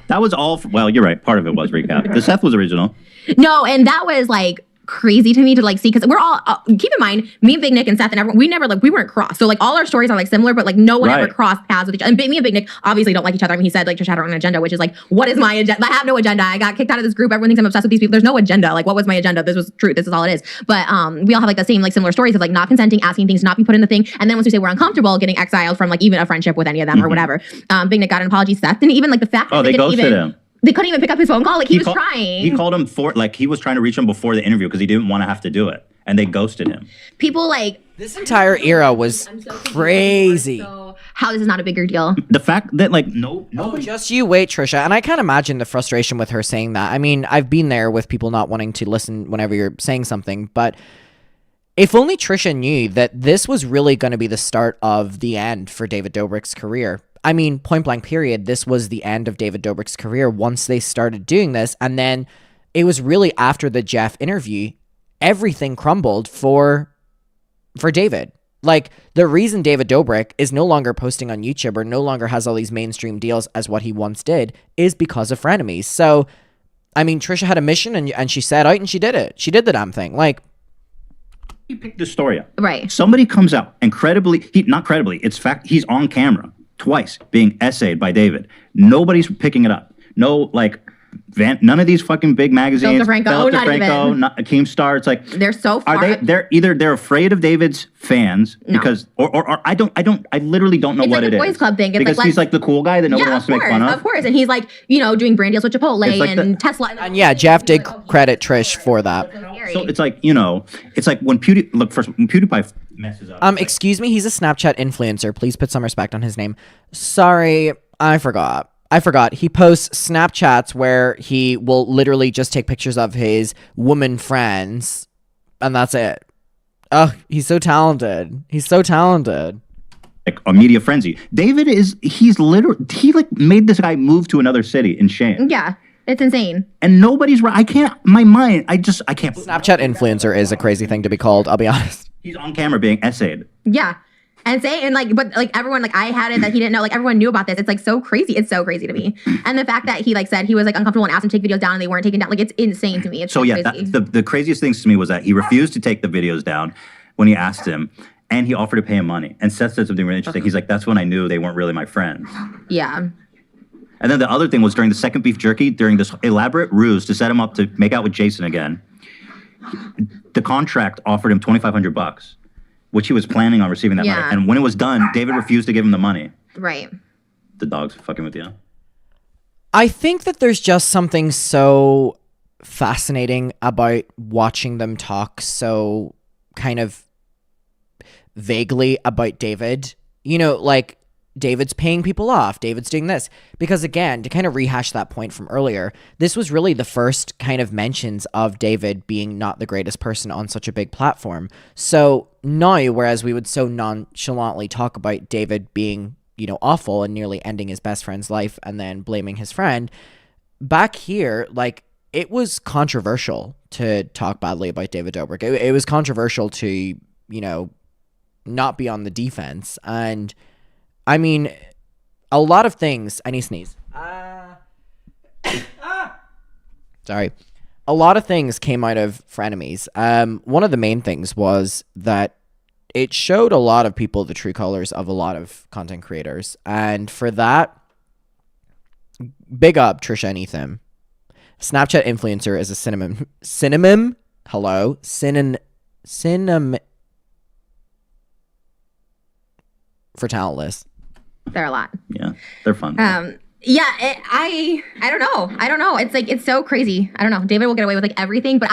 That was all. Well, you're right. Part of it was recap. The Seth was original. No, and that was like crazy to me to like see because we're all keep in mind me and Big Nick and Seth and everyone we weren't crossed, so like all our stories are like similar, but like no one ever crossed paths with each other. And me and Big Nick obviously don't like each other. I mean, he said like Trisha had her own agenda, which is like, what is my agenda? I have no agenda. I got kicked out of this group. Everyone thinks I'm obsessed with these people. There's no agenda. Like, what was my agenda? This was truth. This is all it is. But we all have like the same like similar stories of like not consenting, asking things to not be put in the thing, and then once we say we're uncomfortable, getting exiled from like even a friendship with any of them or whatever. Big Nick got an apology. Seth didn't even like the fact that they ghosted him. They couldn't even pick up his phone call. Like, he was trying. He called him he was trying to reach him before the interview because he didn't want to have to do it. And they ghosted him. People, like... This entire era was crazy. So how this is not a bigger deal. The fact that, like, nobody... Oh, just you wait, Trisha. And I can't imagine the frustration with her saying that. I mean, I've been there with people not wanting to listen whenever you're saying something. But if only Trisha knew that this was really going to be the start of the end for David Dobrik's career. I mean, point blank period, this was the end of David Dobrik's career once they started doing this. And then it was really after the Jeff interview, everything crumbled for David. Like, the reason David Dobrik is no longer posting on YouTube or no longer has all these mainstream deals as what he once did is because of frenemies. So, I mean, Trisha had a mission and she set out and she did it. She did the damn thing. Like, he picked the story up. Right. Somebody comes out and not credibly, it's fact, he's on camera twice being essayed by David. Nobody's picking it up. No, like, none of these fucking big magazines. Philip DeFranco, not Keemstar. It's like they're so far. Are they're afraid of David's fans because or I literally don't know it's what like it is. Boys Club thing. It's because like, he's like the cool guy that nobody wants to make fun of. Of course, and he's like doing brand deals with Chipotle and Tesla. And yeah, Jeff did credit Trish for that. So it's like it's like when PewDiePie messes up. Excuse me, he's a Snapchat influencer. Please put some respect on his name. Sorry, I forgot. He posts Snapchats where he will literally just take pictures of his woman friends, and that's it. Oh, he's so talented. Like a media frenzy. David he made this guy move to another city in shame. Yeah, it's insane. And nobody's right. I can't. Snapchat influencer is a crazy thing to be called. I'll be honest. He's on camera being essayed. Yeah. And but everyone, like, I had it that he didn't know, like, everyone knew about this. It's like so crazy. It's so crazy to me. And the fact that he said he was like uncomfortable and asked him to take videos down and they weren't taken down, like, it's insane to me. It's so yeah, crazy. The craziest things to me was that he refused to take the videos down when he asked him, and he offered to pay him money. And Seth said something really interesting. He's like, that's when I knew they weren't really my friends. Yeah. And then the other thing was during the second beef jerky, during this elaborate ruse to set him up to make out with Jason again, the contract offered him $2,500. Which he was planning on receiving that money. And when it was done, David refused to give him the money. Right. The dog's fucking with you. I think that there's just something so fascinating about watching them talk so kind of vaguely about David. Like, David's paying people off. David's doing this. Because again, to kind of rehash that point from earlier, this was really the first kind of mentions of David being not the greatest person on such a big platform. So now, whereas we would so nonchalantly talk about David being, awful and nearly ending his best friend's life and then blaming his friend, back here, like, it was controversial to talk badly about David Dobrik. It was controversial to, not be on the defense. And I mean, a lot of things. I need to sneeze. Sorry. A lot of things came out of frenemies. One of the main things was that it showed a lot of people the true colors of a lot of content creators. And for that, big up Trisha and Ethan. Snapchat influencer is a synonym. Hello. Synonym for talentless. They're a lot. Yeah, they're fun. Yeah, I don't know. It's like, it's so crazy. I don't know. David will get away with like everything, but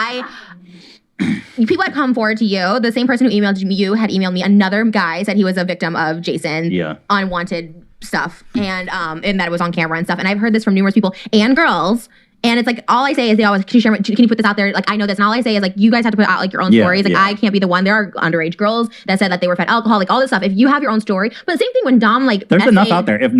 people had come forward to you. The same person who emailed you had emailed me. Another guy said he was a victim of Jason. Yeah. Unwanted stuff, and that it was on camera and stuff. And I've heard this from numerous people and girls. And it's like, all I say is they always, can you put this out there? Like, I know this. And all I say is like, you guys have to put out like your own stories. Like, I can't be the one. There are underage girls that said that they were fed alcohol, like all this stuff. If you have your own story, but the same thing when Dom, like, there's enough out there. If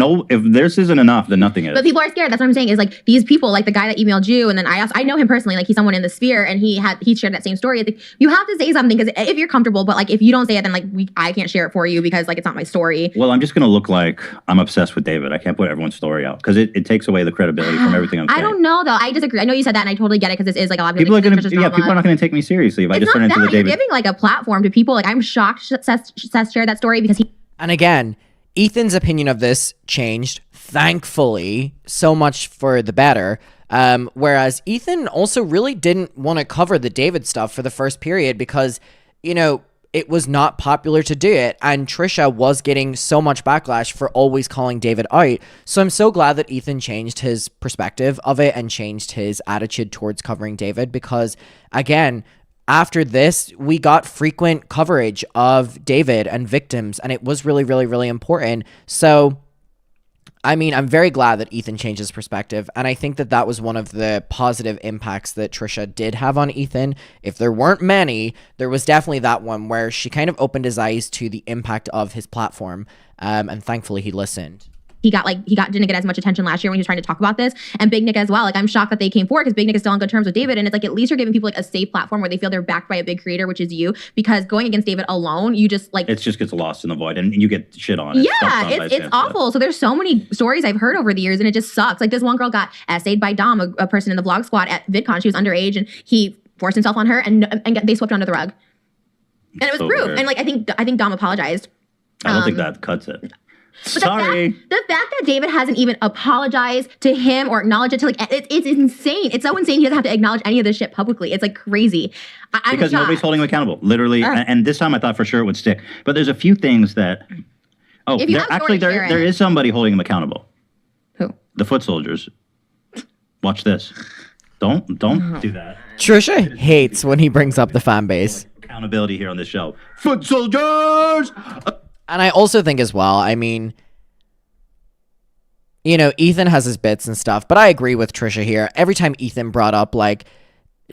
this isn't enough, then nothing is. But people are scared. That's what I'm saying is like these people, like the guy that emailed you. And then I know him personally, like he's someone in the sphere and he shared that same story. It's like, you have to say something because if you're comfortable, but like, if you don't say it, then like I can't share it for you because like, it's not my story. Well, I'm just going to look like I'm obsessed with David. I can't put everyone's story out because it takes away the credibility from everything I'm saying. I don't know though. I disagree. I know you said that and I totally get it because this is like a lot of people are going to, people are not going to take me seriously if I just turn into the David. You're giving like a platform to people. Like I'm shocked Seth shared that story because he. And again, Ethan's opinion of this changed, thankfully, so much for the better. Whereas Ethan also really didn't want to cover the David stuff for the first period because, it was not popular to do it, and Trisha was getting so much backlash for always calling David out. So I'm so glad that Ethan changed his perspective of it and changed his attitude towards covering David because, again, after this, we got frequent coverage of David and victims, and it was really, really, really important. So, I mean, I'm very glad that Ethan changed his perspective, and I think that that was one of the positive impacts that Trisha did have on Ethan. If there weren't many, there was definitely that one where she kind of opened his eyes to the impact of his platform, and thankfully he listened. didn't get as much attention last year when he was trying to talk about this, and Big Nick as well. Like I'm shocked that they came forward because Big Nick is still on good terms with David, and it's like at least you're giving people like a safe platform where they feel they're backed by a big creator, which is you. Because going against David alone, you just like it just gets lost in the void, and you get shit on. Yeah, it's awful. So there's so many stories I've heard over the years, and it just sucks. Like this one girl got essayed by Dom, a person in the vlog squad at VidCon. She was underage, and he forced himself on her, and they swept her under the rug. And it was so proof. Weird. And like I think Dom apologized. I don't think that cuts it. Sorry. The fact that David hasn't even apologized to him or acknowledged it to like it's insane. It's so insane he doesn't have to acknowledge any of this shit publicly. It's like crazy. Because nobody's holding him accountable. Literally. And this time I thought for sure it would stick. But there's a few things that there is somebody holding him accountable. Who? The foot soldiers. Watch this. Don't do that. Trisha hates when he brings up the fan base. Accountability here on this show. Foot soldiers! And I also think as well, I mean, you know, Ethan has his bits and stuff, but I agree with Trisha here. Every time Ethan brought up, like,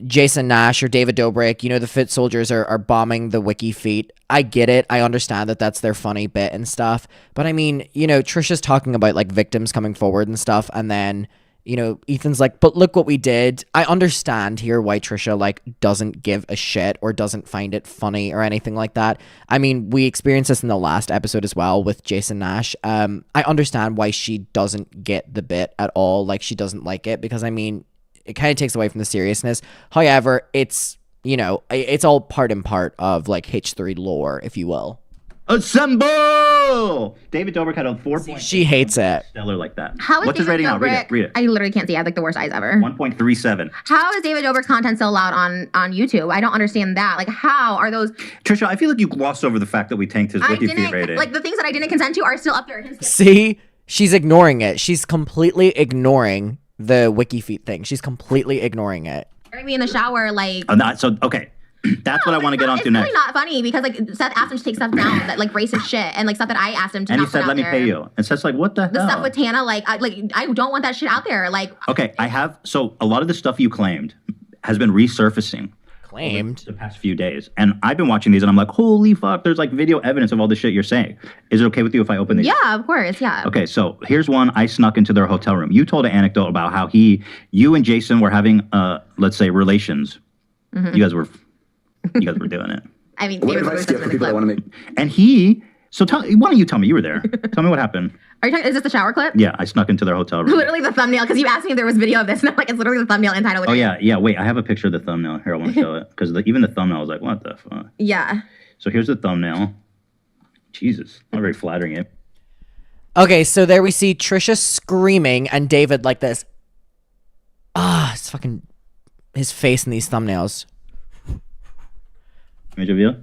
Jason Nash or David Dobrik, you know, the Foot Soldiers are bombing the Wiki feet. I get it. I understand that that's their funny bit and stuff. But, I mean, you know, Trisha's talking about, like, victims coming forward and stuff, and then, you know, Ethan's like, but look what we did. I understand here why Trisha, like, doesn't give a shit or doesn't find it funny or anything like that. I mean, we experienced this in the last episode as well with Jason Nash. I understand why she doesn't get the bit at all. Like, she doesn't like it because, I mean, it kind of takes away from the seriousness. However, it's, you know, it's all part and part of, like, H3 lore, if you will. Assemble! David Dobrik had a 4. She hates it. Stellar like that. How is What's his rating now? Read it. I literally can't see. I have like the worst eyes ever. 1.37. How is David Dobrik's content so loud on YouTube? I don't understand that. Like, how are those? Trisha, I feel like you glossed over the fact that we tanked his Wiki feed rating. Like the things that I didn't consent to are still up there. See, she's ignoring it. She's completely ignoring the Wiki feed thing. She's completely ignoring it. Me in the shower, like. Okay. That's what I want to get onto next. It's really not funny because like Seth asked him to take stuff down that like racist shit and like stuff that I asked him to. And not he said, put "Let me out pay there. you." And Seth's like, "What the hell?" The stuff with Tana, like I don't want that shit out there. Like, okay, I have. So a lot of the stuff you claimed has been resurfacing. Claimed the past few days, and I've been watching these, and I'm like, "Holy fuck!" There's like video evidence of all the shit you're saying. Is it okay with you if I open these? Yeah, of course. Yeah. Okay, so here's one. I snuck into their hotel room. You told an anecdote about how you and Jason were having, let's say, relations. Mm-hmm. You guys were doing it. I mean, what advice do you have for people that want to make? And why don't you tell me? You were there. Tell me what happened. Are you talking? Is this the shower clip? Yeah, I snuck into their hotel room. Literally the thumbnail, because you asked me if there was video of this, and I'm like, it's literally the thumbnail and title. Oh yeah. Wait, I have a picture of the thumbnail here. I want to show it because even the thumbnail was like, what the fuck? Yeah. So here's the thumbnail. Jesus, not very flattering. It. Okay, so there we see Trisha screaming and David like this. It's fucking his face in these thumbnails. Image of you?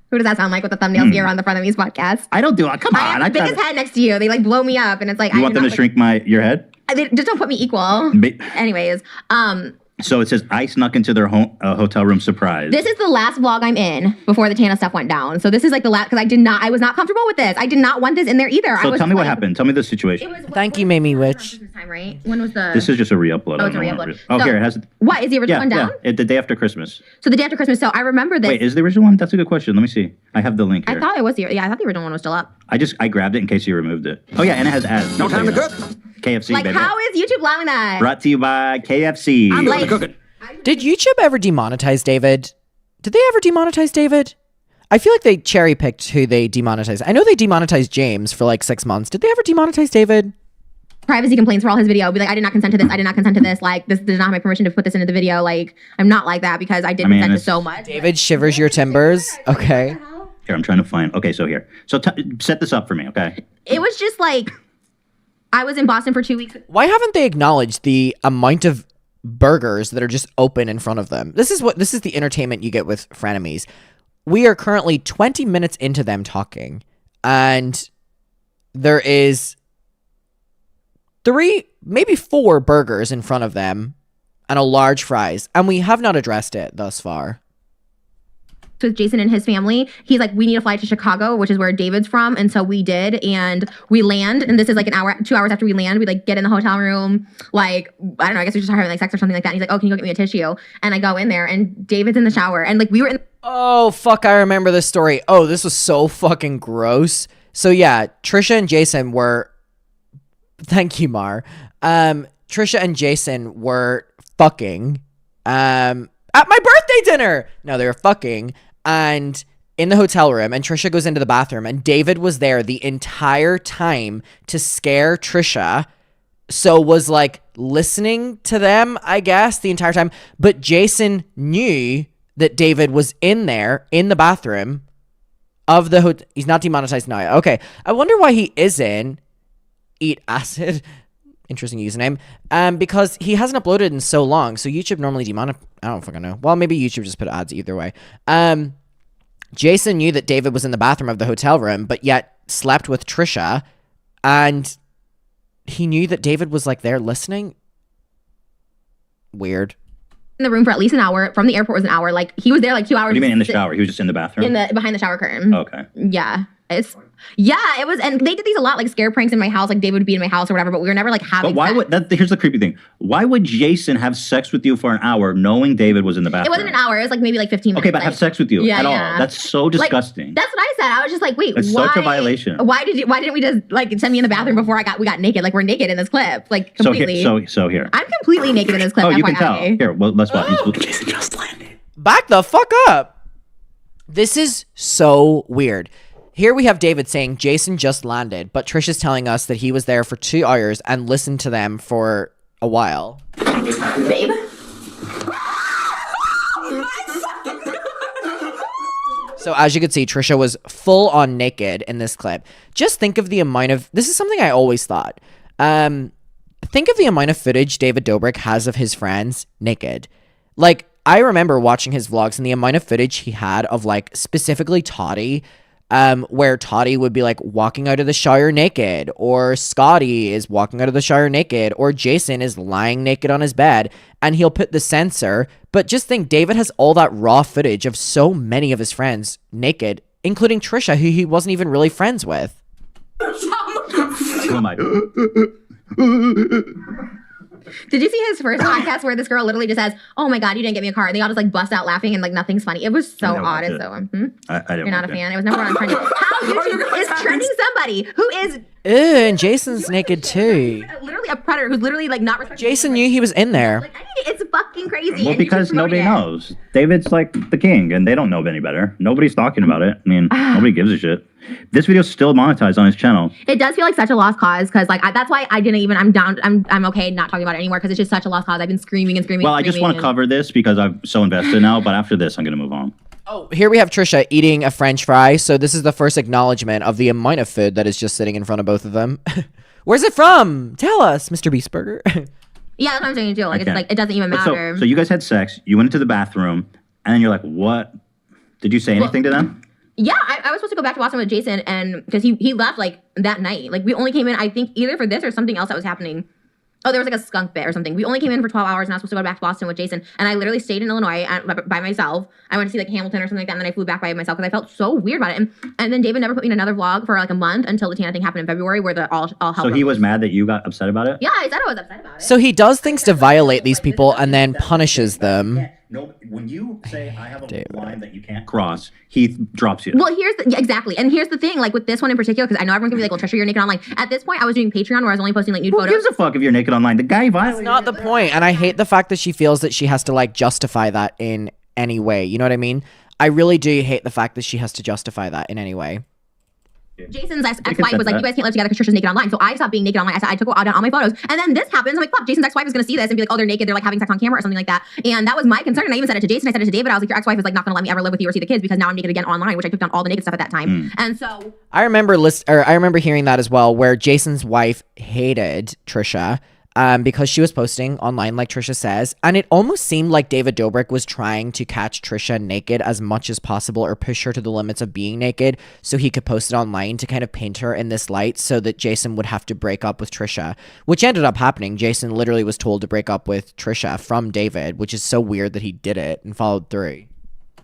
Who does that sound like with the thumbnails here on the Front of Me's podcast? I don't do it. Come on. I have the biggest head next to you. They like blow me up, and it's like you want them to shrink your head? They just don't put me equal. Anyways, So it says, I snuck into their hotel room surprise. This is the last vlog I'm in before the Tana stuff went down. So this is like the last, because I was not comfortable with this. I did not want this in there either. So tell me what happened. Tell me the situation. Thank you, Mamie Witch. Time, right? When was the... This is just a re-upload. Oh, it's a re-upload. Oh, so, here, it has... What, is the original one down? Yeah, the day after Christmas. So the day after Christmas. So I remember this. Wait, is the original one? That's a good question. Let me see. I have the link here. I thought it was the original one was still up. I grabbed it in case you removed it. Oh yeah, and it has ads. No time to cook. KFC, like, baby. How is YouTube allowing that? Brought to you by KFC. I'm like... Did YouTube ever demonetize David? Did they ever demonetize David? I feel like they cherry picked who they demonetized. I know they demonetized James for like 6 months. Did they ever demonetize David? Privacy complaints for all his video. Be like, I did not consent to this. I did not consent to this. Like, this did not have my permission to put this into the video. Like, I'm not like that because I did consent to so much. David shivers your timbers. Okay. Here, I'm trying to find. Okay, so here. So set this up for me, okay? It was just like, I was in Boston for 2 weeks. Why haven't they acknowledged the amount of burgers that are just open in front of them? This is the entertainment you get with frenemies. We are currently 20 minutes into them talking, and there is 3, maybe 4 burgers in front of them and a large fries, and we have not addressed it thus far. With Jason and his family, he's like, we need to fly to Chicago, which is where David's from, and so we did, and we land, and this is like 2 hours after we land. We like get in the hotel room, like, I don't know, I guess we just started having like sex or something like that, and he's like, oh, can you go get me a tissue? And I go in there, and David's in the shower, and like we were in... Oh fuck, I remember this story. Oh, this was so fucking gross. So yeah, Trisha and Jason were Thank you, Mar. Trisha and Jason were fucking at my birthday dinner. No, they were fucking and in the hotel room, and Trisha goes into the bathroom, and David was there the entire time to scare Trisha. So was like listening to them, I guess, the entire time. But Jason knew that David was in there in the bathroom of the hotel. He's not demonetized now. Okay. I wonder why he isn't Eat Acid. Interesting username. Because he hasn't uploaded in so long. So YouTube normally I don't fucking know. Well, maybe YouTube just put ads either way. Jason knew that David was in the bathroom of the hotel room, but yet slept with Trisha, and he knew that David was like there listening. Weird. In the room for at least an hour. From the airport was an hour. Like he was there like 2 hours. What do you mean in the shower? He was just in the bathroom? Behind the shower curtain. Okay. Yeah. It was, and they did these a lot, like scare pranks in my house. Like David would be in my house or whatever, but we were never like having. But here's the creepy thing. Why would Jason have sex with you for an hour, knowing David was in the bathroom? It wasn't an hour. It was like maybe like 15 minutes. Okay, but have sex with you at all? That's so disgusting. Like, that's what I said. I was just like, wait, it's why? Such a violation. Why didn't we just like send me in the bathroom before we got naked? Like we're naked in this clip, like completely. So here. I'm completely naked in this clip. Oh, you can tell. Here, well, let's watch. Jason just landed. Back the fuck up. This is so weird. Here we have David saying Jason just landed, but Trisha's telling us that he was there for 2 hours and listened to them for a while. Babe? So as you can see, Trisha was full on naked in this clip. Just think of the amount of... This is something I always thought. Think of the amount of footage David Dobrik has of his friends naked. Like, I remember watching his vlogs and the amount of footage he had of, like, specifically Toddy... where Toddy would be like walking out of the shower naked, or Scotty is walking out of the shower naked, or Jason is lying naked on his bed, and he'll put the censor. But just think, David has all that raw footage of so many of his friends naked, including Trisha, who he wasn't even really friends with. Oh my. Did you see his first podcast where this girl literally just says, "Oh my God, you didn't get me a car," and they all just like bust out laughing and like nothing's funny. It was so odd. It's so. I didn't. You're not a fan. It was number one on trending. How YouTube is trending somebody who is. Ew, and Jason's naked too. Literally a predator who's literally like not respecting. Jason knew he was in there. Like, it's fucking crazy. Well, because nobody knows. David's like the king, and they don't know any better. Nobody's talking about it. I mean, nobody gives a shit. This video's still monetized on his channel. It does feel like such a lost cause, because like that's why I didn't even. I'm okay not talking about it anymore, because it's just such a lost cause. I've been screaming and screaming. Well, I just want to cover this because I'm so invested now. But after this, I'm gonna move on. Oh, here we have Trisha eating a French fry. So this is the first acknowledgement of the amount of food that is just sitting in front of both of them. Where's it from? Tell us, Mr. Beast Burger. Yeah, that's what I'm saying too. Like, it's like it doesn't even matter. So you guys had sex. You went into the bathroom, and then you're like, "What? Did you say anything to them?" Yeah, I was supposed to go back to Boston with Jason, and because he left like that night. Like we only came in, I think, either for this or something else that was happening. Oh, there was like a skunk bit or something. We only came in for 12 hours, and I was supposed to go back to Boston with Jason. And I literally stayed in Illinois by myself. I went to see like Hamilton or something like that, and then I flew back by myself because I felt so weird about it. And then David never put me in another vlog for like a month until the Tana thing happened in February, where the all hell. So he was mad that you got upset about it? Yeah, I said I was upset about it. So he does things to violate these people and then punishes them. No, when you say I have a line that you can't cross, he drops you. Well, exactly. And here's the thing, like with this one in particular, because I know everyone can be like, well, Trisha, you're naked online. At this point, I was doing Patreon where I was only posting like nude photos. Who gives a fuck if you're naked online? The guy violated. That's not the point. And I hate the fact that she feels that she has to like justify that in any way. You know what I mean? I really do hate the fact that she has to justify that in any way. Jason's ex-wife was like, you guys can't live together because Trisha's naked online. So I stopped being naked online. I said I took out all my photos. And then this happens. I'm like, fuck, Jason's ex-wife is going to see this and be like, oh, they're naked. They're like having sex on camera or something like that. And that was my concern. And I even said it to Jason. I said it to David. I was like, your ex-wife is like not going to let me ever live with you or see the kids because now I'm naked again online, which I took down all the naked stuff at that time. And so I remember hearing that as well, where Jason's wife hated Trisha. Because she was posting online, like Trisha says, and it almost seemed like David Dobrik was trying to catch Trisha naked as much as possible, or push her to the limits of being naked so he could post it online to kind of paint her in this light so that Jason would have to break up with Trisha, which ended up happening. Jason literally was told to break up with Trisha from David, which is so weird that he did it and followed through.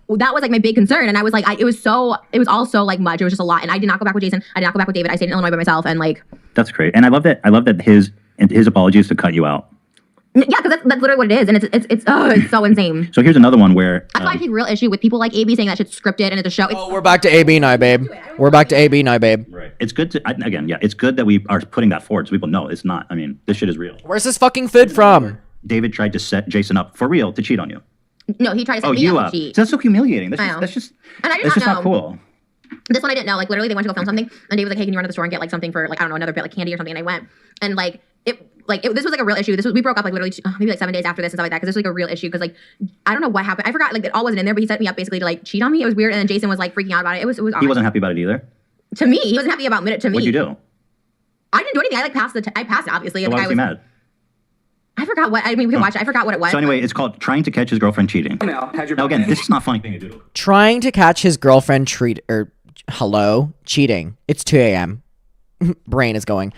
That was like my big concern, and I was like, it was all so like much. It was just a lot, and I did not go back with Jason. I did not go back with David. I stayed in Illinois by myself, and like that's great. And I love that his apology is to cut you out. Yeah, because that's literally what it is, and it's so insane. So here's another one where that's why I take real issue with people like AB saying that shit's scripted and it's a show. We're back to AB now, babe. We're back to AB now, babe. Right. It's good to it's good that we are putting that forward so people know it's not. I mean, this shit is real. Where's this fucking food from? David tried to set Jason up for real to cheat on you. No, he tried to set me up to cheat. So that's so humiliating. That's just and I did that's just know. not cool. This one I didn't know. Like literally, they went to go film something, and David was like, "Hey, can you run to the store and get like something for like I don't know another bit like candy or something?" And I went, and this was like a real issue. We broke up like literally maybe like 7 days after this and stuff like that because this was like a real issue because like I don't know what happened. I forgot like it all wasn't in there, but he set me up basically to like cheat on me. It was weird, and then Jason was like freaking out about it. It was. He wasn't happy about it either. To me, he wasn't happy about it. To me, what'd you do? I didn't do anything. I like passed I passed it obviously. So why was he mad? I forgot what. I mean, we can watch it. I forgot what it was. So anyway, it's called trying to catch his girlfriend cheating. Now again, this is not funny thing to do. Trying to catch his girlfriend cheating. It's 2 a.m. Brain is going.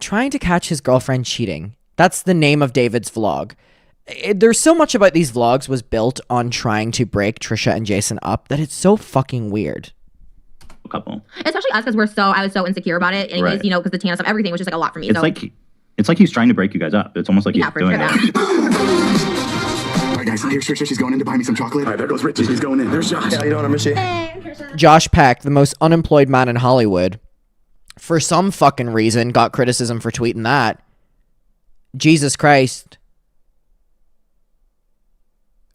Trying to catch his girlfriend cheating. That's the name of David's vlog. There's so much about these vlogs was built on trying to break Trisha and Jason up that it's so fucking weird. A couple. Especially us because I was so insecure about it. Anyways, right. You know, because the Tana stuff, everything was just like a lot for me. It's like he's trying to break you guys up. It's almost like he's doing that. All right, guys, here's Trisha. She's going in to buy me some chocolate. All right, there goes Richie. He's going in. There's Josh. How you doing, Richie? Hey, Josh Peck, the most unemployed man in Hollywood, for some fucking reason got criticism for tweeting that. Jesus Christ.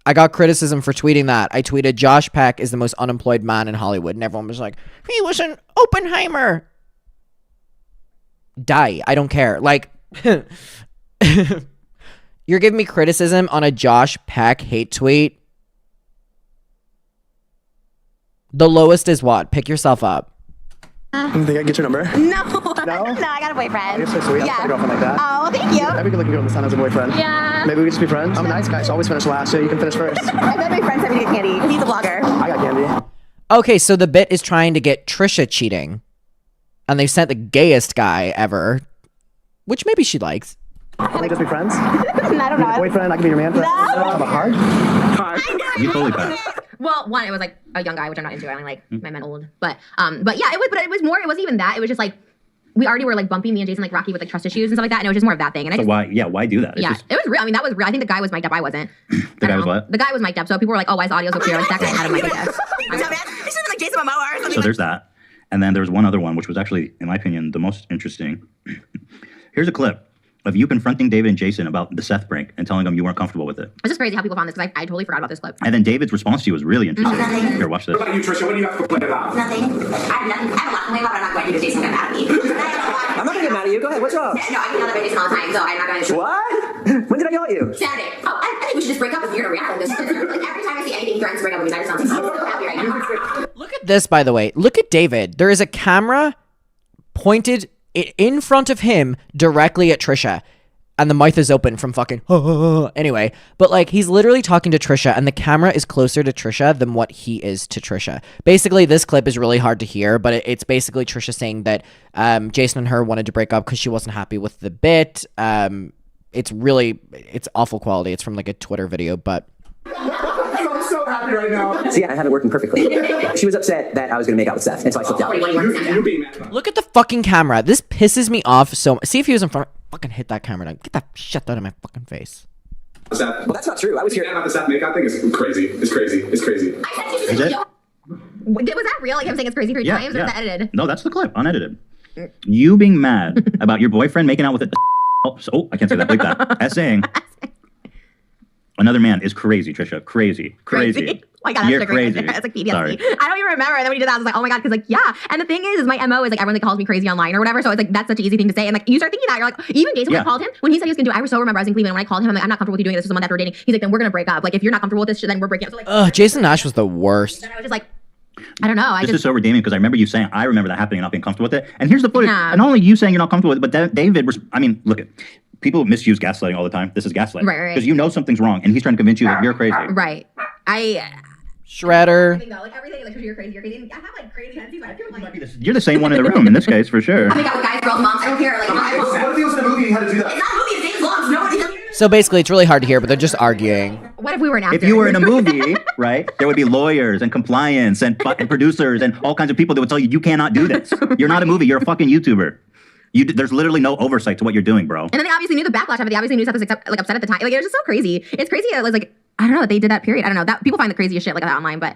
I got criticism for tweeting that. I tweeted, Josh Peck is the most unemployed man in Hollywood. And everyone was like, he was an Oppenheimer. Die. I don't care. Like, you're giving me criticism on a Josh Peck hate tweet. The lowest is what? Pick yourself up. Think I can get your number? No, I got a boyfriend. You're so sweet. I have a girlfriend like that. Oh, thank you. Every good looking girl in the sun has a boyfriend. Yeah. Maybe we could just be friends. I'm a nice guy, so I always finish last, so you can finish first. I bet my friend sent me to get candy. He's a vlogger. I got candy. Okay, so the bit is trying to get Trisha cheating. And they've sent the gayest guy ever, which maybe she likes. Can we just be friends? I don't know. Boyfriend, I can be your man. No. Have a hug? You totally passed. Well, one, it was like a young guy, which I'm not into. I only like my men old. But yeah, it was more. It wasn't even that. It was just like we already were like bumping me and Jason like Rocky with like trust issues and stuff like that, and it was just more of that thing. And why do that? Yeah, it was real. I mean, that was real. I think the guy was mic'd up. I wasn't. The guy was what? The guy was mic'd up. So people were like, "Oh, why is the audio so clear?" Like that guy had a mic. I guess. Like Jason Momoa or something. So there's that, and then there's one other one, which was actually, in my opinion, the most interesting. Here's a clip of you confronting David and Jason about the Seth prank and telling them you weren't comfortable with it. It's just crazy how people found this because I totally forgot about this clip. And then David's response to you was really interesting. Here, watch this. What about you, Trisha? What do you have to complain about? Nothing. I have nothing. I have a lot to complain about, but I'm not going to Jason get mad at me. I'm not gonna get mad at you. Go ahead. What's wrong? No, I get yelled at by Jason all the time, so I'm not going to. What? When did I yell at you? Saturday. Oh, I think we should just break up if you're going to react like this. Like every time I see anything threatens to break up with me, I just sound so happy right now. Look at this, by the way. Look at David. There is a camera pointed in front of him directly at Trisha. And the mouth is open from fucking anyway. But like he's literally talking to Trisha and the camera is closer to Trisha than what he is to Trisha. Basically, this clip is really hard to hear, but it's basically Trisha saying that Jason and her wanted to break up because she wasn't happy with the bit. It's awful quality. It's from like a Twitter video, but I'm so happy right now. See, I have it working perfectly. She was upset that I was going to make out with Seth, and so I slipped out. Look at the fucking camera. This pisses me off so much. See if he was in front. Fucking hit that camera down. Get that shit out of my fucking face. Well, that's not true. I was here. About the Seth makeout thing is crazy. It's crazy. It's crazy. Is it? Was that real? Like him saying it's crazy 3 times, or was that edited? No, that's the clip, unedited. You being mad about your boyfriend making out with a oh, I can't say that. Bleep that. Essaying another man is crazy, Trisha. Crazy. Oh my God, You're crazy. That's like PTSD. Sorry. I don't even remember. And then when he did that, I was like, oh my God, because like, yeah. And the thing is my MO is like everyone that calls me crazy online or whatever. So it's like, that's such an easy thing to say. And like, you start thinking that, you're like, even Jason, when I called him, when he said he was gonna do it, I so remember I was in Cleveland. When I called him, I'm like, I'm not comfortable with you doing this with someone that we're dating. He's like, then we're gonna break up. Like, if you're not comfortable with this shit, then we're breaking up. So like, Jason Nash was the worst. Then I was just like, I don't know. This is so redeeming because I remember you saying, I remember that happening and not being comfortable with it. And here's the footage. Yeah. And not only you saying you're not comfortable with it, but David was, I mean, look at people misuse gaslighting all the time. This is gaslighting. Right. Because you know something's wrong and he's trying to convince you that you're crazy. Right. Shredder. Like everything, like you're crazy. I have like crazy tendencies. I feel like You're the same one in the room in this case, for sure. I make out with guys, girls, moms. I don't care. Like, What if he was in a movie and had to do that? it's not a movie. It's James Vlogs. Nobody. So basically, it's really hard to hear, but they're just arguing. What if we were an actor? If you were in a movie, right, there would be lawyers and compliance and producers and all kinds of people that would tell you, you cannot do this. You're not a movie. You're a fucking YouTuber. There's literally no oversight to what you're doing, bro. And then they obviously knew the backlash of it. They obviously knew Seth was like upset at the time. Like, it was just so crazy. It's crazy. It was like, I don't know, they did that period. I don't know. That people find the craziest shit like that online, but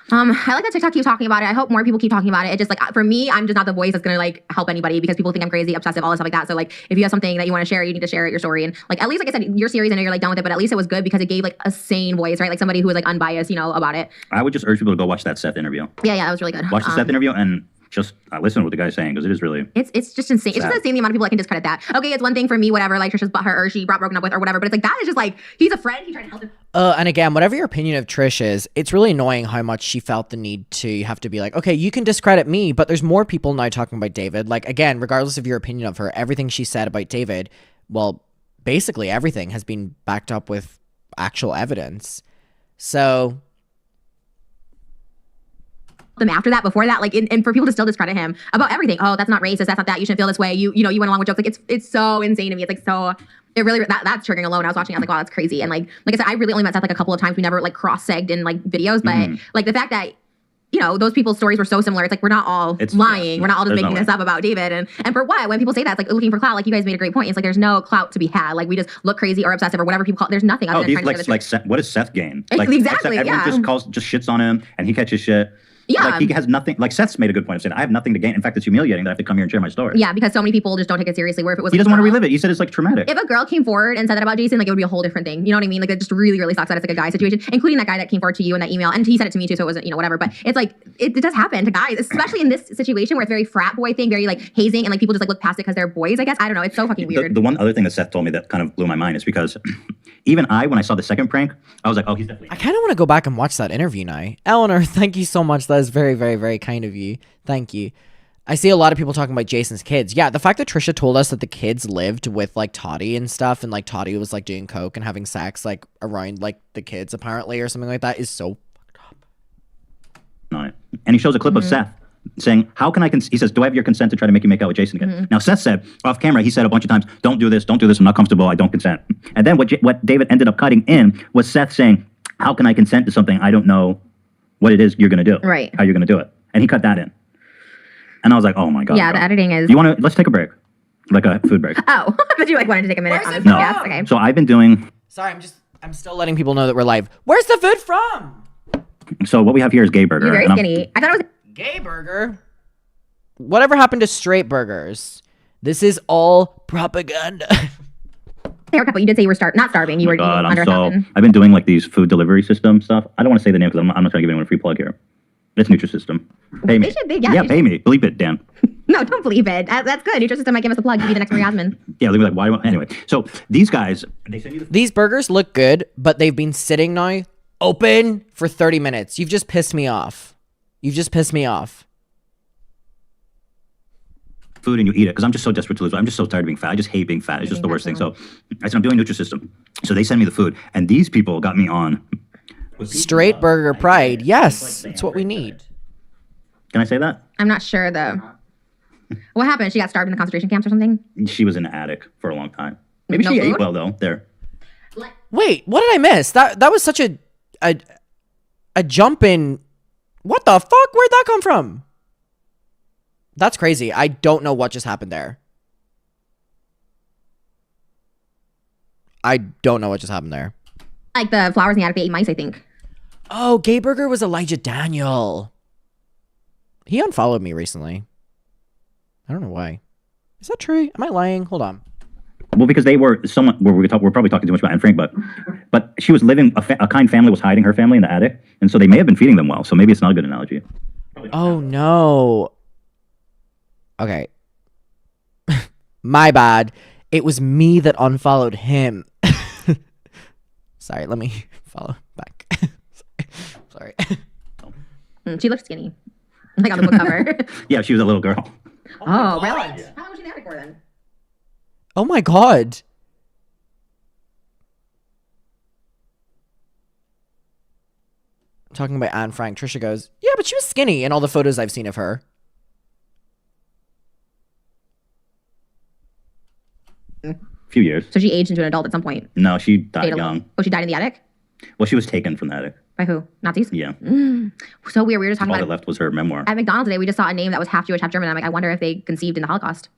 I like that TikTok keeps talking about it. I hope more people keep talking about it. It just like, for me, I'm just not the voice that's gonna like help anybody because people think I'm crazy, obsessive, all this stuff like that. So like, if you have something that you want to share, you need to share it, your story. And like, at least, like I said, your series, I know you're like done with it, but at least it was good because it gave like a sane voice, right? Like somebody who was like unbiased, you know, about it. I would just urge people to go watch that Seth interview. Yeah, that was really good. Watch the Seth interview and just listen to what the guy's saying because it is really. It's just insane. Sad. It's just insane the amount of people that can discredit that. Okay, it's one thing for me, whatever. Like Trisha's butthurt or she brought broken up with or whatever. But it's like that is just like he's a friend. He tried to help him. And again, whatever your opinion of Trish is, it's really annoying how much she felt the need to have to be like, okay, you can discredit me, but there's more people now talking about David. Like again, regardless of your opinion of her, everything she said about David, well, basically everything has been backed up with actual evidence. So. Them after that, before that, like, and for people to still discredit him about everything. Oh, that's not racist. That's not that. You shouldn't feel this way. You know, you went along with jokes. Like, it's so insane to me. It's like so. It really that's triggering alone. I was watching. I was like, wow, that's crazy. And like I said, I really only met Seth like a couple of times. We never like cross-segged in like videos, but like the fact that. You know, those people's stories were so similar. It's like we're not all lying. We're not all just making this up about David. And for what? When people say that, it's like looking for clout. Like you guys made a great point. It's like there's no clout to be had. Like we just look crazy or obsessive or whatever people call it. There's nothing. Other than trying to like what does Seth gain? Like exactly. Everyone just shits on him and he catches shit. Yeah. Like he has nothing. Like Seth's made a good point of saying, I have nothing to gain. In fact, it's humiliating that I have to come here and share my story. Yeah, because so many people just don't take it seriously. Where if it was he doesn't want to relive it. He said it's like traumatic. If a girl came forward and said that about Jason, like it would be a whole different thing. You know what I mean? Like it just really, really sucks that it's like a guy situation, including that guy that came forward to you in that email. And he said it to me too, so it wasn't, you know, whatever. But it's like it does happen to guys, especially in this situation where it's very frat boy thing, very like hazing, and like people just like look past it because they're boys. I guess I don't know. It's so fucking weird. The one other thing that Seth told me that kind of blew my mind is because even when I saw the second prank, I was like, oh, he's definitely. I kind of want to go back and watch that interview now. Eleanor, thank you so much. That is very, very, very kind of you. Thank you. I see a lot of people talking about Jason's kids. Yeah, the fact that Trisha told us that the kids lived with like Toddy and stuff, and like Toddy was like doing coke and having sex like around like the kids apparently or something like that is so fucked up. No, and he shows a clip of Seth saying, "How can I?" He says, "Do I have your consent to try to make you out with Jason again?" Now Seth said off camera, he said a bunch of times, "Don't do this. I'm not comfortable. I don't consent." And then what David ended up cutting in was Seth saying, "How can I consent to something I don't know what it is you're going to do? Right? How you're going to do it?" And he cut that in. And I was like, oh my God. Yeah, bro. The editing is. Let's take a break. Like a food break. Oh, but you like wanted to take a minute on this No. podcast. Okay. So I've been doing. Sorry, I'm still letting people know that we're live. Where's the food from? So what we have here is Gay Burger. You're very skinny. I thought it was. Gay Burger? Whatever happened to straight burgers? This is all propaganda. Haircut, but you did say you were not starving. You were eating under 1,000. I've been doing like these food delivery system stuff. I don't want to say the name because I'm not trying to give anyone a free plug here. It's Nutrisystem. Pay me. Pay me. Bleep it, Dan. No, don't believe it. That's good. Nutrisystem might give us a plug. Give you the next Marie Osmond. Yeah, they'll be like, why? Anyway, so these guys, they send you these burgers look good, but they've been sitting now open for 30 minutes. You've just pissed me off. Food and you eat it because I'm just so desperate to lose. I'm just so tired of being fat. I just hate being fat. It's just the worst thing. So I said, I'm doing Nutrisystem. So they send me the food, and these people got me on. Straight burger pride. Yes, it's what we need. Can I say that? I'm not sure though. What happened? She got starved in the concentration camps or something? She was in the attic for a long time. Maybe she ate well though. There. Wait, what did I miss? That was such a jump in. What the fuck? Where'd that come from? That's crazy. I don't know what just happened there. Like the flowers in the attic, they ate mice, I think. Oh, Gay Burger was Elijah Daniel. He unfollowed me recently. I don't know why. Is that true? Am I lying? Hold on. Well, because they were someone. We're probably talking too much about Anne Frank, but she was living. A kind family was hiding her family in the attic, and so they may have been feeding them well. So maybe it's not a good analogy. Oh no. Okay. My bad. It was me that unfollowed him. Sorry, let me follow back. Sorry. She looked skinny. Like on the book cover. Yeah, she was a little girl. Oh, really? Yeah. How long was she in the attic for then? Oh my God. Talking about Anne Frank, Trisha goes, yeah, but she was skinny in all the photos I've seen of her. A few years. So she aged into an adult at some point? No, she died young. Oh, she died in the attic? Well, she was taken from the attic. By who? Nazis? Yeah. So weird. We were just talking all about that left was her memoir. At McDonald's today, we just saw a name that was half Jewish, half German. I'm like, I wonder if they conceived in the Holocaust.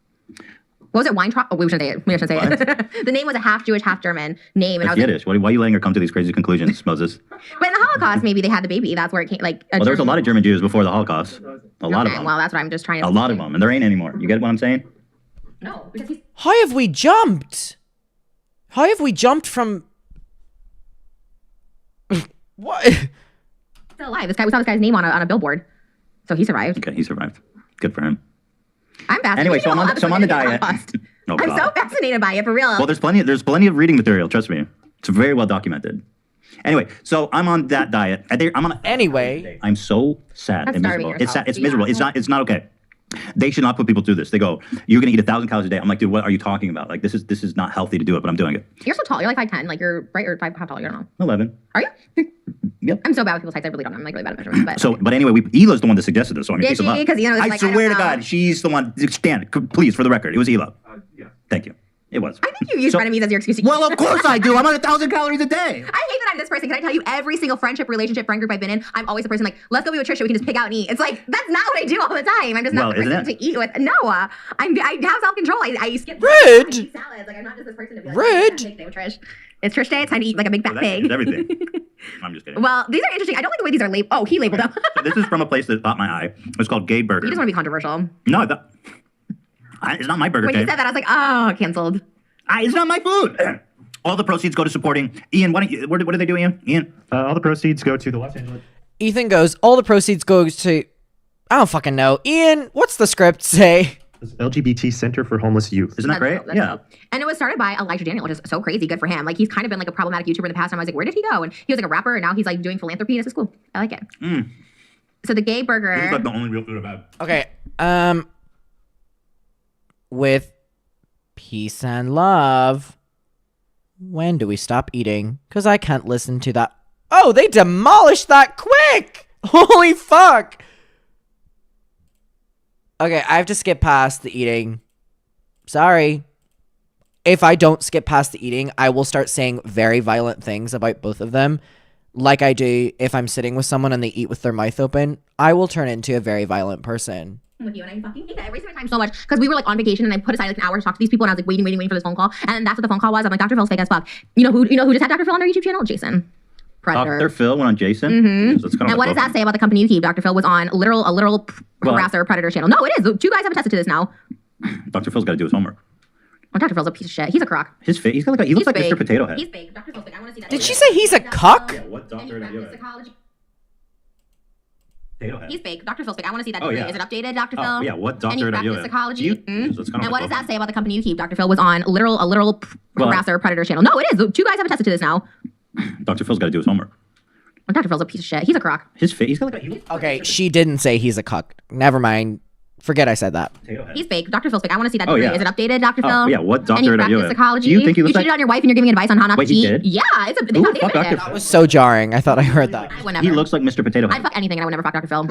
What was it? Weintraub? Oh, we shouldn't say it. We shouldn't say it. The name was a half Jewish, half German name. And it's Yiddish. Why are you letting her come to these crazy conclusions, Moses? But in the Holocaust, maybe they had the baby. That's where it came. Like, well, there was a lot of German Jews before the Holocaust. A lot of them. Well, that's what I'm just trying to. A lot of them, and there ain't anymore. You get what I'm saying? No, because he's. How have we jumped? How have we jumped from? What? Still alive. We saw this guy's name on a billboard, so he survived. Okay, he survived. Good for him. I'm fascinated. Anyway, so I'm on the diet. Oh, I'm so fascinated by it, for real. Well, there's plenty of reading material. Trust me, it's very well documented. Anyway, so I'm on that diet. Anyway, I'm so sad and miserable. It's sad. It's miserable. It's not okay. They should not put people through this. They go, you're gonna eat 1,000 calories a day. I'm like, dude, what are you talking about? Like, this is not healthy to do it, but I'm doing it. You're so tall. You're like 5'10". Like you're right or how tall? You don't know. 11. Are you? Yep. I'm so bad with people's heights. I really don't know. I'm like really bad at measurements. But anyway, Hila's the one that suggested this. So I'm Did she? Because you know, I swear to God, she's the one. Stand, please, for the record, it was Hila. Yeah. Thank you. It was. I think you use frenemies as your excuse. Well, of course I do. I'm on 1,000 calories a day. I hate that I'm this person. Can I tell you, every single friendship, relationship, friend group I've been in, I'm always the person like, let's go be with Trisha. We can just pick out and eat. It's like, that's not what I do all the time. I'm just not the person to eat with. No, I have self-control. I skip Rude. salads. Like, I'm not just this person to be like, rude. Trish. It's Trish Day. It's time to eat like a big fat pig. Everything. I'm just kidding. Well, these are interesting. I don't like the way these are labeled. Oh, he labeled them. So this is from a place that caught my eye. It's called Gay Burger. You just want to be controversial. No, it's not my burger. When you said that, I was like, oh, canceled. It's not my food. All the proceeds go to supporting Ian. What do they do, Ian? All the proceeds go to the Los Angeles. Ethan goes, all the proceeds goes to, I don't fucking know. Ian, what's the script say? LGBT Center for Homeless Youth. Isn't that great? Yeah. Dope. And it was started by Elijah Daniel, which is so crazy. Good for him. Like, he's kind of been like a problematic YouTuber in the past. And I was like, where did he go? And he was like a rapper, and now he's like doing philanthropy, and it's cool. I like it. So the Gay Burger. This is like the only real food I've had. Okay. With peace and love, when do we stop eating? Because I can't listen to that. Oh, they demolished that quick! Holy fuck! Okay, I have to skip past the eating. Sorry. If I don't skip past the eating, I will start saying very violent things about both of them. Like I do if I'm sitting with someone and they eat with their mouth open. I will turn into a very violent person. With you, and I fucking hate that every single time so much because we were like on vacation and I put aside like an hour to talk to these people and I was like waiting for this phone call, and that's what the phone call was. I'm like, Dr. Phil's fake as fuck. You know who just had Dr. Phil on their YouTube channel? Jason. Predator. Dr. Phil went on Jason. And what does that say about the company you keep? Dr. Phil was on a literal harasser predator channel. No, it is. 2 guys have attested to this now. Dr. Phil's got to do his homework. Oh, Dr. Phil's a piece of shit. He's a crock. His face. He looks like fake. Mr. Potato Head. He's fake. Dr. Phil's fake. I want to see that. Did she say he's a cuck? Yeah, what doctor did you have? Potato Head. He's fake. Dr. Phil's fake. I want to see that. Oh, yeah. Is it updated, Dr. Phil? Oh, yeah. What doctor did you have? Psychology. And what does that that say about the company you keep? Dr. Phil was on a literal harasser predator channel. No, it is. 2 guys have attested to this now. Dr. Phil's got to do his homework. Oh, Dr. Phil's a piece of shit. He's a crock. His face. He's got like Okay, she didn't say he's a cuck. Never mind. Forget I said that. He's fake. Dr. Phil's fake. I want to see that. Oh, yeah. Is it updated, Dr. Phil? Oh, yeah. What doctor did you have? Psychology. Do you think he looks cheated on your wife and you're giving advice on how not to cheat? He did? Yeah, it's a Ooh, fuck Dr. Phil. That was so jarring. I thought I heard that. He looks like Mr. Potato Head. I'd fuck anything and I would never fuck Dr. Phil.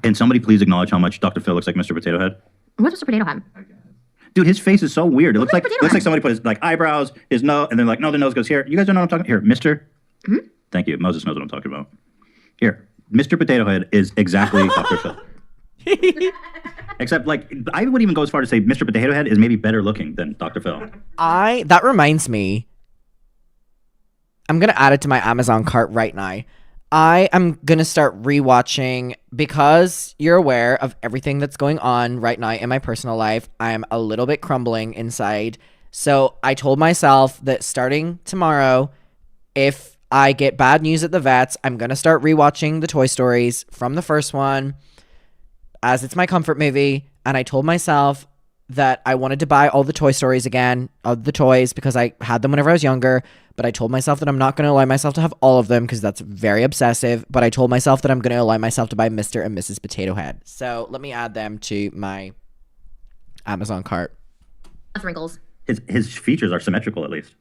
Can somebody please acknowledge how much Dr. Phil looks like Mr. Potato Head? What's Mr. Potato Head? Dude, his face is so weird. It looks like somebody put his like eyebrows, his nose, and then like, no, the nose goes here. You guys don't know what I'm talking here, Mister. Thank you. Moses knows what I'm talking about. Here, Mr. Potato Head is exactly Dr. Phil. Except, like, I would even go as far to say Mr. Potato Head is maybe better looking than Dr. Phil. That reminds me. I'm going to add it to my Amazon cart right now. I am going to start rewatching, because you're aware of everything that's going on right now in my personal life. I am a little bit crumbling inside. So I told myself that starting tomorrow, if I get bad news at the vets, I'm going to start rewatching the Toy Stories from the first one, as it's my comfort movie. And I told myself that I wanted to buy all the Toy Stories again, of the toys, because I had them whenever I was younger. But I told myself that I'm not going to allow myself to have all of them because that's very obsessive. But I told myself that I'm going to allow myself to buy Mr. and Mrs. Potato Head. So let me add them to my Amazon cart. Wrinkles. His features are symmetrical, at least.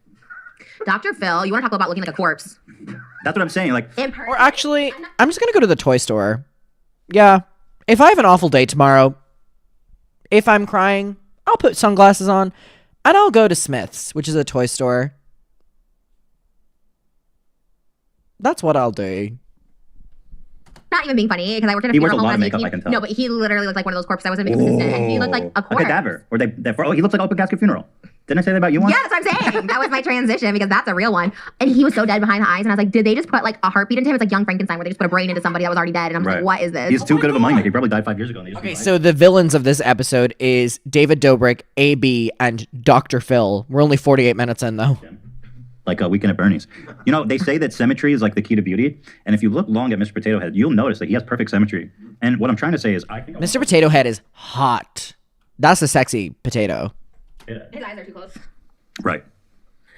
Dr. Phil, you want to talk about looking like a corpse? That's what I'm saying. Like, or actually, I'm just going to go to the toy store. Yeah. If I have an awful day tomorrow, if I'm crying, I'll put sunglasses on and I'll go to Smith's, which is a toy store. That's what I'll do. not even being funny because I worked at a He wears funeral a lot home. of makeup, I can tell. No, but he literally looked like one of those corpses. I wasn't being consistent. And he looked like a corpse. A cadaver. Or he looks like open casket funeral. Didn't I say that about you once? Yeah, that's what I'm saying. That was my transition because that's a real one. And he was so dead behind the eyes. And I was like, did they just put like a heartbeat into him? It's like Young Frankenstein where they just put a brain into somebody that was already dead. And I'm like, what is this? He's too good of a mind maker. He probably died 5 years ago. Okay, so the villains of this episode is David Dobrik, AB, and Dr. Phil. We're only 48 minutes in, though. Like a Weekend at Bernie's. You know, they say that symmetry is like the key to beauty. And if you look long at Mr. Potato Head, you'll notice that he has perfect symmetry. And what I'm trying to say is, I think Mr. Potato Head is hot. That's a sexy potato. His eyes are too close. Right.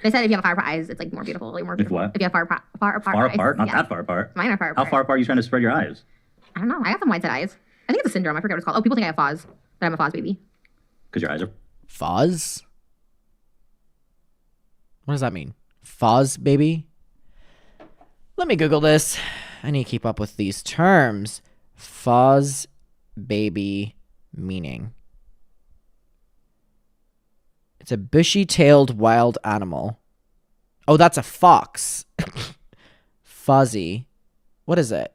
They said if you have far apart eyes, it's like more beautiful. Like more beautiful. what? If you have far apart Far apart? Not yeah. that far apart. Mine are far apart. How far apart are you trying to spread your eyes? I don't know. I got some wide set eyes. I think it's a syndrome. I forget what it's called. Oh, people think I have Foz. That I'm a Foz baby. Because your eyes are... Foz? What does that mean? Foz, baby? Let me Google this. I need to keep up with these terms. Foz, baby, meaning. It's a bushy-tailed wild animal. Oh, that's a fox. Fuzzy. What is it?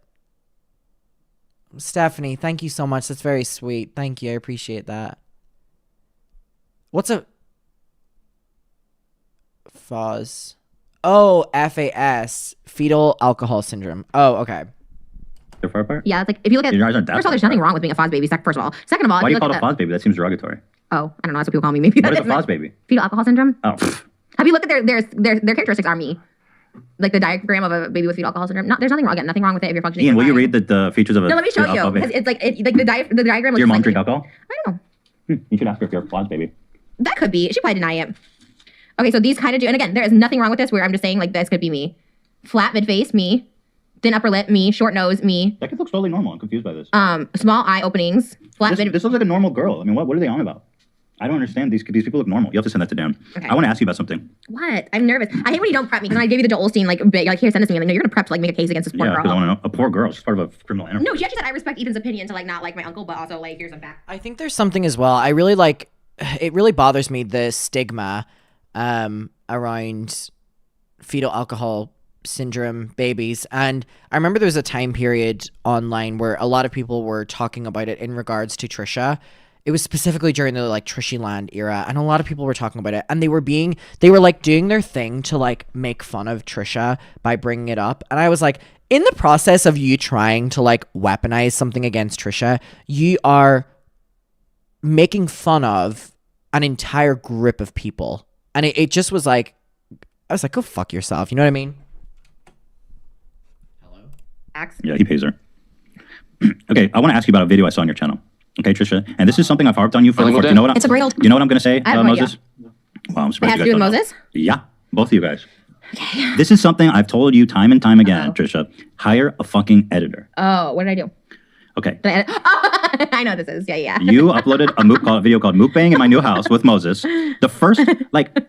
Stephanie, thank you so much. That's very sweet. Thank you. I appreciate that. What's a... Foz. Oh, FAS. Fetal alcohol syndrome. Oh, okay. They're far apart? Yeah, it's like if you look at... Your eyes aren't that First of all, there's nothing wrong with being a Foz baby, first of all. Second of all... Why do you if call it look a at Foz baby? That seems derogatory. Oh, I don't know. That's what people call me. Maybe What is a that's Foz baby? fetal alcohol syndrome. Oh. Have you looked at their characteristics are me? Like the diagram of a baby with fetal alcohol syndrome. No, there's nothing wrong. Again, nothing wrong with it if you're functioning. Ian, will you fine. read the features of a... No, let me show fetal you. alcohol baby? 'Cause it's like the diagram. Does your looks mom like drink alcohol? I don't know. You should ask her if you're a Foz baby. That could be. She probably deny it. Okay, so these kind of do. And again, there is nothing wrong with this. Where I'm just saying like this could be me. Flat mid face, me. Thin upper lip, me. Short nose, me. That could look totally normal. I'm confused by this. Small eye openings. Flat mid. This looks like a normal girl. I mean, what are they on about? I don't understand. These people look normal. You have to send that to Dan. Okay. I want to ask you about something. What? I'm nervous. I hate when you don't prep me. Because when I gave you the Joel Osteen, like, big, like, here, send this to me. I'm like, no, you're going to prep to, like, make a case against this poor Yeah, because I girl. want to know. A poor girl. She's part of a criminal enterprise. No, she actually said, I respect Ethan's opinion to, like, not like my uncle, but also, like, here's some facts. I think there's something as well. I really like... It really bothers me, the stigma around fetal alcohol syndrome babies. And I remember there was a time period online where a lot of people were talking about it in regards to Trisha. It was specifically during the like Trishyland era, and a lot of people were talking about it, and they were like doing their thing to like make fun of Trisha by bringing it up. And I was like, in the process of you trying to like weaponize something against Trisha, you are making fun of an entire group of people. And it just was like, I was like, go fuck yourself. You know what I mean? Yeah, he pays her. Okay, I want to ask you about a video I saw on your channel. Okay, Trisha, and this is something I've harped on you for. You know what? It's a great old. You know what I'm going to say, I have no Moses? Wow, I'm surprised. It has to do with Moses? Yeah, both of you guys. Okay. This is something I've told you time and time again, Trisha. Hire a fucking editor. Oh, what did I do? Okay. Did I edit? Oh, I know this is. Yeah. You uploaded a video called Mukbang in my new house with Moses. The first,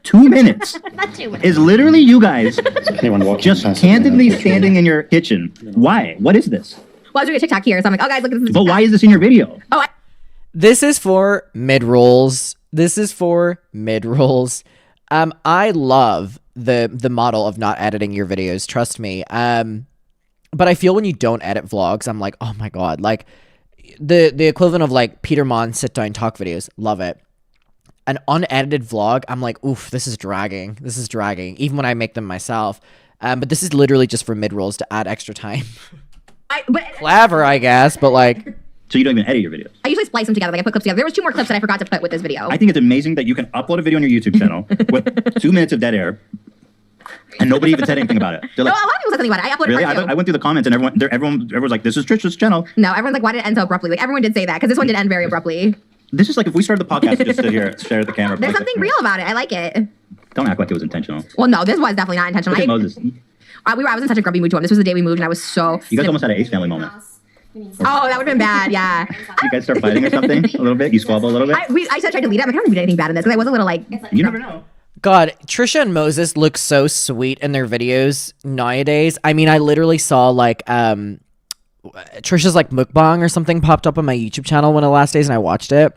2 minutes Not 2 minutes. is literally you guys just candidly standing in your kitchen. Why? What is this? Well, I was doing a TikTok here, so I'm like, oh, guys, look at this. But why is this in your video? Oh, This is for mid-rolls. I love the model of not editing your videos, trust me. But I feel when you don't edit vlogs, I'm like, oh my god, like the equivalent of like Peter Mon sit down talk videos, love it. An unedited vlog, I'm like, oof, this is dragging, even when I make them myself. But this is literally just for mid-rolls to add extra time. Clever, I guess, but like... So you don't even edit your videos? I usually splice them together. Like I put clips together. There was 2 more clips that I forgot to put with this video. I think it's amazing that you can upload a video on your YouTube channel with 2 minutes of dead air, and nobody even said anything about it. They're No, like, a lot of people said something about it. I uploaded really? part 2. I went through the comments, and everyone was like, "This is Trisha's channel." No, everyone's like, why did it end so abruptly? Like everyone did say that because this one did end very abruptly. This is like if we started the podcast just to stare at the camera. There's something real about it. I like it. Don't act like it was intentional. Well, no, this was definitely not intentional. Look at Moses. I was in such a grumpy mood to him. This was the day we moved, and I was so. You guys almost had an Ace Family moment. Oh, that would have been bad. Yeah. You guys start fighting or something a little bit. You squabble a little bit. I tried to delete it. I'm like, I don't even do anything bad in this because I was a little like. You never know. God, Trisha and Moses look so sweet in their videos nowadays. I mean, I literally saw like Trisha's like mukbang or something popped up on my YouTube channel one of the last days, and I watched it,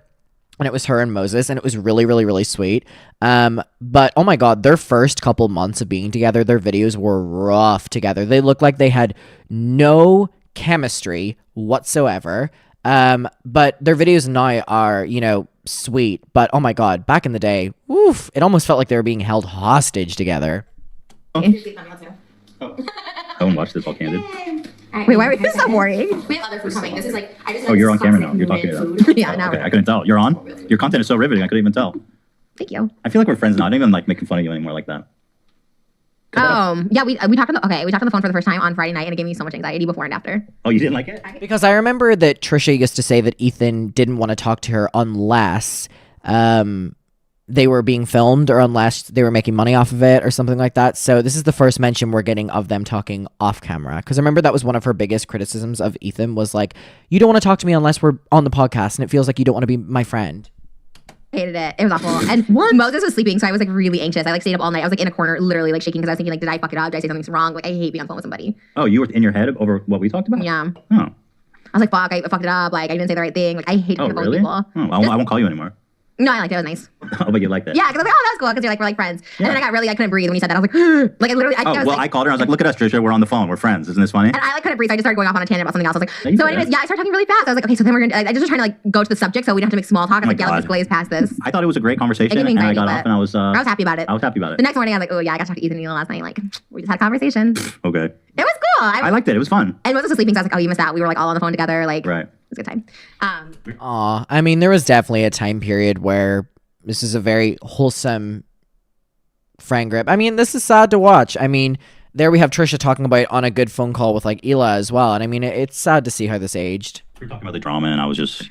and it was her and Moses, and it was really, really, really sweet. But oh my god, their first couple months of being together, their videos were rough together. They looked like they had no chemistry whatsoever. But their videos now are, you know, sweet. But oh my god, back in the day, oof, it almost felt like they were being held hostage together. I haven't watched this all candid. Wait, why are we so boring? We have other food coming. This is like, I just Oh, you're on camera now. You're talking to them. Yeah, now. Okay, I couldn't tell. You're on? Your content is so riveting, I couldn't even tell. Thank you. I feel like we're friends now. I don't even like making fun of you anymore like that. Yeah, we talked on the phone for the first time on Friday night, and it gave me so much anxiety before and after. Oh, you didn't like it? Because I remember that Trisha used to say that Ethan didn't want to talk to her unless they were being filmed or unless they were making money off of it or something like that. So this is the first mention we're getting of them talking off camera. Because I remember that was one of her biggest criticisms of Ethan was like, you don't want to talk to me unless we're on the podcast, and it feels like you don't want to be my friend. Hated it. It was awful. And Moses was sleeping, so I was like really anxious. I like stayed up all night. I was like in a corner, literally like shaking because I was thinking like, did I fuck it up? Did I say something wrong? Like I hate being on the phone with somebody. Oh, you were in your head over what we talked about? Yeah. Oh. I was like, fuck, I fucked it up. Like I didn't say the right thing. Like I hate being on the phone with people. Oh, I won't call you anymore. No, I liked it. It was nice. Oh, but you liked it. Yeah, because I was like, oh, that's cool. Because you're like, we're like friends. Yeah. And then I couldn't breathe when you said that. I was like, like I literally. I called her. I was like, look at us, Trisha. We're on the phone. We're friends. Isn't this funny? And I like couldn't breathe. So I just started going off on a tangent about something else. I was like, so anyways, I started talking really fast. I was like, okay, so then we're gonna. I just was trying to like go to the subject so we don't have to make small talk. I was like, yeah, let's just glaze past this. I thought it was a great conversation, and I got off, and I was happy about it. I was happy about it. The next morning, I was like, oh yeah, I got to talk to Ethan and Neil last night. Like, we just had a conversation. Okay. It was cool. I liked it. It was fun. And Moses was sleeping, so I was like, oh, you missed that. We were like all on the phone together. Like, right. It was a good time. Aw, I mean, there was definitely a time period where this is a very wholesome friend grip. I mean, this is sad to watch. I mean, there we have Trisha talking about it on a good phone call with like Ela as well. And I mean, it's sad to see how this aged. We were talking about the drama, and I was just,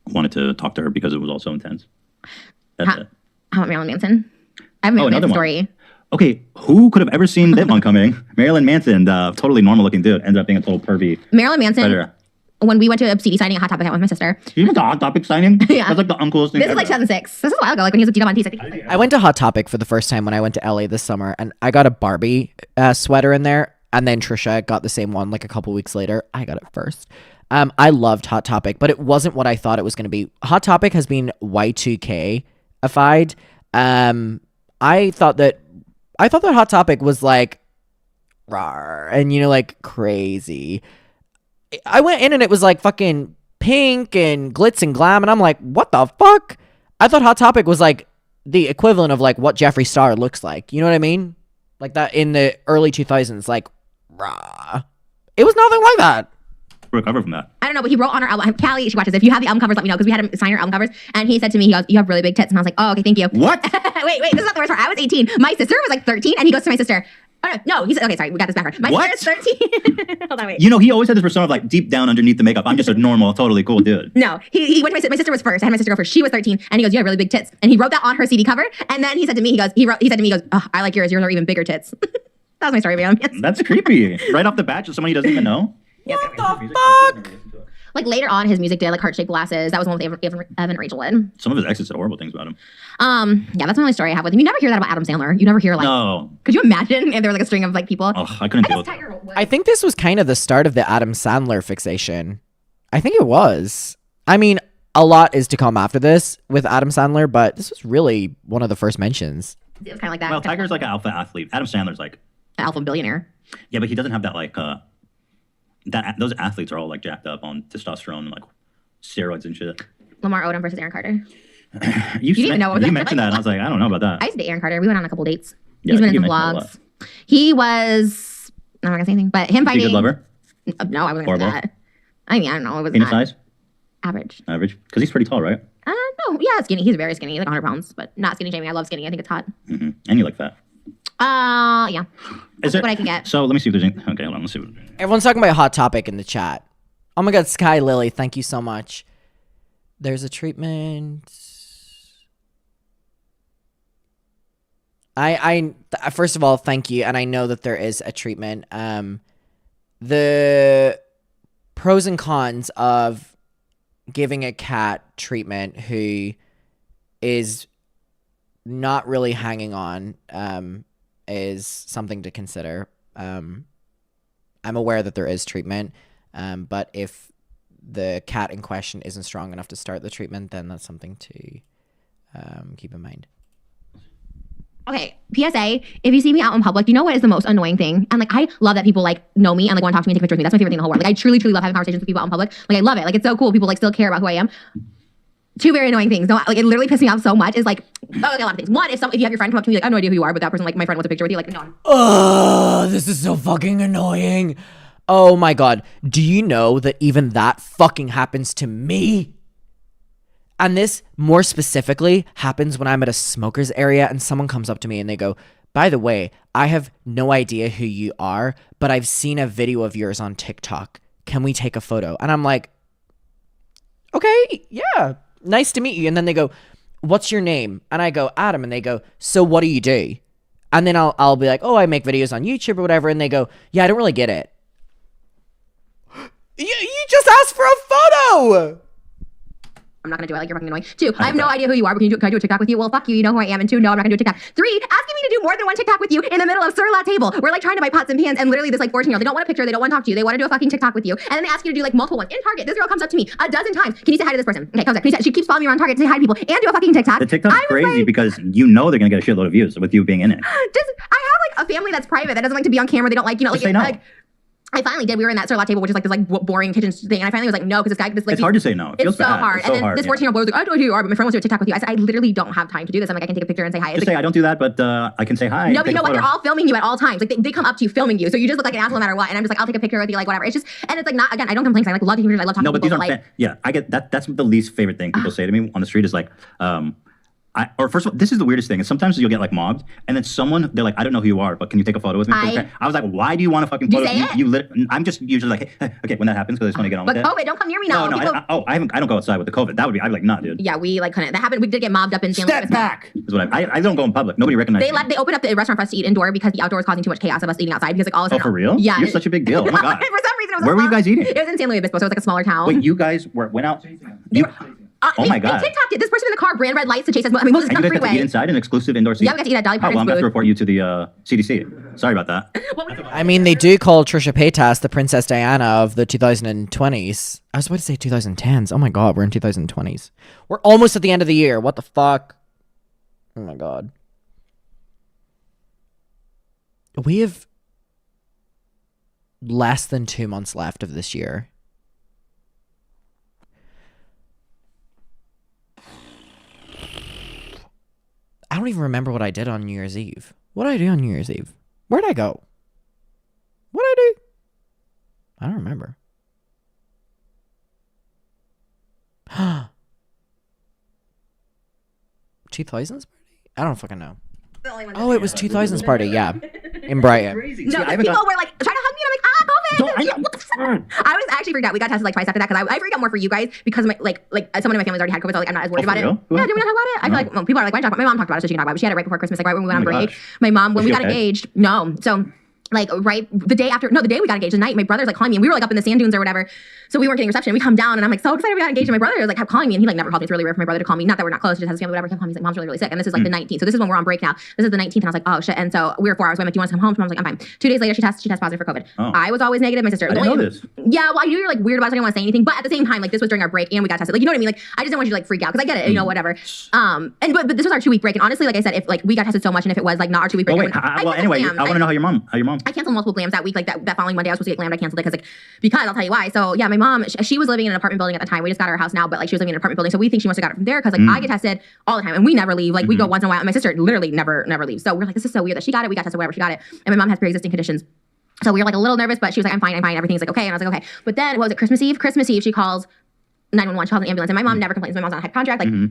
wanted to talk to her because it was all so intense. How about Marilyn Manson? I have a Marilyn Manson story. Okay, who could have ever seen that one coming? Marilyn Manson, the totally normal looking dude, ended up being a total pervy. Marilyn Manson. Predator. When we went to a CD signing at Hot Topic, I went with my sister. You went to Hot Topic signing? Yeah. That's like the uncoolest thing This is like 2006. This is a while ago, like when he was with Dita Von Teese. I went to Hot Topic for the first time when I went to LA this summer, and I got a Barbie sweater in there, and then Trisha got the same one like a couple weeks later. I got it first. I loved Hot Topic, but it wasn't what I thought it was going to be. Hot Topic has been Y2K-ified. I thought that Hot Topic was like rawr and like crazy. I went in and it was like fucking pink and glitz and glam, and I'm like, what the fuck? I thought Hot Topic was like the equivalent of like what Jeffree Star looks like. You know what I mean? Like that in the early 2000s, like rah. It was nothing like that. Recover from that. I don't know, but he wrote on our album. Callie, she watches. If you have the album covers, let me know, because we had him sign our album covers, and he said to me, he goes, "You have really big tits," and I was like, "Oh, okay, thank you." What? wait, this is not the worst part. I was 18. My sister was like 13, and he goes to my sister. Oh no, he said, okay, sorry, we got this backwards. My sister is 13. Hold on, wait. He always had this persona of like deep down underneath the makeup, I'm just a normal, totally cool dude. No, he went to my sister was first. I had my sister go first. She was 13, and he goes, "You have really big tits," and he wrote that on her CD cover. And then he said to me, he said to me, "Oh, I like yours. Yours are even bigger tits." That was my story, man. Yes. That's creepy. Right off the bat, just someone he doesn't even know. What the fuck? Like later on, his music did like heart-shaped glasses. That was one with Evan and Rachel in. Some of his exes said horrible things about him. Yeah, that's the only story I have with him. You never hear that about Adam Sandler. You never hear like. No. Could you imagine if there was like a string of like people? Oh, I couldn't deal with that. I think this was kind of the start of the Adam Sandler fixation. I think it was. I mean, a lot is to come after this with Adam Sandler, but this was really one of the first mentions. It was kind of like that. Well, Tiger's like an alpha athlete. Adam Sandler's like an alpha billionaire. Yeah, but he doesn't have that like those athletes are all like jacked up on testosterone and like steroids and shit. Lamar Odom versus Aaron Carter. you didn't even know what you mentioned that, and I was like, I don't know about that. I used to date Aaron Carter. We went on a couple dates. Yeah, he's been in some vlogs. He was. I'm not gonna say anything, but him fighting. Good lover? No, I wasn't gonna say that. I mean, I don't know. It was penis size? Average. Average, because he's pretty tall, right? No, yeah, skinny. He's very skinny. He's like 100 pounds, but not skinny shaming. I love skinny. I think it's hot. Mm-hmm. And you like fat. Yeah. Is it what I can get? So let me see if there's any. Okay, hold on. Let's see. Everyone's talking about Hot Topic in the chat. Oh my God, Sky Lily, thank you so much. There's a treatment. I first of all, thank you, and I know that there is a treatment. The pros and cons of giving a cat treatment who is not really hanging on is something to consider. I'm aware that there is treatment, but if the cat in question isn't strong enough to start the treatment, then that's something to keep in mind. Okay, PSA, if you see me out in public, you know what is the most annoying thing? And like, I love that people like know me and like want to talk to me and take a picture with me. That's my favorite thing in the whole world. Like, I truly, truly love having conversations with people out in public. Like, I love it. Like, it's so cool. People like still care about who I am. Two very annoying things. No, like it literally pissed me off so much. Is like, a lot of things. One, if you have your friend come up to me like, I have no idea who you are, but that person like my friend wants a picture with you, like no. Oh, this is so fucking annoying. Oh my god. Do you know that even that fucking happens to me? And this more specifically happens when I'm at a smoker's area and someone comes up to me and they go, by the way, I have no idea who you are, but I've seen a video of yours on TikTok. Can we take a photo? And I'm like, okay, yeah, nice to meet you. And then they go, what's your name? And I go, Adam. And they go, so what do you do? And then I'll be like, oh, I make videos on YouTube or whatever. And they go, yeah, I don't really get it. You just asked for a photo. I'm not gonna do it. Like, you're fucking annoying. Two, I have no idea who you are, but can I do a TikTok with you? Well, fuck you. You know who I am. And two, no, I'm not gonna do a TikTok. Three, asking me to do more than one TikTok with you in the middle of Sur La Table. We're like trying to buy pots and pans, and literally this like 14-year-old, they don't want a picture, they don't want to talk to you, they want to do a fucking TikTok with you, and then they ask you to do like multiple ones in Target. This girl comes up to me a dozen times. Can you say hi to this person? Okay, comes up. She keeps following me around Target to say hi to people and do a fucking TikTok. The TikTok's crazy because you know they're gonna get a shitload of views with you being in it. Just, I have like a family that's private that doesn't like to be on camera. They don't like, you know, like, say no. like I finally did. We were in that Sur La Table, which is like this like boring kitchen thing, and I finally was like, no, because like it's hard to say no. It feels so bad. hard. It's so and then hard, this 14-year-old boy was like, I don't know who you are, but my friend wants to do a TikTok with you. I said, I literally don't have time to do this. I'm like, I can take a picture and say hi. Just say I don't do that, but I can say hi. No, but you know what? They're all filming you at all times. Like they come up to you filming you, so you just look like an asshole no matter what. And I'm just like, I'll take a picture with you, like whatever. It's just, and it's like not, again, I don't complain. I like love taking pictures. I love talking to people. No, but these aren't. Yeah, I get that. That's the least favorite thing people say to me on the street is like, or first of all, this is the weirdest thing. Is sometimes you'll get like mobbed, and then someone they're like, I don't know who you are, but can you take a photo with me? I was like, why do you want a fucking photo? I'm just usually like, hey, okay, when that happens, because I just want to get on with it. But COVID, don't come near me now. No, I don't go outside with the COVID. That would be, I'd be like, nah, dude. Yeah, we like couldn't. That happened. We did get mobbed up in San Luis. Step back. Is what I don't go in public. Nobody recognizes me. They opened up the restaurant for us to eat indoor because the outdoor was causing too much chaos of us eating outside because like all of a sudden. Oh, for real? Yeah. You're such a big deal. Oh my god. For some reason, it was where were you guys eating? It was in San Luis Obispo, so it was like a smaller town. Wait, you guys went out? Oh my god! They TikToked it. This person in the car ran red lights to chase us. I mean, Moses, and you guys got to eat inside an exclusive indoor seat? Yeah, we got to eat at Dolly Parton's I'm going to have to booth. report you to the CDC. Sorry about that. I mean, they do call Trisha Paytas the Princess Diana of the 2020s. I was about to say 2010s. Oh my god, we're in 2020s. We're almost at the end of the year. What the fuck? Oh my god. We have less than 2 months left of this year. I don't even remember what I did on New Year's Eve. What did I do on New Year's Eve? Where'd I go? What did I do? I don't remember. 2000s party? I don't fucking know. Oh, it was 2000s party, yeah. In Brighton. No, people were like trying to hug me and I'm like, COVID. What the fuck? I was actually freaked out. We got tested like twice after that because I freaked out more for you guys because my like someone in my family's already had COVID, so like I'm not as worried about it. Yeah, do we not talk about it? I feel like people are like, why talk about it? My mom talked about it, so she can talk about it. But she had it right before Christmas, like right when we went on break. My mom, when we got engaged, no. So like right the day we got engaged, the night my brother's like calling me and we were like up in the sand dunes or whatever, so we weren't getting reception. We come down and I'm like so excited we got engaged and my brother was like kept calling me and he like never called me. It's really rare for my brother to call me, not that we're not close, he just has his family, whatever. He kept calling me, he's like, mom's really sick, and this is like the 19th, so this is when we're on break now. This is the 19th and I was like, oh shit. And so we were 4 hours away. I'm like, do you want to come home? Mom's like, I'm fine. 2 days later she tests positive for COVID. I was always negative. My sister, I didn't know this. Yeah, well I knew you were like weird about it, so I didn't want to say anything, but at the same time like this was during our break and we got tested, like you know what I mean, like I just didn't want you to like freak out because I get it, you know, whatever. And but this was our 2-week break, and honestly like I said, if like we got tested so much and if it was like not our 2-week break, well anyway, I want to know how your mom. I canceled multiple blams that week, like that following Monday I was supposed to get glammed. I canceled it because I'll tell you why. So yeah, my mom, she was living in an apartment building at the time. We just got our house now, but like she was living in an apartment building, so we think she must have got it from there because like I get tested all the time and we never leave. Like we go once in a while, and my sister literally never leaves. So we're like, this is so weird that she got it. We got tested, whatever, she got it, and my mom has pre-existing conditions. So we were like a little nervous, but she was like, I'm fine. Everything's like okay. And I was like, okay. But then what was it? Christmas Eve, she calls 911. She calls an ambulance, and my mom never complains. My mom's on a hypochondriac, like.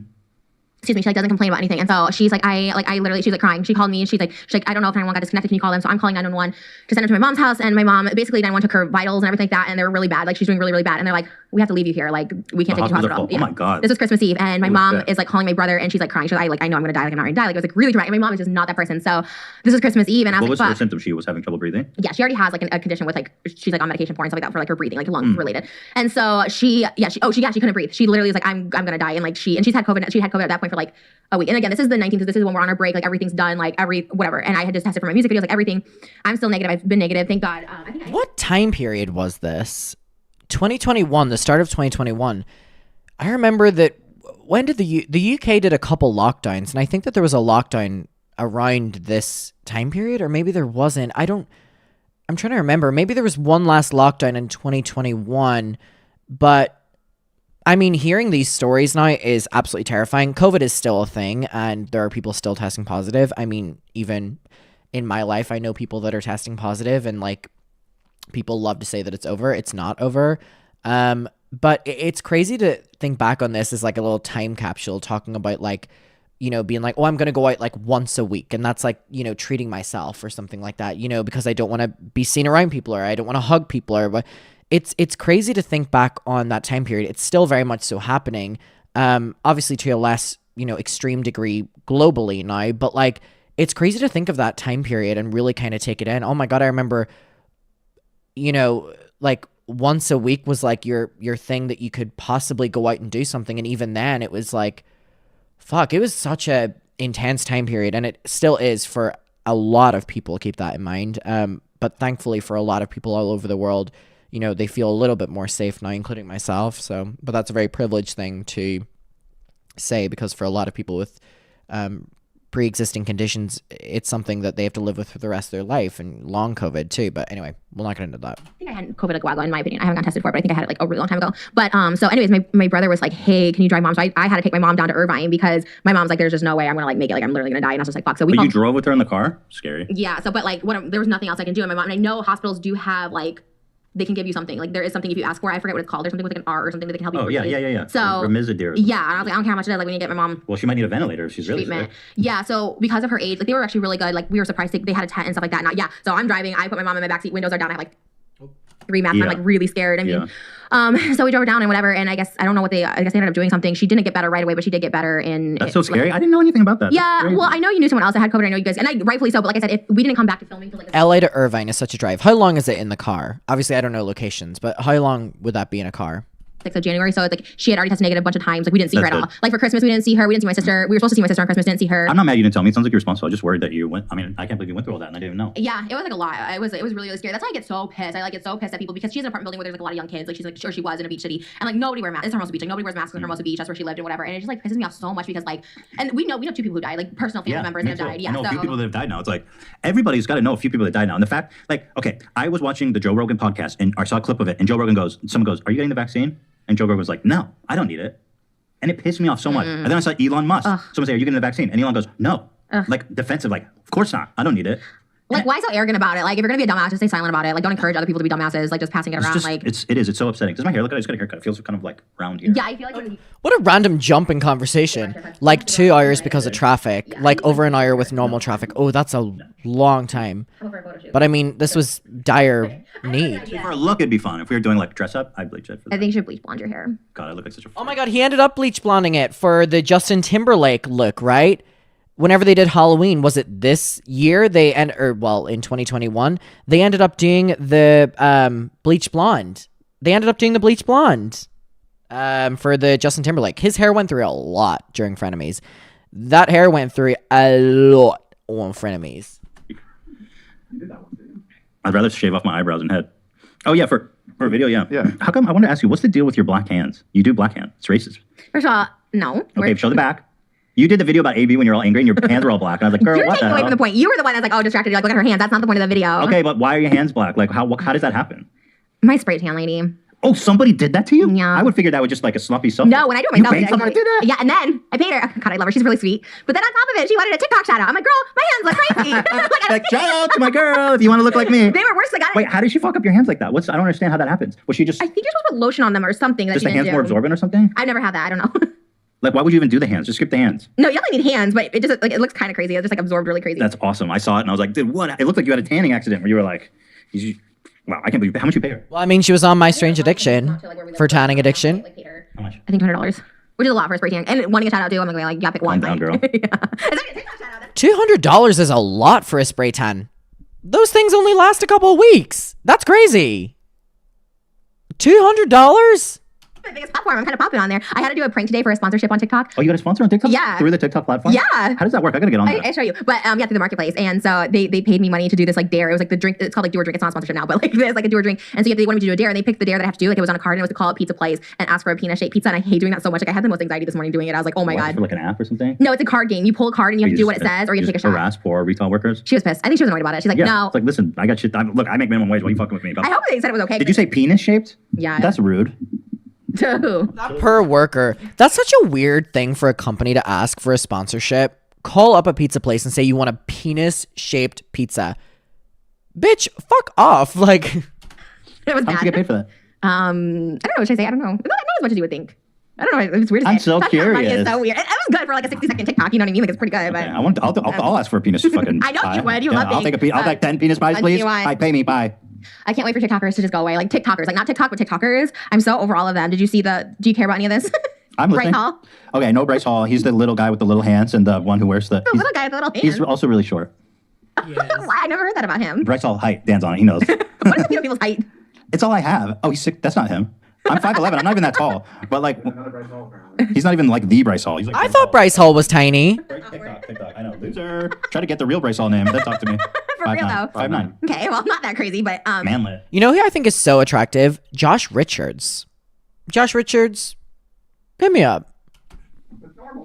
Excuse me, she like doesn't complain about anything. And so she's like, I literally, she's like crying. She called me and she's like, I don't know if 911 got disconnected. Can you call them? So I'm calling 911 to send her to my mom's house. And my mom, basically 911 took her vitals and everything like that. And they were really bad. Like she's doing really, really bad. And they're like, we have to leave you here. Like we can't take you to the hospital. Yeah. Oh my God. This was Christmas Eve. And my mom is like calling my brother and she's like crying. She's like, I know I'm going to die. Like I'm not going to die. Like it was like really dramatic. And my mom is just not that person. So this was Christmas Eve. And I was what was her symptom? She was having trouble breathing? Yeah, she already has like a condition with like, she's like on medication for and stuff like that for like her breathing, like lungs related. And so she couldn't breathe. She literally was like, I'm going to die. And like she's had COVID. She had COVID at that point for like a week. And again, this is the 19th. So this is when we're on our break. Like everything's done. Like whatever. And I had just tested for my music videos. Like everything. I'm still negative. I've been negative. Thank God. What time period was this? 2021. The start of 2021. I remember that. When did the UK did a couple lockdowns, and I think that there was a lockdown around this time period, or maybe there wasn't. I'm trying to remember. Maybe there was one last lockdown in 2021, but I mean, hearing these stories now is absolutely terrifying. COVID is still a thing, and there are people still testing positive. I mean, even in my life, I know people that are testing positive, and like, people love to say that it's over. It's not over. But it's crazy to think back on this as like a little time capsule, talking about like, you know, being like, oh, I'm going to go out like once a week. And that's like, you know, treating myself or something like that, you know, because I don't want to be seen around people, or I don't want to hug people, or but it's crazy to think back on that time period. It's still very much so happening. Obviously to a less, you know, extreme degree globally now, but like, it's crazy to think of that time period and really kind of take it in. Oh my God. I remember, you know, like once a week was like your thing that you could possibly go out and do something. And even then it was like, fuck, it was such a intense time period, and it still is for a lot of people. Keep that in mind. But thankfully for a lot of people all over the world, you know, they feel a little bit more safe now, including myself. So, but that's a very privileged thing to say, because for a lot of people with pre-existing conditions, it's something that they have to live with for the rest of their life, and long COVID too. But anyway, we'll not get into that. I think I had COVID like a while ago, in my opinion. I haven't gotten tested for it, but I think I had it like a really long time ago. But so anyways, my brother was like, hey, can you drive mom? So I had to take my mom down to Irvine, because my mom's like, there's just no way I'm gonna like make it. Like, I'm literally gonna die. And I was just like, fuck. So you drove with her in the car? Scary. Yeah. So, but like, there was nothing else I can do. And my mom, and I know hospitals do have like, they can give you something. Like, there is something if you ask for it. I forget what it's called. There's something with like an R or something that they can help you. Oh, yeah. So, Remdesivir. Yeah, and I was like, I don't care how much it is. Like, we need to get my mom. Well, she might need a ventilator if she's really sick. Yeah, so because of her age, like, they were actually really good. Like, we were surprised they had a tent and stuff like that. Now, so I'm driving. I put my mom in my backseat. Windows are down. I have like 3 masks. I'm like really scared. I mean, so we drove her down and whatever. And I guess they ended up doing something. She didn't get better right away, but she did get better. That's so scary. Like, I didn't know anything about that. Yeah, well, I know you knew someone else that had COVID. I know you guys, and rightfully so. But like I said, if we didn't come back to filming till like LA to Irvine is such a drive. How long is it in the car? Obviously, I don't know locations, but how long would that be in a car? 6th of January. So it's like she had already tested negative a bunch of times. Like, we didn't see her at all. Like, for Christmas, we didn't see her. We didn't see my sister. We were supposed to see my sister on Christmas. Didn't see her. I'm not mad you didn't tell me. It sounds like you're responsible. I was just worried that you went. I mean, I can't believe you went through all that and I didn't even know. Yeah, it was like a lot. It was really, really scary. That's why I get so pissed. I like get so pissed at people, because she's in an apartment building where there's like a lot of young kids. Like, she's like, sure, she was in a beach city, and like nobody wears masks. It's Hermosa Beach. Like, nobody wears masks in Hermosa Beach. That's where she lived and whatever. And it just like pisses me off so much, because like, and we know 2 people who died, like personal family members that have died. Yeah, I know a few people that have died now. It's like everybody's got to know a few people that died now. And the fact, like, okay, I was watching the Joe Rogan podcast and I saw a clip of it, and Joe Rogan someone goes, "Are you getting the vaccine?" And Joe Rogan was like, "No, I don't need it." And it pissed me off so much. And then I saw Elon Musk. Someone say, "Are you getting the vaccine?" And Elon goes, "No." Like, defensive, like, of course not. I don't need it. Like, why so arrogant about it? Like, if you're gonna be a dumbass, just stay silent about it. Like, don't encourage other people to be dumbasses. Like, just passing it around. It's so upsetting. Does my hair look good? I just got a haircut. It feels kind of like round here. Yeah, I feel like what a random jump in conversation. Like 2 hours because of traffic. Like over an hour with normal traffic. Oh, that's a long time. But I mean, this was dire need. For a look, it'd be fun. If we were doing like dress up, I'd bleach it. I think you should bleach blonde your hair. God, I look like such a. Oh my God, he ended up bleach blonding it for the Justin Timberlake look, right? Whenever they did Halloween, was it this year? In 2021, they ended up doing the bleach blonde. They ended up doing the bleach blonde for the Justin Timberlake. His hair went through a lot during Frenemies. That hair went through a lot on Frenemies. I'd rather shave off my eyebrows and head. Oh yeah, for a video, yeah. How come? I want to ask you, what's the deal with your black hands? You do black hand. It's racist. First of all, no. Okay, show the back. You did the video about AB when you're all angry and your hands were all black. And I was like, girl, You're what the taking hell? away from the point. You were the one that's like, oh, distracted. You're like, look at her hands. That's not the point of the video. Okay, but why are your hands black? Like, how does that happen? My spray tan lady. Oh, somebody did that to you? Yeah. I would figure that was just like a sloppy selfie. No, when I do it myself. You paid someone to do that? Yeah, and then I paid her. God, I love her. She's really sweet. But then on top of it, she wanted a TikTok shout out. I'm like, girl, my hands look crazy. Like, shout out to my girl if you want to look like me. They were worse. Like, wait, how did she fuck up your hands like that? I don't understand how that happens. Was she just... I think you're supposed to put lotion on them or something. That just the hands more absorbent or something? I've never had that. I don't know. Like, why would you even do the hands? Just skip the hands. No, you definitely need hands, but it just like it looks kind of crazy. It just like absorbed really crazy. That's awesome. I saw it and I was like, dude, what? It looked like you had a tanning accident where you were like, wow, I can't believe. How much you pay her? Well, I mean, she was on My Strange Addiction for tanning addiction. How much? I think $200, which is a lot for a spray tan. And wanting a shout out too, I'm like, yeah, pick one. Calm down, girl. $200 is a lot for a spray tan. Those things only last a couple of weeks. That's crazy. $200? My biggest platform. I'm kind of popping on there. I had to do a prank today for a sponsorship on TikTok. Oh, you got a sponsor on TikTok? Yeah. Through the TikTok platform? Yeah. How does that work? I gotta get on that. I show you. But yeah, through the marketplace. And so they paid me money to do this like dare. It was like the drink. It's called like do or drink. It's not a sponsorship now, but like there's like a do or drink. And so they wanted me to do a dare, and they picked the dare that I have to do. Like it was on a card, and it was to call up Pizza Place and ask for a peanut-shaped pizza. And I hate doing that so much. Like I had the most anxiety this morning doing it. I was like, oh my God. For like an app or something? No, it's a card game. You pull a card and you have to do what it says, or you have to take a shot. Harass poor retail workers? She was pissed. I think she was annoyed about it. She's like, no. It's like, listen, I got shit. Look, I make minimum wage. Why are you fucking with me? I hope they said it was okay. Did you say penis shaped? Yeah. That's rude. Not per worker. That's such a weird thing for a company to ask for a sponsorship. Call up a pizza place and say you want a penis-shaped pizza. Bitch, fuck off. Like, it was bad. How much you get paid for that? I don't know. What should I say? I don't know. Not as much as you would think. I don't know. It's weird. I'm so curious. It's so weird. It was good for like a 60-second TikTok. You know what I mean? Like it's pretty good. But Okay, I'll ask for a penis fucking. I know pie. you would. You love I'll take I'll take 10 penis pies, please. Pay me. Bye. I can't wait for TikTokers to just go away. Like TikTokers, like not TikTok, but TikTokers. I'm so over all of them. Did you see do you care about any of this? I'm listening. Bryce Hall? Okay, I know Bryce Hall. He's the little guy with the little hands and the one who wears the little guy with the little hands. He's also really short. I never heard that about him. Bryce Hall height. Dan's on it. He knows. What is people's height? It's all I have. Oh, he's sick. That's not him. I'm 5'11". I'm not even that tall. But like, he's not even like the Bryce Hall. He's like, I thought Bryce Hall was tiny. TikTok. I know. Loser. Try to get the real Bryce Hall name. Then talk to me. For real though. 5'9". Okay, well, not that crazy, but Manlet. You know who I think is so attractive? Josh Richards. Josh Richards, hit me up.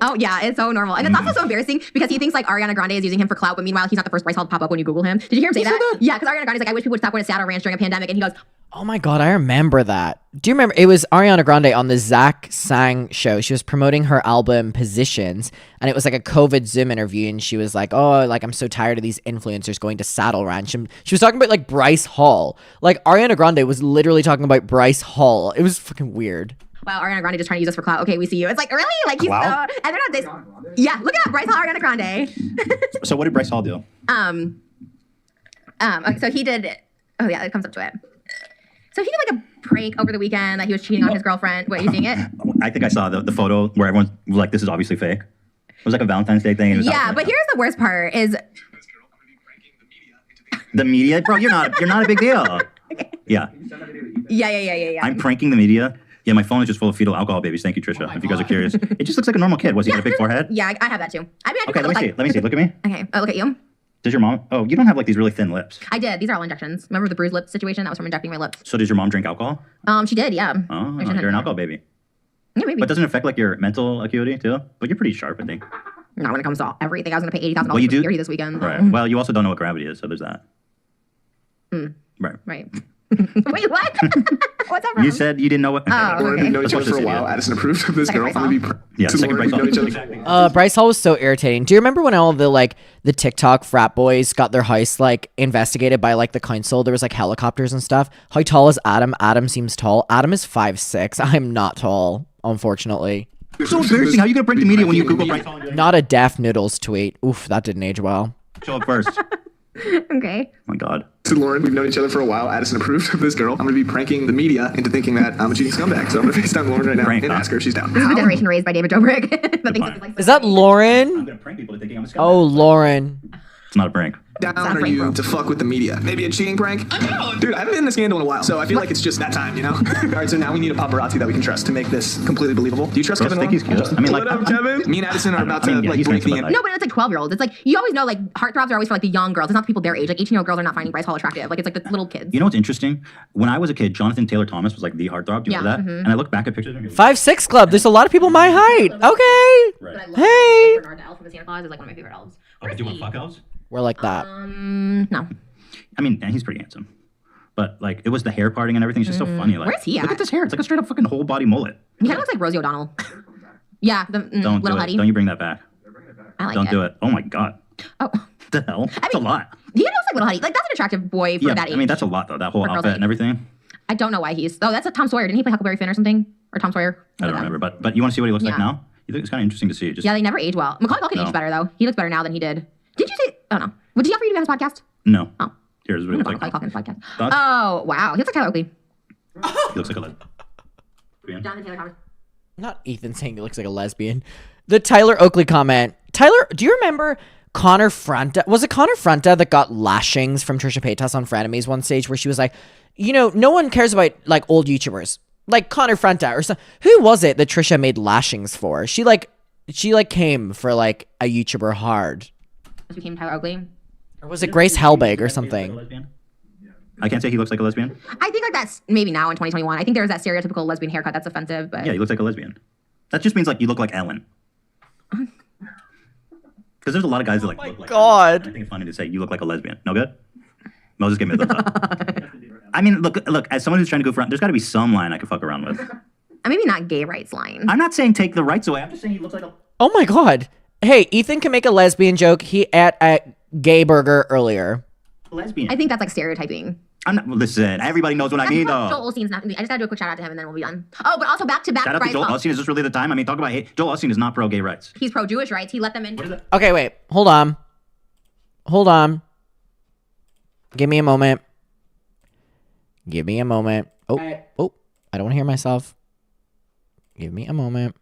Oh yeah, it's so normal. And it's also so embarrassing because he thinks like Ariana Grande is using him for clout, but meanwhile he's not the first Bryce Hall to pop up when you Google him. Did you hear him say that? Yeah, because Ariana Grande's like, I wish people would stop going to Seattle Ranch during a pandemic, and he goes, oh my God, I remember that. Do you remember? It was Ariana Grande on the Zach Sang show. She was promoting her album Positions, and it was like a COVID Zoom interview, and she was like, oh, like I'm so tired of these influencers going to Saddle Ranch. And she was talking about like Bryce Hall. Like Ariana Grande was literally talking about Bryce Hall. It was fucking weird. Wow, Ariana Grande just trying to use us for clout. Okay, we see you. It's like, really? Like he's Clout? so, and they're not this. Yeah, look at that, Bryce Hall, Ariana Grande. So what did Bryce Hall do? Okay, so he did. Oh yeah, it comes up to it. So he did like a prank over the weekend that he was cheating on his girlfriend. Wait, you seeing it? I think I saw the photo where everyone was like, "This is obviously fake." It was like a Valentine's Day thing. Yeah, but here's the worst part: is the media, bro. You're not a big deal. Okay. Yeah. Yeah. I'm pranking the media. Yeah, my phone is just full of fetal alcohol babies. Thank you, Trisha. If you guys are curious, it just looks like a normal kid. Was he got a big forehead? Yeah, I have that too. I mean, okay, let me see. Let me see. Look at me. Okay. Oh, look at you. Does your mom? Oh, you don't have like these really thin lips. I did. These are all injections. Remember the bruised lip situation? That was from injecting my lips. So does your mom drink alcohol? She did. Yeah. Oh, you're an alcohol baby. Yeah, maybe. But doesn't it affect like your mental acuity too? But you're pretty sharp, I think. Not when it comes to everything. I was going to pay $80,000 for security this weekend. Right. Well, you also don't know what gravity is, so there's that. Right. Wait, what? What's that from? You said you didn't know what. Oh, okay. We've known each other for a while. Addison approved of this girl. Second Bryce Hall. Bryce Hall was so irritating. Do you remember when all of the TikTok frat boys got their heist like investigated by like the council? There was like helicopters and stuff. How tall is Adam? Adam seems tall. Adam is 5'6". I'm not tall, unfortunately. You're so embarrassing. How are you gonna break the media when you Google Bryce Hall? Not a Daft Noodles tweet. Oof, that didn't age well. Show up first. Okay. Oh my God. To Lauren, we've known each other for a while. Addison approved of this girl. I'm going to be pranking the media into thinking that I'm a cheating scumbag. So I'm going to FaceTime Lauren right now and ask her if she's down. This is a generation raised by David Dobrik. Is that Lauren? I'm gonna prank people into thinking I'm a scumbag. Oh, Lauren. It's not a prank. Down are you to fuck with the media? Maybe a cheating prank? Dude, I haven't been in a scandal in a while, so I feel like it's just that time, you know? All right, so now we need a paparazzi that we can trust to make this completely believable. Do you trust Kevin? I think he's cute. I mean, like, what up, Kevin? Me and Addison are about to break the end. No, but it's like 12-year-olds. It's like, you always know, like, heartthrobs are always for like the young girls. It's not the people their age. Like 18-year-old girls are not finding Bryce Hall attractive. Like, it's like the little kids. You know what's interesting? When I was a kid, Jonathan Taylor Thomas was like the heartthrob. Do you remember that? Mm-hmm. And I look back at pictures of him. 5'6" club. There's a lot of people my height. Okay. Right. Hey. Bernard the elf from Santa Claus is like one of my favorite elves. Oh, do you want to fuck elves? We're like that. No. I mean, he's pretty handsome. But like, it was the hair parting and everything. It's just so funny. Like, Where's he at? Look at this hair. It's like a straight up fucking whole body mullet. He kind of looks like Rosie O'Donnell. Yeah, the Don't little do Hetty. it. Don't you bring that back. I like Don't it. do it. Oh my God. Oh. What the hell? That's a lot. He looks like little Hetty. Like, that's an attractive boy for that age. I mean, that's a lot though. That whole For girls outfit that and everything. I don't know why he's. Oh, that's a Tom Sawyer. Didn't he play Huckleberry Finn or something? Or Tom Sawyer? I don't remember. But you want to see what he looks like Yeah. now? You think it's kind of interesting to see. Just Yeah, they never age well. Macaulay Culkin aged better, though. He looks better now than he did. Did you say? Oh, no. Would you offer you to be on his podcast? No. Oh. Here's what he looks like. Macaulay Culkin's podcast. Thoughts? Oh, wow. He looks like Tyler Oakley. He looks like a lesbian. Jonathan Taylor Thomas. Not Ethan saying he looks like a lesbian. The Tyler Oakley comment. Tyler, do you remember Connor Franta? Was it Connor Franta that got lashings from Trisha Paytas on Frenemies one stage where she was like, you know, no one cares about like old YouTubers. like Connor Frenta or some. Who was it that Trisha made lashings for? She came for like a YouTuber hard. Became Tyler Oakley. Or was it Grace Helbig or something? I can't say he looks like a lesbian. I think like that's maybe now in 2021. I think there's that stereotypical lesbian haircut that's offensive, but Yeah, he looks like a lesbian. That just means like you look like Ellen. Because there's a lot of guys that like look like God. Ellen. I think it's funny to say you look like a lesbian. No good? Moses gave me a thumbs up. I mean, look, as someone who's trying to go front, there's got to be some line I could fuck around with. Maybe not gay rights line. I'm not saying take the rights away. I'm just saying he looks like a... Oh my God. Hey, Ethan can make a lesbian joke. He ate a gay burger earlier. Lesbian. I think that's like stereotyping. I'm not, listen, everybody knows what I mean, though. Joel Osteen's not. I just gotta do a quick shout out to him and then we'll be done. Oh, but also back to Shout out to Joel Osteen. Is this really the time? I mean, talk about hate. Joel Osteen is not pro gay rights. He's pro Jewish rights. He let them in. Okay, wait. Hold on. Give me a moment. Oh, I don't want to hear myself. Give me a moment.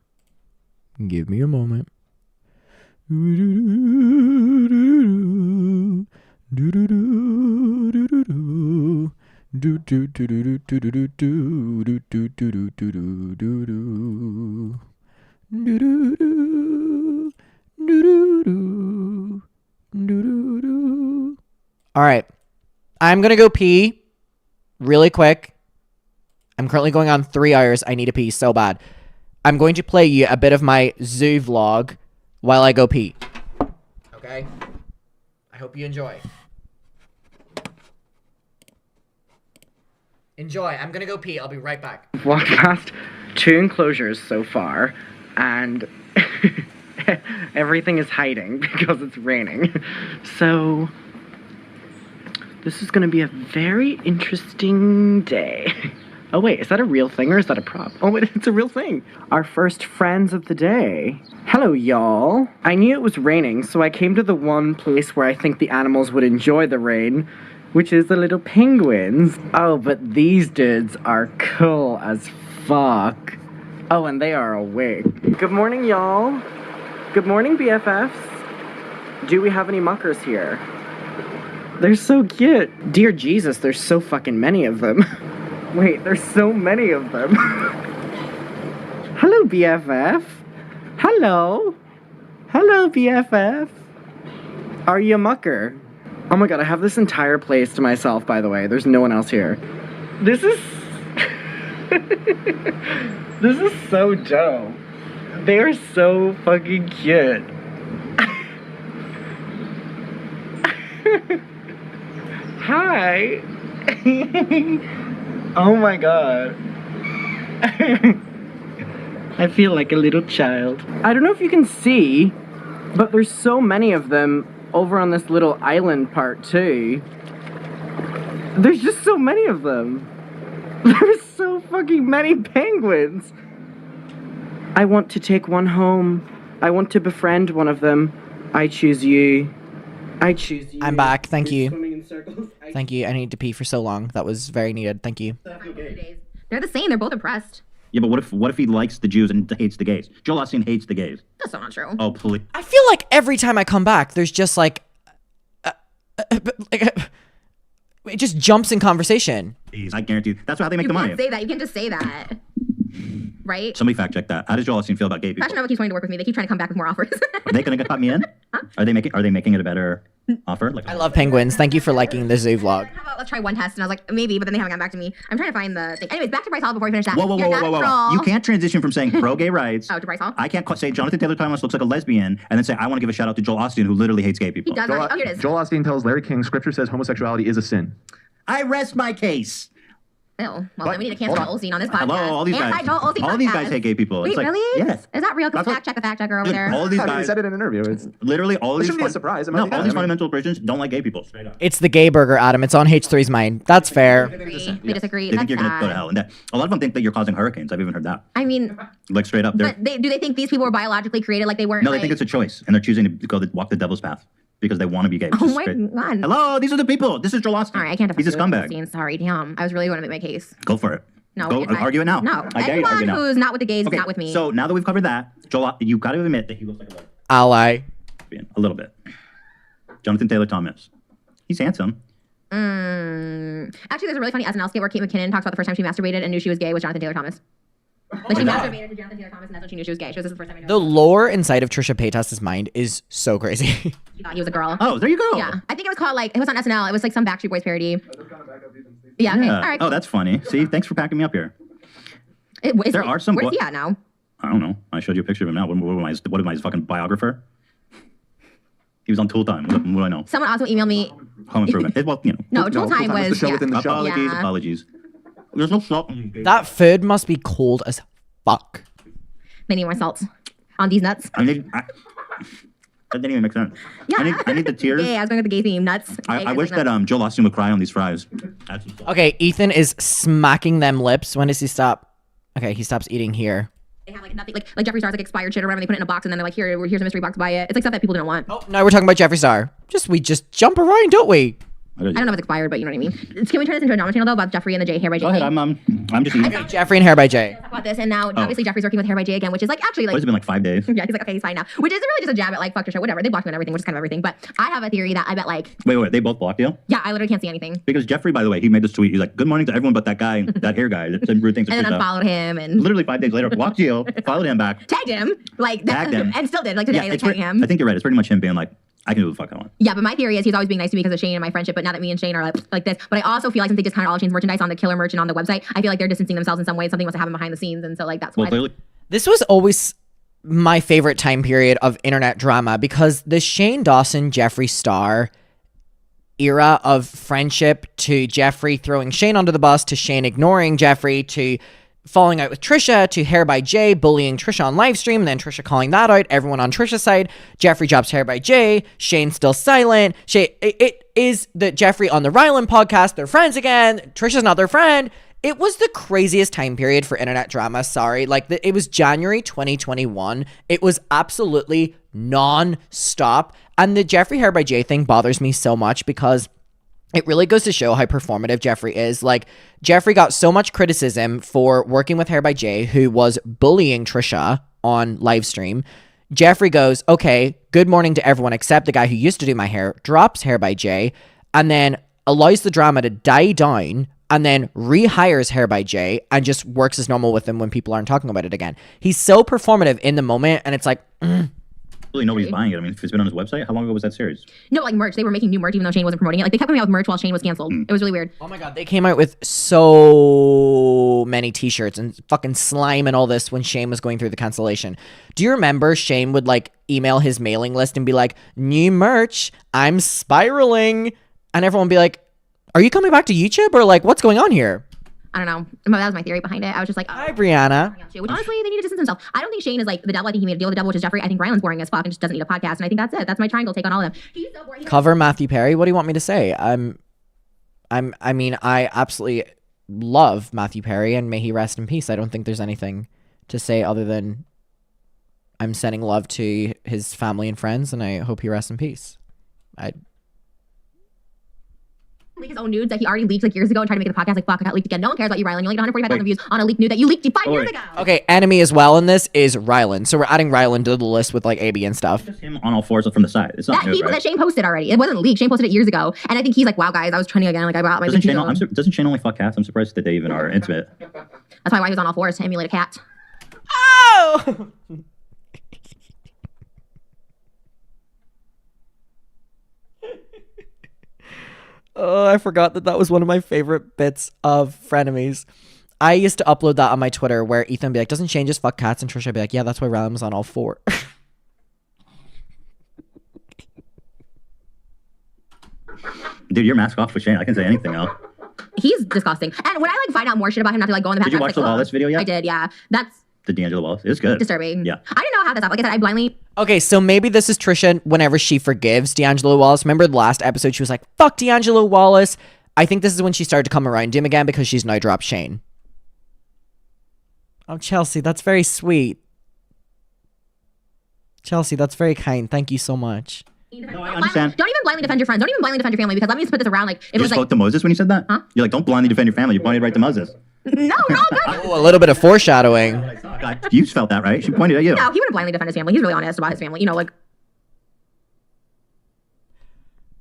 All right. I'm going to go pee really quick. I'm currently going on 3 hours. I need to pee so bad. I'm going to play you a bit of my zoo vlog while I go pee. Okay? I hope you enjoy. Enjoy. I'm going to go pee. I'll be right back. I've walked past 2 enclosures so far, and everything is hiding because it's raining. So this is going to be a very interesting day. Oh wait, is that a real thing or is that a prop? Oh wait, it's a real thing. Our first friends of the day. Hello, y'all. I knew it was raining, so I came to the one place where I think the animals would enjoy the rain, which is the little penguins. Oh, but these dudes are cool as fuck. Oh, and they are awake. Good morning, y'all. Good morning, BFFs. Do we have any muckers here? They're so cute. Dear Jesus, there's so fucking many of them. Wait, there's so many of them. Hello, BFF. Hello. Hello, BFF. Are you a mucker? Oh my god, I have this entire place to myself, by the way. There's no one else here. This is... this is so dope. They are so fucking cute. Hi. Oh my god. I feel like a little child. I don't know if you can see, but there's so many of them over on this little island part too. There's just so many of them. There's so fucking many penguins. I want to take one home. I want to befriend one of them. I choose you. I choose you. I'm back. Thank you. Thank you. I need to pee for so long. That was very needed. Thank you. They're the same. They're both oppressed. Yeah, but what if he likes the Jews and hates the gays? Joel Osteen hates the gays. That's so not true. Oh, please. I feel like every time I come back, there's just like it just jumps in conversation. Please, I guarantee you. That's how they make the money. You can't say that. You can't just say that. Right? Somebody fact check that. How does Joel Osteen feel about gay people? Fashion Nova keeps wanting to work with me. They keep trying to come back with more offers. Are they gonna cut me in? Huh? Are they making it a better offer? Like, I love penguins. Thank you for liking the zoo vlog. How about let's try one test? And I was like, maybe, but then they haven't gotten back to me. I'm trying to find the thing. Anyways, back to Bryce Hall before we finish that. Whoa. You can't transition from saying pro gay rights. Oh, to Bryce Hall? I can't say Jonathan Taylor Thomas looks like a lesbian and then say I want to give a shout out to Joel Osteen who literally hates gay people. He does. Oh, here it is. Joel Osteen tells Larry King, Scripture says homosexuality is a sin. I rest my case. Oh, well, then we need to cancel Joel Osteen on this podcast. Hello, all these guys. All these guys hate gay people. Wait, it's like, really? Yes. Is that real? Can we fact check the fact checker over there? All these guys. He said it in an interview. It's literally all these. It shouldn't be a surprise. No, all these fundamental Christians don't like gay people. Straight up. It's the gay burger, Adam. It's on H3's mind. That's fair. They disagree. They think you're going to go to hell. And a lot of them think that you're causing hurricanes. I've even heard that. I mean, like straight up. But do they think these people were biologically created like they weren't? No, they think it's a choice, and they're choosing to walk the devil's path because they want to be gay. Oh my god! Hello, these are the people. This is Joel Osteen. All right, I can't. He's a scumbag. Osteen. Sorry, damn. I was really going to make my case. Go for it. No, go argue it now. No, I dare you anyone argue now. who's not with the gays is not with me. So now that we've covered that, Joel, you got to admit that he looks like a ally. A little bit. Jonathan Taylor Thomas. He's handsome. Actually, there's a really funny SNL skit where Kate McKinnon talks about the first time she masturbated and knew she was gay was Jonathan Taylor Thomas. Like she masturbated to Jonathan Taylor Thomas, and that's when she knew she was gay. She was, "This is the first time I know." The lore inside of Trisha Paytas's mind is so crazy. She thought he was a girl. Oh, there you go. Yeah, I think it was called it was on SNL. It was like some Backstreet Boys parody. Yeah. Okay. All right. Oh, that's funny. See, thanks for packing me up here. There are some. Where's he at now? I don't know. I showed you a picture of him now. What am I, his fucking biographer? He was on Tool Time. What do I know? Someone also emailed me. Home Improvement. No, Tool Time was the show within the show. Apologies. There's no salt. That food must be cold as fuck. They need more salt on these nuts. That didn't even make sense. Yeah. I need the tears. Yeah, I was going with the gay theme. Nuts. I wish that Joe Lawson would cry on these fries. Okay, Ethan is smacking them lips. When does he stop? Okay, he stops eating here. They have like nothing, like Jeffree Star's like expired shit or whatever. They put it in a box and then they're like, here's a mystery box, buy it. It's like stuff that people don't want. Oh, no, we're talking about Jeffree Star. We just jump around, don't we? I don't know if it's expired, but you know what I mean. Can we turn this into a drama channel though about Jeffree and the Jay Hair by Jay? Go ahead. I'm just eating. Okay, Jeffree and Hair by Jay. Talk about this, and now obviously Jeffree's working with Hair by Jay again, which is like actually like. It's been like 5 days. Yeah, he's like, okay, he's fine now. Which is really just a jab at like fuck your show, whatever. They blocked me on everything, which is kind of everything. But I have a theory that I bet like. Wait, they both blocked you? Yeah, I literally can't see anything. Because Jeffree, by the way, he made this tweet. He's like, "Good morning to everyone, but that guy, that hair guy, that said rude things." And then unfollowed him, and literally 5 days later, blocked you, followed him back, tagged him, like tagged him, and still did like today, like tagging him. I think you're right. It's pretty much him being like, I can do what the fuck I want. Yeah, but my theory is he's always being nice to me because of Shane and my friendship. But now that me and Shane are like this, but I also feel like since they discounted all of Shane's merchandise on the Killer merch and on the website, I feel like they're distancing themselves in some way. Something must have happened behind the scenes, and so like that's why. This was always my favorite time period of internet drama because the Shane Dawson, Jeffree Star era of friendship to Jeffree throwing Shane under the bus to Shane ignoring Jeffree to falling out with Trisha to Hair by Jay bullying Trisha on live stream and then Trisha calling that out, everyone on Trisha's side, Jeffree drops Hair by Jay, Shane still silent, it is the Jeffree on the Ryland podcast, they're friends again, Trisha's not their friend. It was the craziest time period for internet drama, sorry, it was January 2021, it was absolutely non-stop, and the Jeffree Hair by Jay thing bothers me so much because it really goes to show how performative Jeffree is. Like, Jeffree got so much criticism for working with Hair by Jay, who was bullying Trisha on live stream. Jeffree goes, okay, good morning to everyone except the guy who used to do my hair, drops Hair by Jay, and then allows the drama to die down, and then rehires Hair by Jay and just works as normal with him when people aren't talking about it again. He's so performative in the moment, and it's like, Really, nobody's buying it. I mean, if it's been on his website, how long ago was that series? No, like merch. They were making new merch even though Shane wasn't promoting it. Like they kept coming out with merch while Shane was canceled. It was really weird. Oh my god, they came out with so many t-shirts and fucking slime and all this when Shane was going through the cancellation. Do you remember Shane would like email his mailing list and be like, new merch, I'm spiraling. And everyone would be like, are you coming back to YouTube or like what's going on here? I don't know. That was my theory behind it. I was just like, hi, Brianna. Which honestly, they need to distance themselves. I don't think Shane is like the devil. I think he made a deal with the devil, which is Jeffree. I think Ryland's boring as fuck and just doesn't need a podcast. And I think that's it. That's my triangle take on all of them. He's so boring. Cover Matthew Perry. What do you want me to say? I mean, I absolutely love Matthew Perry and may he rest in peace. I don't think there's anything to say other than I'm sending love to his family and friends and I hope he rests in peace. Leak his own nudes that he already leaked like years ago and tried to make it a podcast like fuck I got leaked again. No one cares about you, Ryland. You only got 145,000 views on a leaked nude that you leaked 5 years ago. Okay, enemy as well in this is Ryland. So we're adding Ryland to the list with like AB and stuff. Just him on all fours from the side. It's not that, new, right? That Shane posted already. It wasn't leaked. Shane posted it years ago. And I think he's like, wow guys, I was trending again. Like I bought my doesn't Shane only fuck cats? I'm surprised that they even are intimate. That's probably why he was on all fours to emulate a cat. Oh! Oh, I forgot that was one of my favorite bits of Frenemies. I used to upload that on my Twitter where Ethan would be like, doesn't Shane just fuck cats? And Trisha would be like, yeah, that's why Ryland was on all four. Dude, you're mask off with Shane. I can say anything else. He's disgusting. And when I like find out more shit about him, not to like go on the past. Did you watch the Wallace video yet? I did, yeah. That's the D'Angelo Wallace. It's good. Disturbing. Yeah. I didn't know how this happened. Like I said, I blindly. Okay, so maybe this is Trisha whenever she forgives D'Angelo Wallace. Remember the last episode? She was like, fuck D'Angelo Wallace. I think this is when she started to come around to him again because she's now dropped Shane. Oh, Chelsea, that's very sweet. Chelsea, that's very kind. Thank you so much. No, I understand. Don't even blindly defend your friends. Don't even blindly defend your family because let me just put this around. Like, if you spoke to Moses when you said that? Huh? You're like, don't blindly defend your family. You pointed right to Moses. No, oh, a little bit of foreshadowing. You felt that, right? She pointed at you. No, he wouldn't blindly defend his family. He's really honest about his family. You know, like.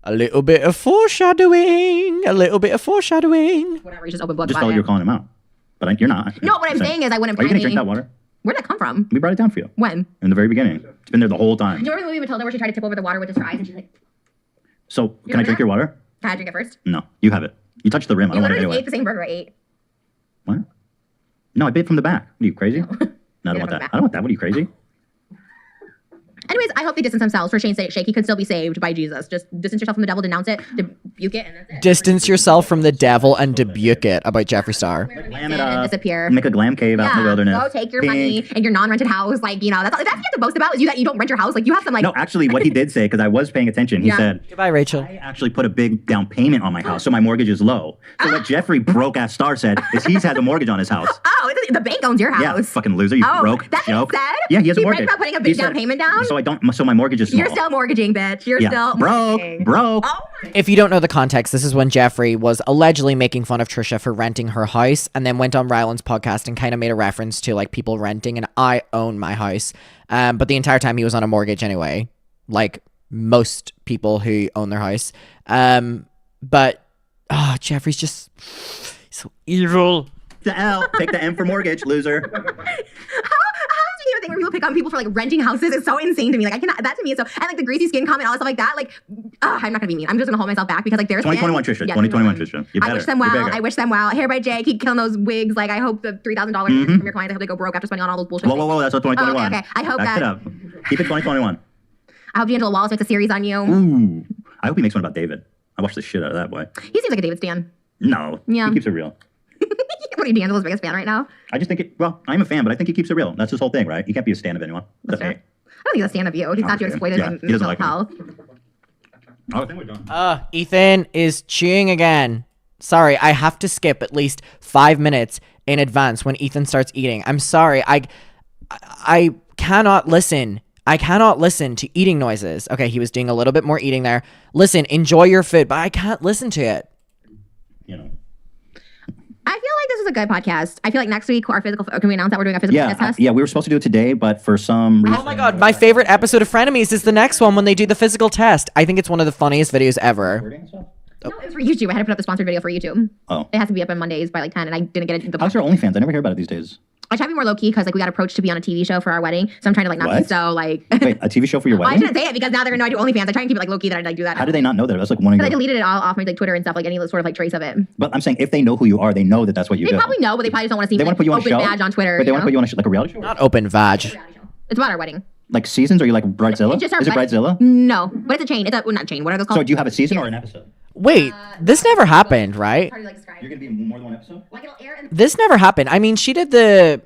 A little bit of foreshadowing. A little bit of foreshadowing. Whatever, you just open book. Just thought you were calling him out. But you're not. No, what I'm saying is I wouldn't. Are you going to drink that water? Where did that come from? We brought it down for you. When? In the very beginning. It's been there the whole time. Do you remember the movie Matilda where she tried to tip over the water with just her eyes and she's like, So, can I drink your water? can I drink it first? No, you have it. You touched the rim. I You don't want it literally anyway. ate the same burger I ate. What? No, I bit from the back. What are you crazy? No, I don't want that. I don't want that. What are you crazy? Anyways, I hope they distance themselves for Shane's sake. He could still be saved by Jesus. Just distance yourself from the devil, denounce it, rebuke it, and that's it. Distance yourself from the devil and rebuke it about Jeffree Star. Glam it And up. disappear. Make a glam cave out in the wilderness. Go take your money and your non-rented house. Like, you know, that's what you have to boast about is that you don't rent your house. Like, you have some like. No, actually, what he did say, because I was paying attention, he said, Goodbye, Rachel. I actually put a big down payment on my house, so my mortgage is low. So what Jeffree broke-ass Star said is he's had a mortgage on his house. Oh, the bank owns your house. Yeah, fucking loser, you broke That's joke. what he said? Yeah, he has a He bragged mortgage. about putting a He big said- down payment down? So my mortgage is small. You're still mortgaging, bitch. You're still mortgaging. broke. Oh. If you don't know the context, this is when Jeffree was allegedly making fun of Trisha for renting her house and then went on Ryland's podcast and kind of made a reference to like people renting and I own my house. But the entire time he was on a mortgage anyway, like most people who own their house. But Jeffree's just so evil. The L. Take the M for mortgage, loser. How is it even a thing where people pick on people for like renting houses? It's so insane to me. Like I cannot. That to me is so. And like the greasy skin comment, all that stuff like that. Like I'm not gonna be mean. I'm just gonna hold myself back because like there's 2021 Trisha. 2021 Trisha. You better. I wish them well. I wish them well. Hair by Jay, keep killing those wigs. Like I hope the $3,000 from your clients. I hope they go broke after spending on all those bullshit. Whoa. That's what 2021. Okay. I hope Back that. it up. Keep it 2021. I hope D'Angelo Wallace makes a series on you. Ooh. I hope he makes one about David. I watched the shit out of that boy. He seems like a David stan. No. Yeah. He keeps it real. What are you, D'Angelo's biggest fan right now? I just think I'm a fan, but I think he keeps it real. That's his whole thing, right? He can't be a stan of anyone. That's me. I don't think he's a stan of you. He's not too exploited Yeah, in he doesn't mental like me. health. Oh, I think we're done. Ethan is chewing again. Sorry, I have to skip at least 5 minutes in advance when Ethan starts eating. I'm sorry. I cannot listen. I cannot listen to eating noises. Okay, he was doing a little bit more eating there. Listen, enjoy your food, but I can't listen to it. You know. I feel like this is a good podcast. I feel like next week our physical. Can we announce that we're doing a physical fitness test? Yeah, we were supposed to do it today, but for some reason. Oh my god, my favorite episode of Frenemies is the next one when they do the physical test. I think it's one of the funniest videos ever. No, it was for YouTube. I had to put up the sponsored video for YouTube. Oh. It has to be up on Mondays by like 10, and I didn't get it. How's your OnlyFans? I never hear about it these days. I try to be more low key because like we got approached to be on a TV show for our wedding, so I'm trying to like not be What? so like. Wait, a TV show for your Well, I wedding? shouldn't say it because now they're gonna know I do OnlyFans. I try and keep it like low key that I like do that. How do they not know that? That's like one of Because I your... deleted it all off my like Twitter and stuff, like any sort of like trace of it. But I'm saying if they know who you are, they know that that's what you They do. probably know, but they probably just don't want to see They me want to put you on a open show? badge on Twitter. But they you want to know? put you on like a reality show? Not open vag. It's about our wedding. Like seasons? Are you like Bridezilla? It's just our Is it wedding. Bridezilla? No, but it's a chain. It's a well, not a chain. What are those called? So do you have a season or an episode? Wait, this never happened, right? How do you like describe? You're going to be in more than one episode? Like it'll air in This never happened. I mean, she did the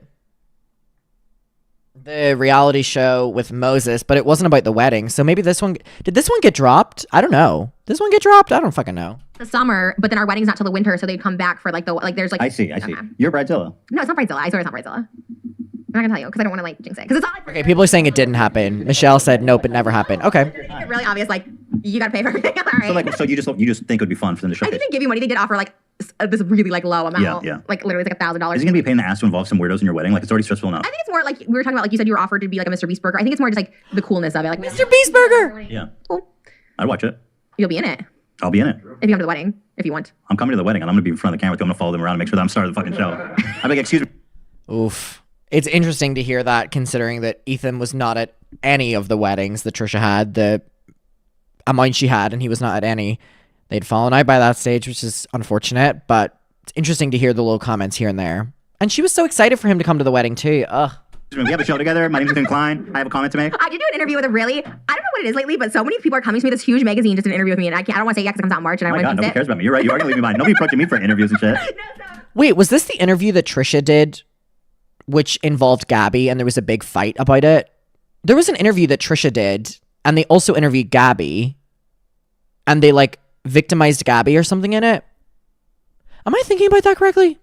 reality show with Moses, but it wasn't about the wedding. So maybe this one did this one get dropped? I don't know. This one get dropped? I don't fucking know. the summer, but then our wedding's not till the winter, so they'd come back for like the like. There's like I see. You're Bridezilla. No, it's not Bridezilla. I swear it's not Bridezilla. I'm not gonna tell you because I don't want to like jinx it. Because it's not like Okay, people are saying it didn't happen. Michelle said nope, it never happened. Okay. it's really obvious. Like you gotta pay for everything. All right. So you just think it would be fun for them to I showcase. think they give you money. They did offer like this really like low amount. Yeah. Like literally like $1,000. Is it gonna be a pain in the ass to involve some weirdos in your wedding? Like it's already stressful enough. I think it's more like we were talking about. Like you said, you were offered to be like a Mr. Beast burger. I think it's more just like the coolness of it. Like Mr. Beast burger. Yeah. Cool. I'd watch it. You'll be in it I'll be in it. if you come to the wedding if you want. I'm coming to the wedding and I'm gonna be in front of the camera. I'm gonna follow them around and make sure that I'm starting the fucking show. I'm like, excuse me. Oof. It's interesting to hear that, considering that Ethan was not at any of the weddings that Trisha had, the amount she had, and he was not at any. They'd fallen out by that stage, which is unfortunate, but it's interesting to hear the little comments here and there. And she was so excited for him to come to the wedding, too. Ugh. We have a show together. My name's Ethan Klein. I have a comment to make. I did do an interview with a really, I don't know what it is lately, but so many people are coming to me with this huge magazine just an interview with me, and I don't want to say yeah because it comes out in March, and Oh I my don't God, want to nobody jinx cares it. about me. You're right. You are gonna leave me behind. Nobody approaching me for interviews and shit. Wait, was this the interview that Trisha did, which involved Gabby, and there was a big fight about it? There was an interview that Trisha did, and they also interviewed Gabby, and they, like, victimized Gabby or something in it. Am I thinking about that correctly?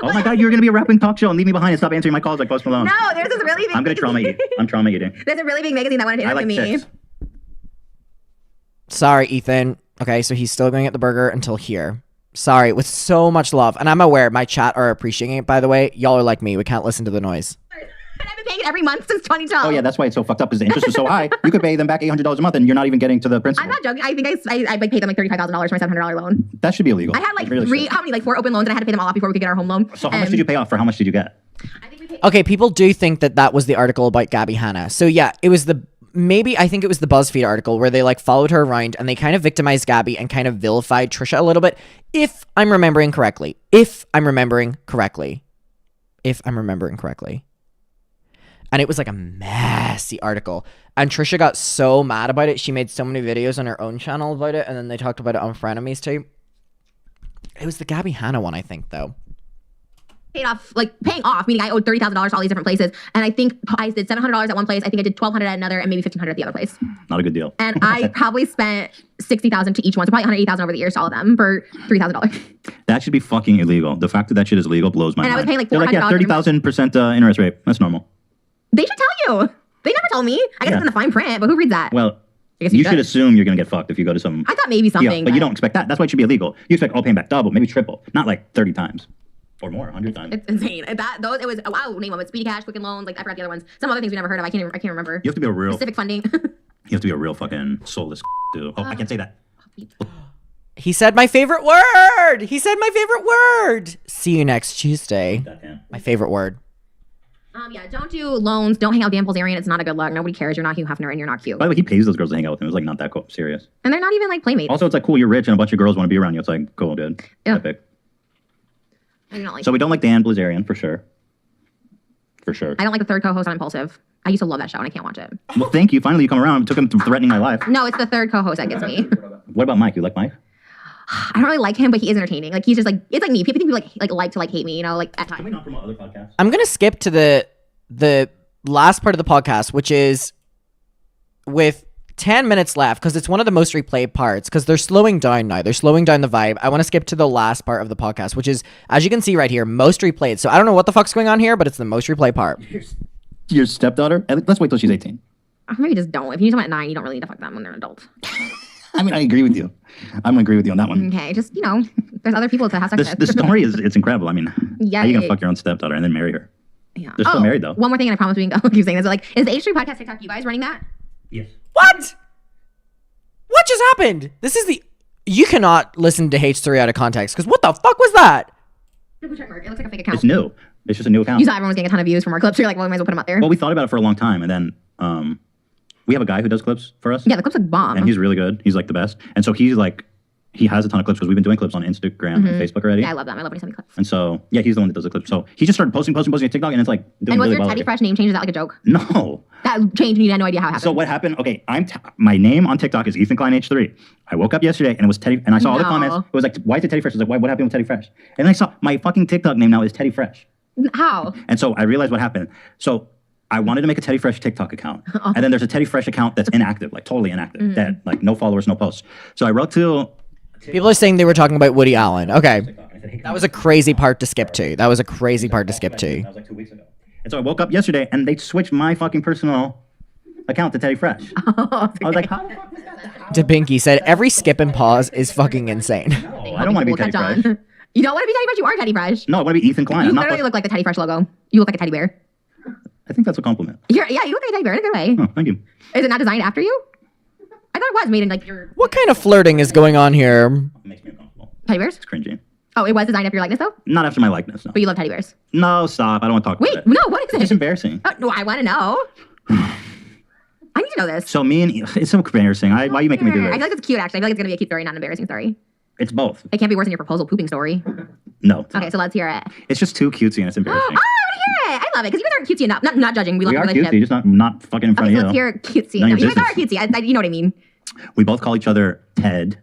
Oh my God, you're gonna be a rapping talk show and leave me behind and stop answering my calls like Post Malone. No, there's this really big I'm gonna trauma eat. I'm trauma eating. There's a really big magazine that wanted to I interview like me. tits. Sorry, Ethan. Okay, so he's still going to get the burger until here. Sorry, with so much love. And I'm aware my chat are appreciating it, by the way. Y'all are like me. We can't listen to the noise. And I've been paying it every month since 2012. Oh yeah, that's why it's so fucked up because the interest is so high. You could pay them back $800 a month and you're not even getting to the principal. I'm not joking. I think I paid them like $35,000 for my $700 loan. That should be illegal. I had like 4 open loans and I had to pay them all off before we could get our home loan. So how much did you pay off for how much did you get? Okay, people do think that was the article about Gabby Hanna. So yeah, it was I think it was the BuzzFeed article where they like followed her around and they kind of victimized Gabby and kind of vilified Trisha a little bit. If I'm remembering correctly. And it was like a messy article. And Trisha got so mad about it. She made so many videos on her own channel about it. And then they talked about it on Frenemies too. It was the Gabby Hanna one, I think, though. Paying off, meaning I owed $30,000 to all these different places. And I think I did $700 at one place. I think I did $1,200 at another and maybe $1,500 at the other place. Not a good deal. And I probably spent $60,000 to each one. So probably $180,000 over the years to all of them for $3,000. That should be fucking illegal. The fact that shit is illegal blows my mind. And I was paying like $400. They're like, 30,000% interest rate. That's normal. They should tell you. They never told me. I guess it's in the fine print, but who reads that? Well, you should assume you're going to get fucked if you go to some... I thought maybe something. Yeah, but you don't expect that. That's why it should be illegal. You expect, paying back double, maybe triple. Not like 30 times. Or more, 100 times. It's insane. It was, I'll name them. It's Speedy Cash, Quicken Loans, like I forgot the other ones. Some other things we never heard of. I can't remember. You have to be a real... Specific funding. You have to be a real fucking soulless too. Oh, I can't say that. He said my favorite word. See you next Tuesday. My favorite word. Yeah, don't do loans. Don't hang out with Dan Bilzerian. It's not a good look. Nobody cares. You're not Hugh Hefner and you're not cute. By the way, he pays those girls to hang out with him. It's like not that serious. And they're not even like playmates. Also, it's like cool. You're rich and a bunch of girls want to be around you. It's like cool, dude. Yeah. Epic. I don't like So we don't like Dan Bilzerian for sure. For sure. I don't like the third co-host on Impulsive. I used to love that show and I can't watch it. Well, thank you. Finally, you come around. It took him threatening my life. No, it's the third co-host that gets me. What about Mike? You like Mike? I don't really like him, but he is entertaining. Like he's just like it's like me. People like to hate me. You know, like at times. Can we not promote other podcasts? I'm gonna skip to the last part of the podcast, which is with 10 minutes left because it's one of the most replayed parts because they're slowing down now. They're slowing down the vibe. I want to skip to the last part of the podcast, which is, as you can see right here, most replayed. So I don't know what the fuck's going on here, but it's the most replayed part. Your stepdaughter? Let's wait till she's 18. Maybe just don't. If you need someone at 9, you don't really need to fuck them when they're an adult. I mean, I agree with you. I'm gonna agree with you on that one. Okay, just, there's other people to have sex with. The story it's incredible. I mean, yeah, how are you gonna fuck your own stepdaughter and then marry her? Yeah. They're still married though. One more thing, and I promise we can go. Keep saying this. Like, is the H3 podcast TikTok you guys running that? Yes. What just happened? You cannot listen to H3 out of context because what the fuck was that? Double check mark. It looks like a fake account. It's new. It's just a new account. You saw everyone was getting a ton of views from our clips. So you're like, well, we might as well put them out there. Well, we thought about it for a long time, and then we have a guy who does clips for us. Yeah, the clips are bomb. And he's really good. He's like the best. And so he has a ton of clips because we've been doing clips on Instagram and Facebook already. Yeah, I love them. I love when he sends me clips. And so, yeah, he's the one that does the clips. So he just started posting on TikTok, and it's like doing and was really your well. Teddy Fresh name changed? Is that like a joke? No. That changed and you had no idea how it happened. So what happened? Okay, my name on TikTok is Ethan Klein H3. I woke up yesterday and it was Teddy, and I saw all the comments. It was like, why is it Teddy Fresh? I was like, what happened with Teddy Fresh? And then I saw my fucking TikTok name now is Teddy Fresh. How? And so I realized what happened. So I wanted to make a Teddy Fresh TikTok account. And then there's a Teddy Fresh account that's inactive, like totally inactive, that like no followers, no posts. So I wrote to... People are saying they were talking about Woody Allen. Okay. That was a crazy part to skip to. That was a crazy part to skip to. That was like 2 weeks ago. And so I woke up yesterday and they switched my fucking personal account to Teddy Fresh. I was like, how the fuck was that? DeBinky said every skip and pause is fucking insane. No, I don't want to be Teddy Fresh. You don't want to be Teddy Fresh? You are Teddy Fresh. No, I want to be Ethan Klein. You literally look like the Teddy Fresh logo. You look like a teddy bear. I think that's a compliment. Yeah, you look like a teddy bear in a good way. Oh, thank you. Is it not designed after you? I thought it was made in like your... What kind of flirting is going on here? It makes me uncomfortable. Teddy bears? It's cringy. Oh, it was designed after your likeness though? Not after my likeness, no. But you love teddy bears? No, stop. I don't want to talk about it. Wait, no, what is it? It's embarrassing. Oh, no, I want to know. I need to know this. So it's so embarrassing. Why are you making me do this? I feel like it's cute actually. I feel like it's going to be a cute story, not an embarrassing story. It's both. It can't be worse than your proposal pooping story. No. Okay, so let's hear it. It's just too cutesy and it's embarrassing. Oh, I want to hear it. I love it because you guys aren't cutesy enough. Not judging. We love we the are relationship. cutesy, just not fucking in front Okay, of so you. let's hear cutesy. None No, of you your guys are cutesy. You know what I mean. We both call each other Ted.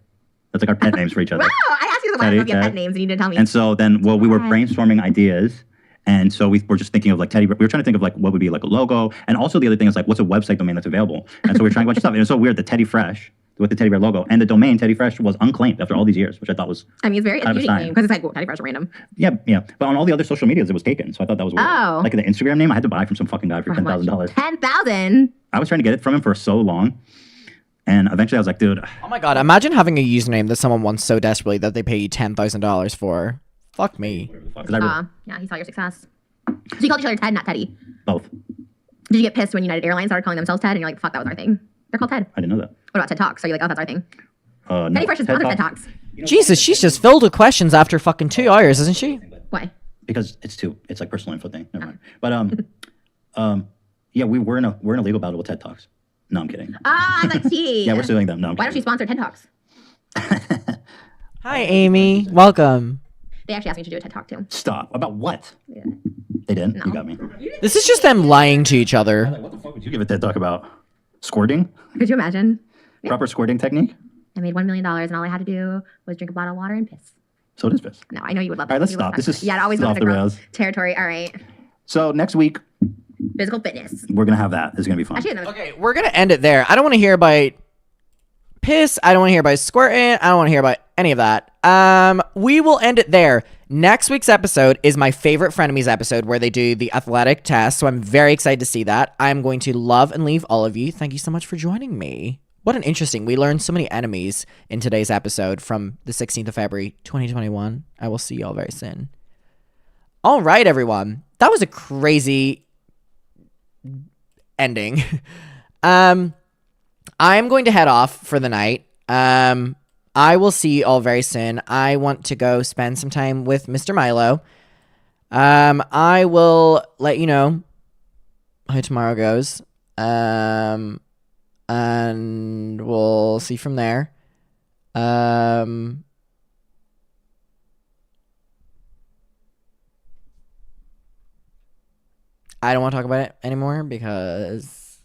That's like our pet names for each other. Wow, I asked you the last time you have pet names and you didn't tell me. And so then, we were brainstorming ideas. And so we were just thinking of like Teddy. We were trying to think of like what would be like a logo. And also the other thing is like, what's a website domain that's available? And so we were trying a bunch of stuff. And it was so weird, the Teddy Fresh with the teddy bear logo. And the domain Teddy Fresh was unclaimed after all these years, which I thought was... I mean, it's very interesting because it's like, Teddy Fresh random. Yeah. But on all the other social medias, it was taken. So I thought that was weird. Oh. Like the Instagram name, I had to buy from some fucking guy for $10,000. $10,000? I was trying to get it from him for so long. And eventually I was like, dude. Oh my God. Imagine having a username that someone wants so desperately that they pay you $10,000 for. Fuck me. Yeah, he saw your success. So you called each other Ted, not Teddy. Both. Did you get pissed when United Airlines started calling themselves TED and you're like, fuck, that was our thing? They're called TED. I didn't know that. What about TED Talks? So you're like, oh, that's our thing. No. Penny Fresh is part of TED Talks. Jesus, she's just filled with questions after fucking 2 hours, isn't she? Why? Because it's like personal info thing. Never mind. But yeah, we're in a legal battle with TED Talks. No, I'm kidding. That's tea. Yeah, we're suing them. No, I'm Why don't you sponsor TED Talks? Hi, Amy. Welcome. They actually asked me to do a TED Talk too. Stop. About what? Yeah. They didn't? No. You got me. This is just them lying to each other. What the fuck would you give a TED Talk about? Squirting? Could you imagine? Proper squirting technique? I made $1 million and all I had to do was drink a bottle of water and piss. So it is piss. No, I know you would love that. All right, let's stop. This is it always goes off the rails. Territory. All right. So next week, physical fitness. We're going to have that. It's going to be fun. Okay, we're going to end it there. I don't want to hear about piss. I don't want to hear about squirting. I don't want to hear about any of that. We will end it there. Next week's episode is my favorite Frenemies episode where they do the athletic test. So I'm very excited to see that. I'm going to love and leave all of you. Thank you so much for joining me. What an interesting, we learned so many enemies in today's episode from the 16th of February, 2021. I will see y'all very soon. All right, everyone. That was a crazy ending. I'm going to head off for the night. I will see you all very soon. I want to go spend some time with Mr. Milo. I will let you know how tomorrow goes. And we'll see from there. I don't want to talk about it anymore because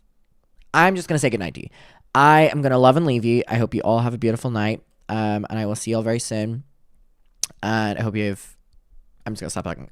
I'm just going to say goodnight to you. I am going to love and leave you. I hope you all have a beautiful night. And I will see you all very soon. And I hope you have... I'm just going to stop talking.